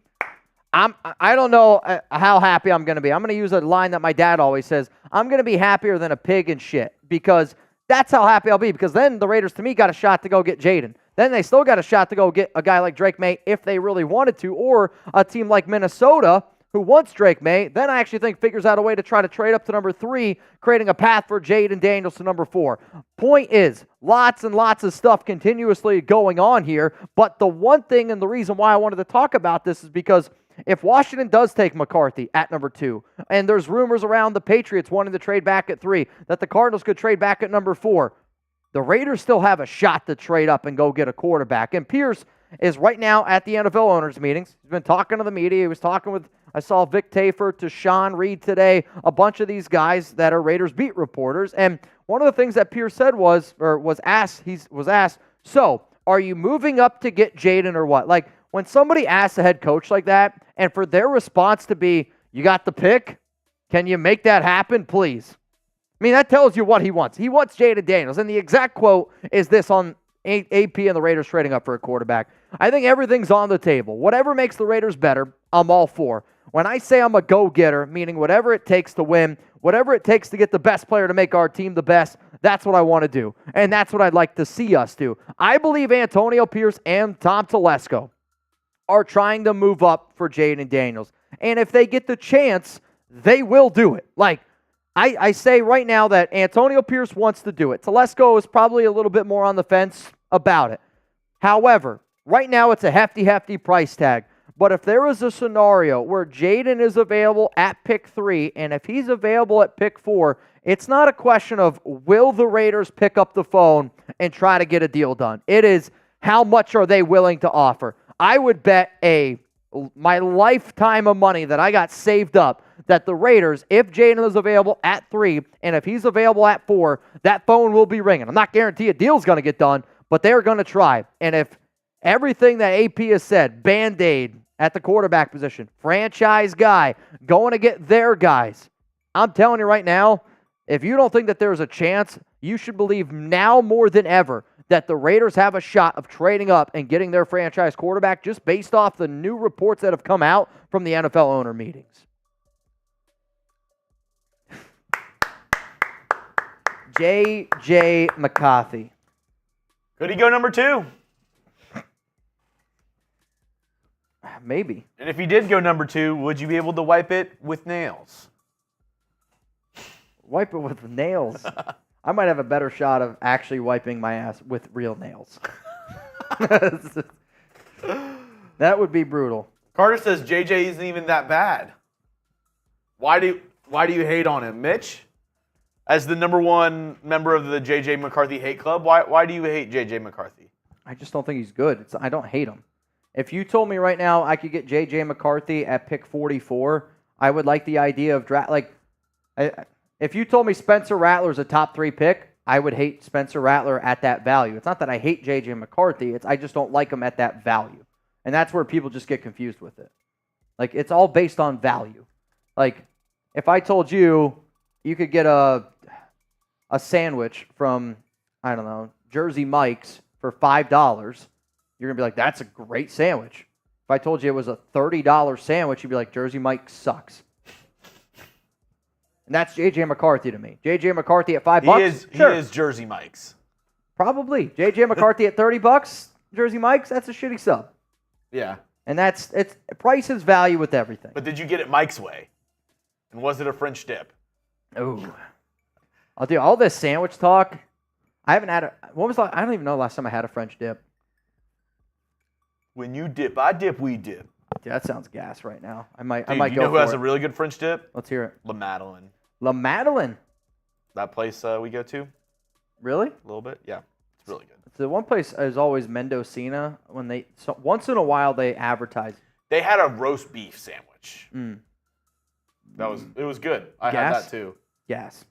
I don't know how happy I'm going to be. I'm going to use a line that my dad always says, I'm going to be happier than a pig in shit, because that's how happy I'll be, because then the Raiders, to me, got a shot to go get Jayden. Then they still got a shot to go get a guy like Drake May if they really wanted to, or a team like Minnesota who wants Drake May, then I actually think figures out a way to try to trade up to number 3, creating a path for Jayden Daniels to number 4. Point is, lots and lots of stuff continuously going on here, but the one thing and the reason why I wanted to talk about this is because if Washington does take McCarthy at number 2, and there's rumors around the Patriots wanting to trade back at 3, that the Cardinals could trade back at number 4, the Raiders still have a shot to trade up and go get a quarterback. And Pierce is right now at the NFL owners' meetings. He's been talking to the media. He was talking with, I saw Vic Tafur to Sean Reed today, a bunch of these guys that are Raiders beat reporters. And one of the things that Pierce said was asked, so are you moving up to get Jayden or what? Like, when somebody asks a head coach like that, and for their response to be, you got the pick? Can you make that happen, please? I mean, that tells you what he wants. He wants Jayden Daniels. And the exact quote is this on AP and the Raiders trading up for a quarterback. I think everything's on the table. Whatever makes the Raiders better, I'm all for. When I say I'm a go-getter, meaning whatever it takes to win, whatever it takes to get the best player to make our team the best, that's what I want to do. And that's what I'd like to see us do. I believe Antonio Pierce and Tom Telesco are trying to move up for Jayden Daniels. And if they get the chance, they will do it. Like, I say right now that Antonio Pierce wants to do it. Telesco is probably a little bit more on the fence about it. However, right now it's a hefty price tag. But if there is a scenario where Jayden is available at pick 3, and if he's available at pick 4, it's not a question of will the Raiders pick up the phone and try to get a deal done. It is how much are they willing to offer. I would bet my lifetime of money that I got saved up that the Raiders, if Jayden is available at 3, and if he's available at 4, that phone will be ringing. I'm not guaranteeing a deal's going to get done, but they're going to try. And if everything that AP has said, Band-Aid at the quarterback position, franchise guy, going to get their guys, I'm telling you right now, if you don't think that there's a chance, you should believe now more than ever that the Raiders have a shot of trading up and getting their franchise quarterback just based off the new reports that have come out from the NFL owner meetings. J.J. McCarthy. Could he go number 2? Maybe. And if he did go number 2, would you be able to wipe it with nails? Wipe it with nails. I might have a better shot of actually wiping my ass with real nails. That would be brutal. Carter says JJ isn't even that bad. Why do you hate on him, Mitch? As the number 1 member of the JJ McCarthy hate club, why do you hate JJ McCarthy? I just don't think he's good. I don't hate him. If you told me right now I could get JJ McCarthy at pick 44, I would like the idea of draft. If you told me Spencer Rattler's a top 3 pick, I would hate Spencer Rattler at that value. It's not that I hate JJ McCarthy. I just don't like him at that value. And that's where people just get confused with it. Like, it's all based on value. Like, if I told you you could get a sandwich from, I don't know, Jersey Mike's for $5, you're going to be like, that's a great sandwich. If I told you it was a $30 sandwich, you'd be like, Jersey Mike sucks. And that's J.J. McCarthy to me. J.J. McCarthy at $5. He is Jersey Mike's. Probably. J.J. McCarthy at $30, Jersey Mike's, that's a shitty sub. Yeah. And it's price is value with everything. But did you get it Mike's way? And was it a French dip? Ooh. I'll do all this sandwich talk. I haven't had I don't even know the last time I had a French dip. When you dip, I dip, we dip. Dude, that sounds gas right now. I might go go. You know who for has it. a really good French dip? Let's hear it. La Madeleine. La Madeleine. That place we go to? Really? A little bit? Yeah. It's really good. The one place is always Mendocino. Once in a while they advertise. They had a roast beef sandwich. Mm. It was good. I had that too. Yes.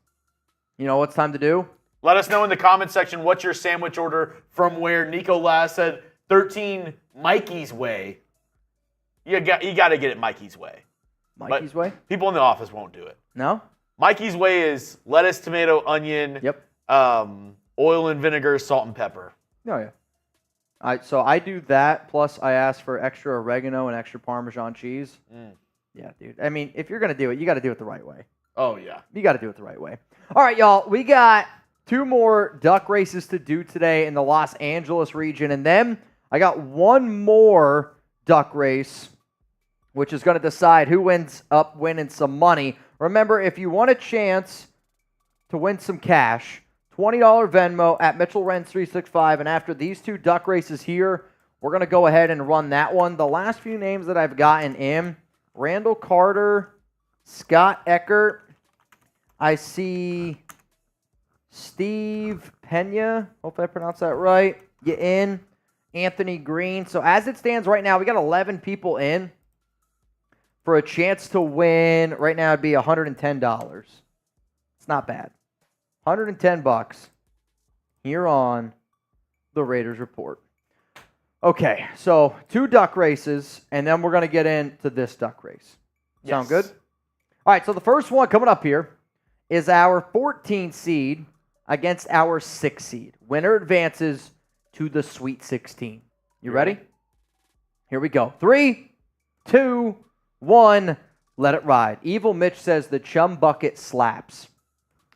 You know what's time to do? Let us know in the comment section what's your sandwich order from where Nico last said 13 Mikey's Way. You got to get it Mikey's Way. Mikey's Way? People in the office won't do it. No? Mikey's Way is lettuce, tomato, onion, oil and vinegar, salt and pepper. Oh, yeah. So I do that, plus I ask for extra oregano and extra Parmesan cheese. Yeah, dude. I mean, if you're going to do it, you got to do it the right way. Oh, yeah. You got to do it the right way. All right, y'all. We got 2 more duck races to do today in the Los Angeles region. And then I got 1 more duck race, which is going to decide who ends up winning some money. Remember, if you want a chance to win some cash, $20 Venmo at Mitchell Renz 365. And after these 2 duck races here, we're going to go ahead and run that one. The last few names that I've gotten in, Randall Carter, Scott Eckert. I see Steve Pena. Hope I pronounced that right. You in. Anthony Green. So as it stands right now, we got 11 people in for a chance to win. Right now it'd be $110. It's not bad. $110 here on the Raiders Report. Okay, so 2 duck races, and then we're going to get into this duck race. Sound good? All right, so the first one coming up here is our 14 seed against our 6 seed. Winner advances to the Sweet 16. You ready? Here we go. 3, 2, 1, let it ride. Evil Mitch says the Chum Bucket slaps.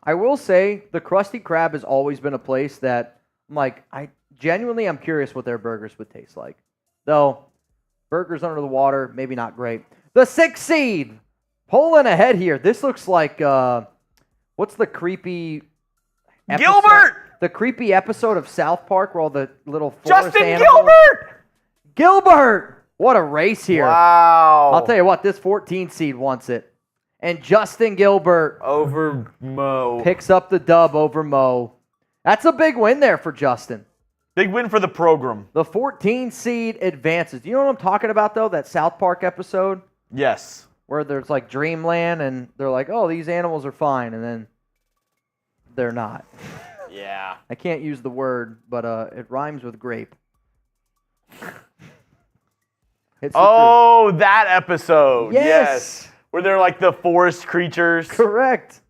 I will say the Krusty Krab has always been a place that I'm curious what their burgers would taste like. Though, burgers under the water, maybe not great. The 6th seed, pulling ahead here. This looks like, what's the creepy episode? Gilbert! The creepy episode of South Park where all the little forest Justin animals. Gilbert! Gilbert! What a race here. Wow. I'll tell you what, this 14 seed wants it. And Justin Gilbert over Mo. Picks up the dub over Mo. That's a big win there for Justin. Big win for the program. The 14 seed advances. Do you know what I'm talking about, though? That South Park episode? Yes. Where there's like Dreamland and they're like, oh, these animals are fine. And then they're not. Yeah. I can't use the word, but it rhymes with grape. That episode. Yes. Where they're like the forest creatures. Correct.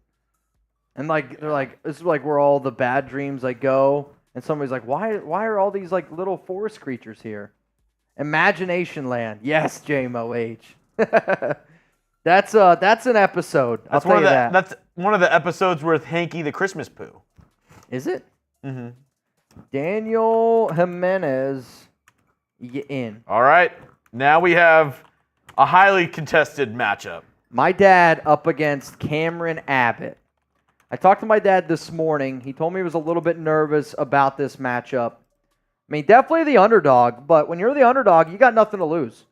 And like they're like, this is like where all the bad dreams like go. And somebody's like, why are all these like little forest creatures here? Imagination Land. Yes, JMOH. That's an episode. I'll tell you that. That's one of the episodes with Hanky the Christmas Poo. Is it? Mm-hmm. Daniel Jimenez, you in. All right. Now we have a highly contested matchup. My dad up against Cameron Abbott. I talked to my dad this morning. He told me he was a little bit nervous about this matchup. I mean, definitely the underdog, but when you're the underdog, you got nothing to lose.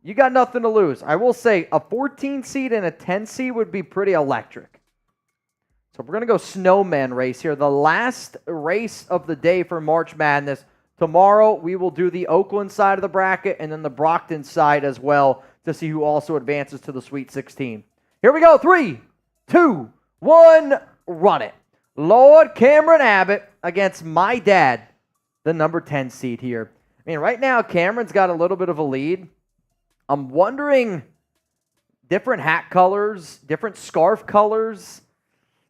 You got nothing to lose. I will say a 14 seed and a 10 seed would be pretty electric. So we're going to go snowman race here. The last race of the day for March Madness. Tomorrow we will do the Oakland side of the bracket and then the Brockton side as well to see who also advances to the Sweet 16. Here we go. 3, 2, 1, run it. Lord Cameron Abbott against my dad, the number 10 seed here. I mean, right now Cameron's got a little bit of a lead. I'm wondering different hat colors, different scarf colors.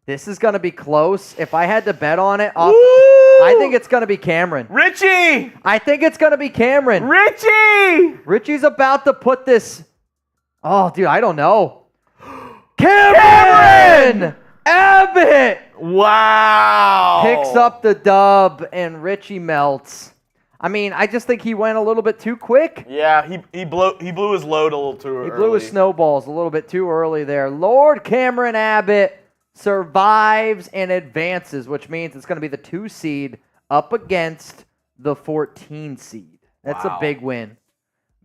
This is going to be close. If I had to bet on it, I think it's going to be Cameron. Richie! I think it's going to be Cameron. Richie! Richie's about to put this. Oh, dude, I don't know. Cameron Abbott! Wow! Picks up the dub and Richie melts. I mean, I just think he went a little bit too quick. Yeah, he blew his load a little too early. He blew his snowballs a little bit too early there. Lord Cameron Abbott survives and advances, which means it's going to be the 2 seed up against the 14 seed. That's a big win.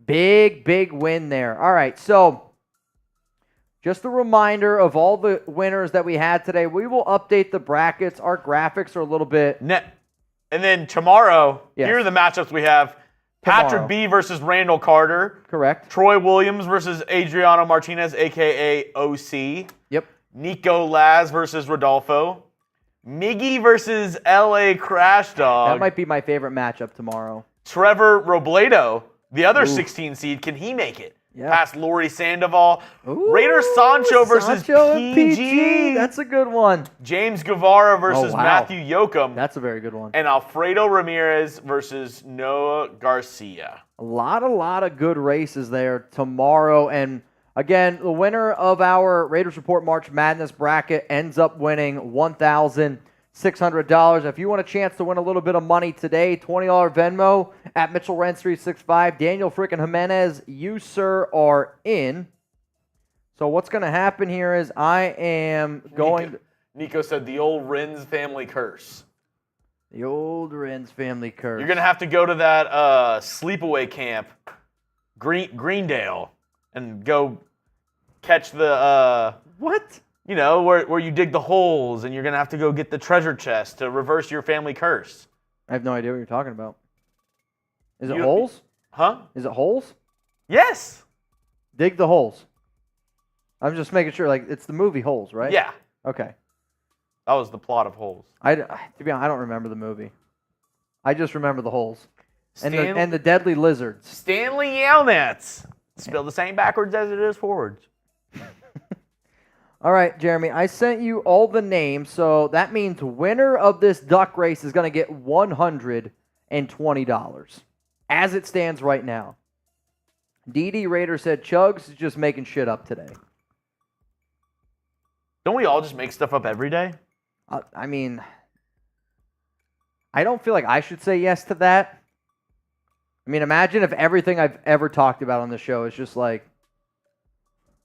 Big win there. All right, so just a reminder of all the winners that we had today. We will update the brackets. Our graphics are a little bit... And then tomorrow, Yes. here are the matchups we have. Patrick tomorrow. B versus Randall Carter. Correct. Troy Williams versus Adriano Martinez, a.k.a. OC. Yep. Nico Laz versus Rodolfo. Miggy versus L.A. Crash Dog. That might be my favorite matchup tomorrow. Trevor Robledo, the other 16 seed. Can he make it? Yeah. Past Lori Sandoval. Ooh, Raider Sancho versus Sancho and PG. That's a good one. James Guevara versus wow. Matthew Yoakum. That's a very good one. And Alfredo Ramirez versus Noah Garcia. A lot of good races there tomorrow. And again, the winner of our Raiders Report March Madness bracket ends up winning $1,600. If you want a chance to win a little bit of money today, $20 Venmo at Mitchell Renz 365. Daniel freaking Jimenez, you, sir, are in. So what's going to happen here is I am going... Nico said the old Renz family curse. The old Renz family curse. You're going to have to go to that sleepaway camp, Greendale, and go catch the... What? You know, where you dig the holes, and you're going to have to go get the treasure chest to reverse your family curse. I have no idea what you're talking about. Is it holes? Huh? Is it holes? Yes. Dig the holes. I'm just making sure, like, it's the movie Holes, right? Yeah. Okay. That was the plot of Holes. To be honest, I don't remember the movie. I just remember the holes. And Stan- the deadly lizards. Stanley Yelnats. Spell the same backwards as it is forwards. All right, Jeremy, I sent you all the names, so that means winner of this duck race is going to get $120 as it stands right now. DD Raider said Chugs is just making shit up today. Don't we all just make stuff up every day? I mean, I don't feel like I should say yes to that. I mean, imagine if everything I've ever talked about on the show is just like,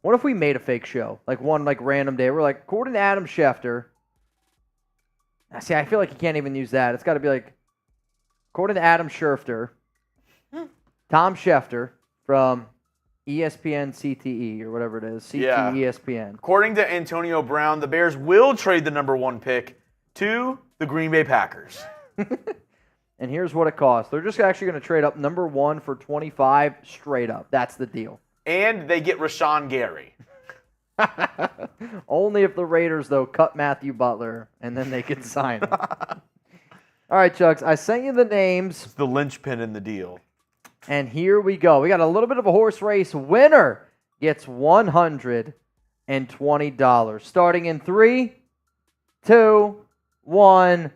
what if we made a fake show? Like one like random day. We're like, according to Adam Schefter. See, I feel like you can't even use that. It's got to be like, according to Adam Schefter, Tom Schefter from ESPN CTE or whatever it is. Yeah. ESPN. According to Antonio Brown, the Bears will trade the number 1 pick to the Green Bay Packers. And here's what it costs. They're just actually going to trade up number 1 for 25 straight up. That's the deal. And they get Rashawn Gary. Only if the Raiders, though, cut Matthew Butler, and then they can sign him. All right, Chugs, I sent you the names. It's the linchpin in the deal. And here we go. We got a little bit of a horse race. Winner gets $120. Starting in 3, 2, 1.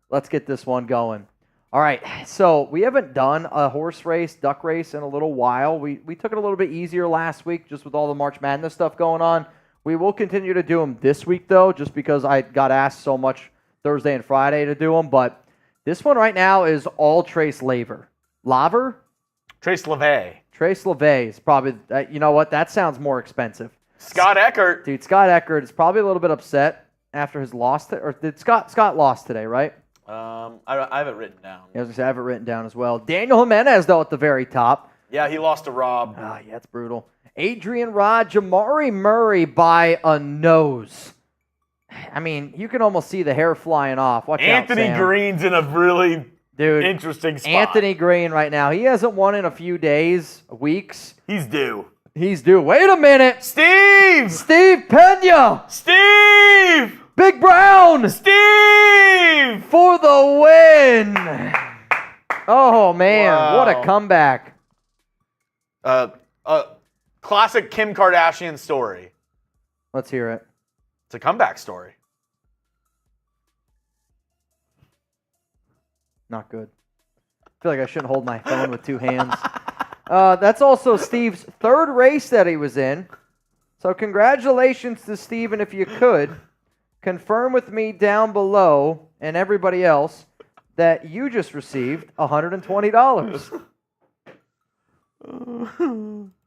Let's get this one going. All right, so we haven't done a horse race, duck race in a little while. We took it a little bit easier last week just with all the March Madness stuff going on. We will continue to do them this week, though, just because I got asked so much Thursday and Friday to do them. But this one right now is all Trace Laver. Laver? Trace LeVay. Trace LeVay is probably, you know what, that sounds more expensive. Scott Eckert. Dude, Scott Eckert is probably a little bit upset after his loss. Or did Scott lost today, right? I have it written down. Yeah, I was going to say, I have it written down as well. Daniel Jimenez, though, at the very top. Yeah, he lost to Rob. Ah, yeah, it's brutal. Adrian Rod, Jamari Murray by a nose. I mean, you can almost see the hair flying off. Watch Anthony out, Sam. Green's in a really Dude, interesting spot. Anthony Green right now. He hasn't won in a few days, weeks. He's due. He's due. Wait a minute. Steve! Steve Pena. Steve! Big Brown. Steve! For the win. Oh, man. Wow. What a comeback. Classic Kim Kardashian story. Let's hear it. It's a comeback story. Not good. I feel like I shouldn't hold my phone with 2 hands. That's also Steve's 3rd race that he was in. So congratulations to Steve, and if you could, confirm with me down below and everybody else that you just received $120.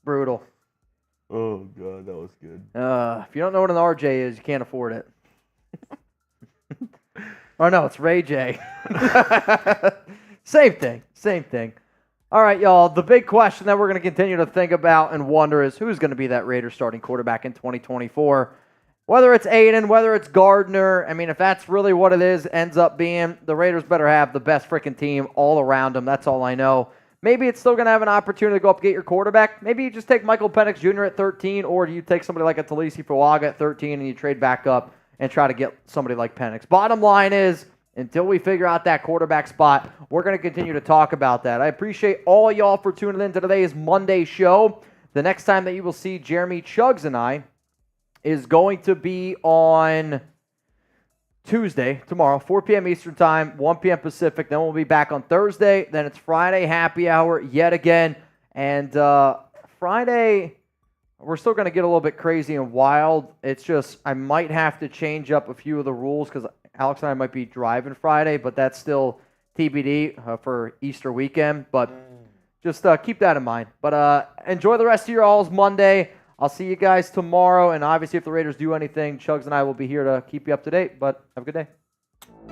Brutal. Oh, God, that was good. If you don't know what an RJ is, you can't afford it. Oh, no, it's Ray J. Same thing. All right, y'all, the big question that we're going to continue to think about and wonder is who's going to be that Raiders starting quarterback in 2024. Whether it's Aidan, whether it's Gardner, I mean, if that's really what it is, ends up being, the Raiders better have the best freaking team all around them. That's all I know. maybe it's still going to have an opportunity to go up and get your quarterback. Maybe you just take Michael Penix Jr. at 13, or do you take somebody like a Talisi Fuaga at 13 and you trade back up and try to get somebody like Penix? Bottom line is, until we figure out that quarterback spot, we're going to continue to talk about that. I appreciate all y'all for tuning in to today's Monday show. The next time that you will see Jeremy Chugs and I is going to be on Tuesday, tomorrow, 4 p.m. Eastern Time, 1 p.m. Pacific. Then we'll be back on Thursday. Then it's Friday happy hour yet again. And Friday, we're still going to get a little bit crazy and wild. It's just I might have to change up a few of the rules because Alex and I might be driving Friday, but that's still TBD for Easter weekend. But just keep that in mind. But enjoy the rest of your all's Monday. I'll see you guys tomorrow. And obviously, if the Raiders do anything, Chugs and I will be here to keep you up to date. But have a good day.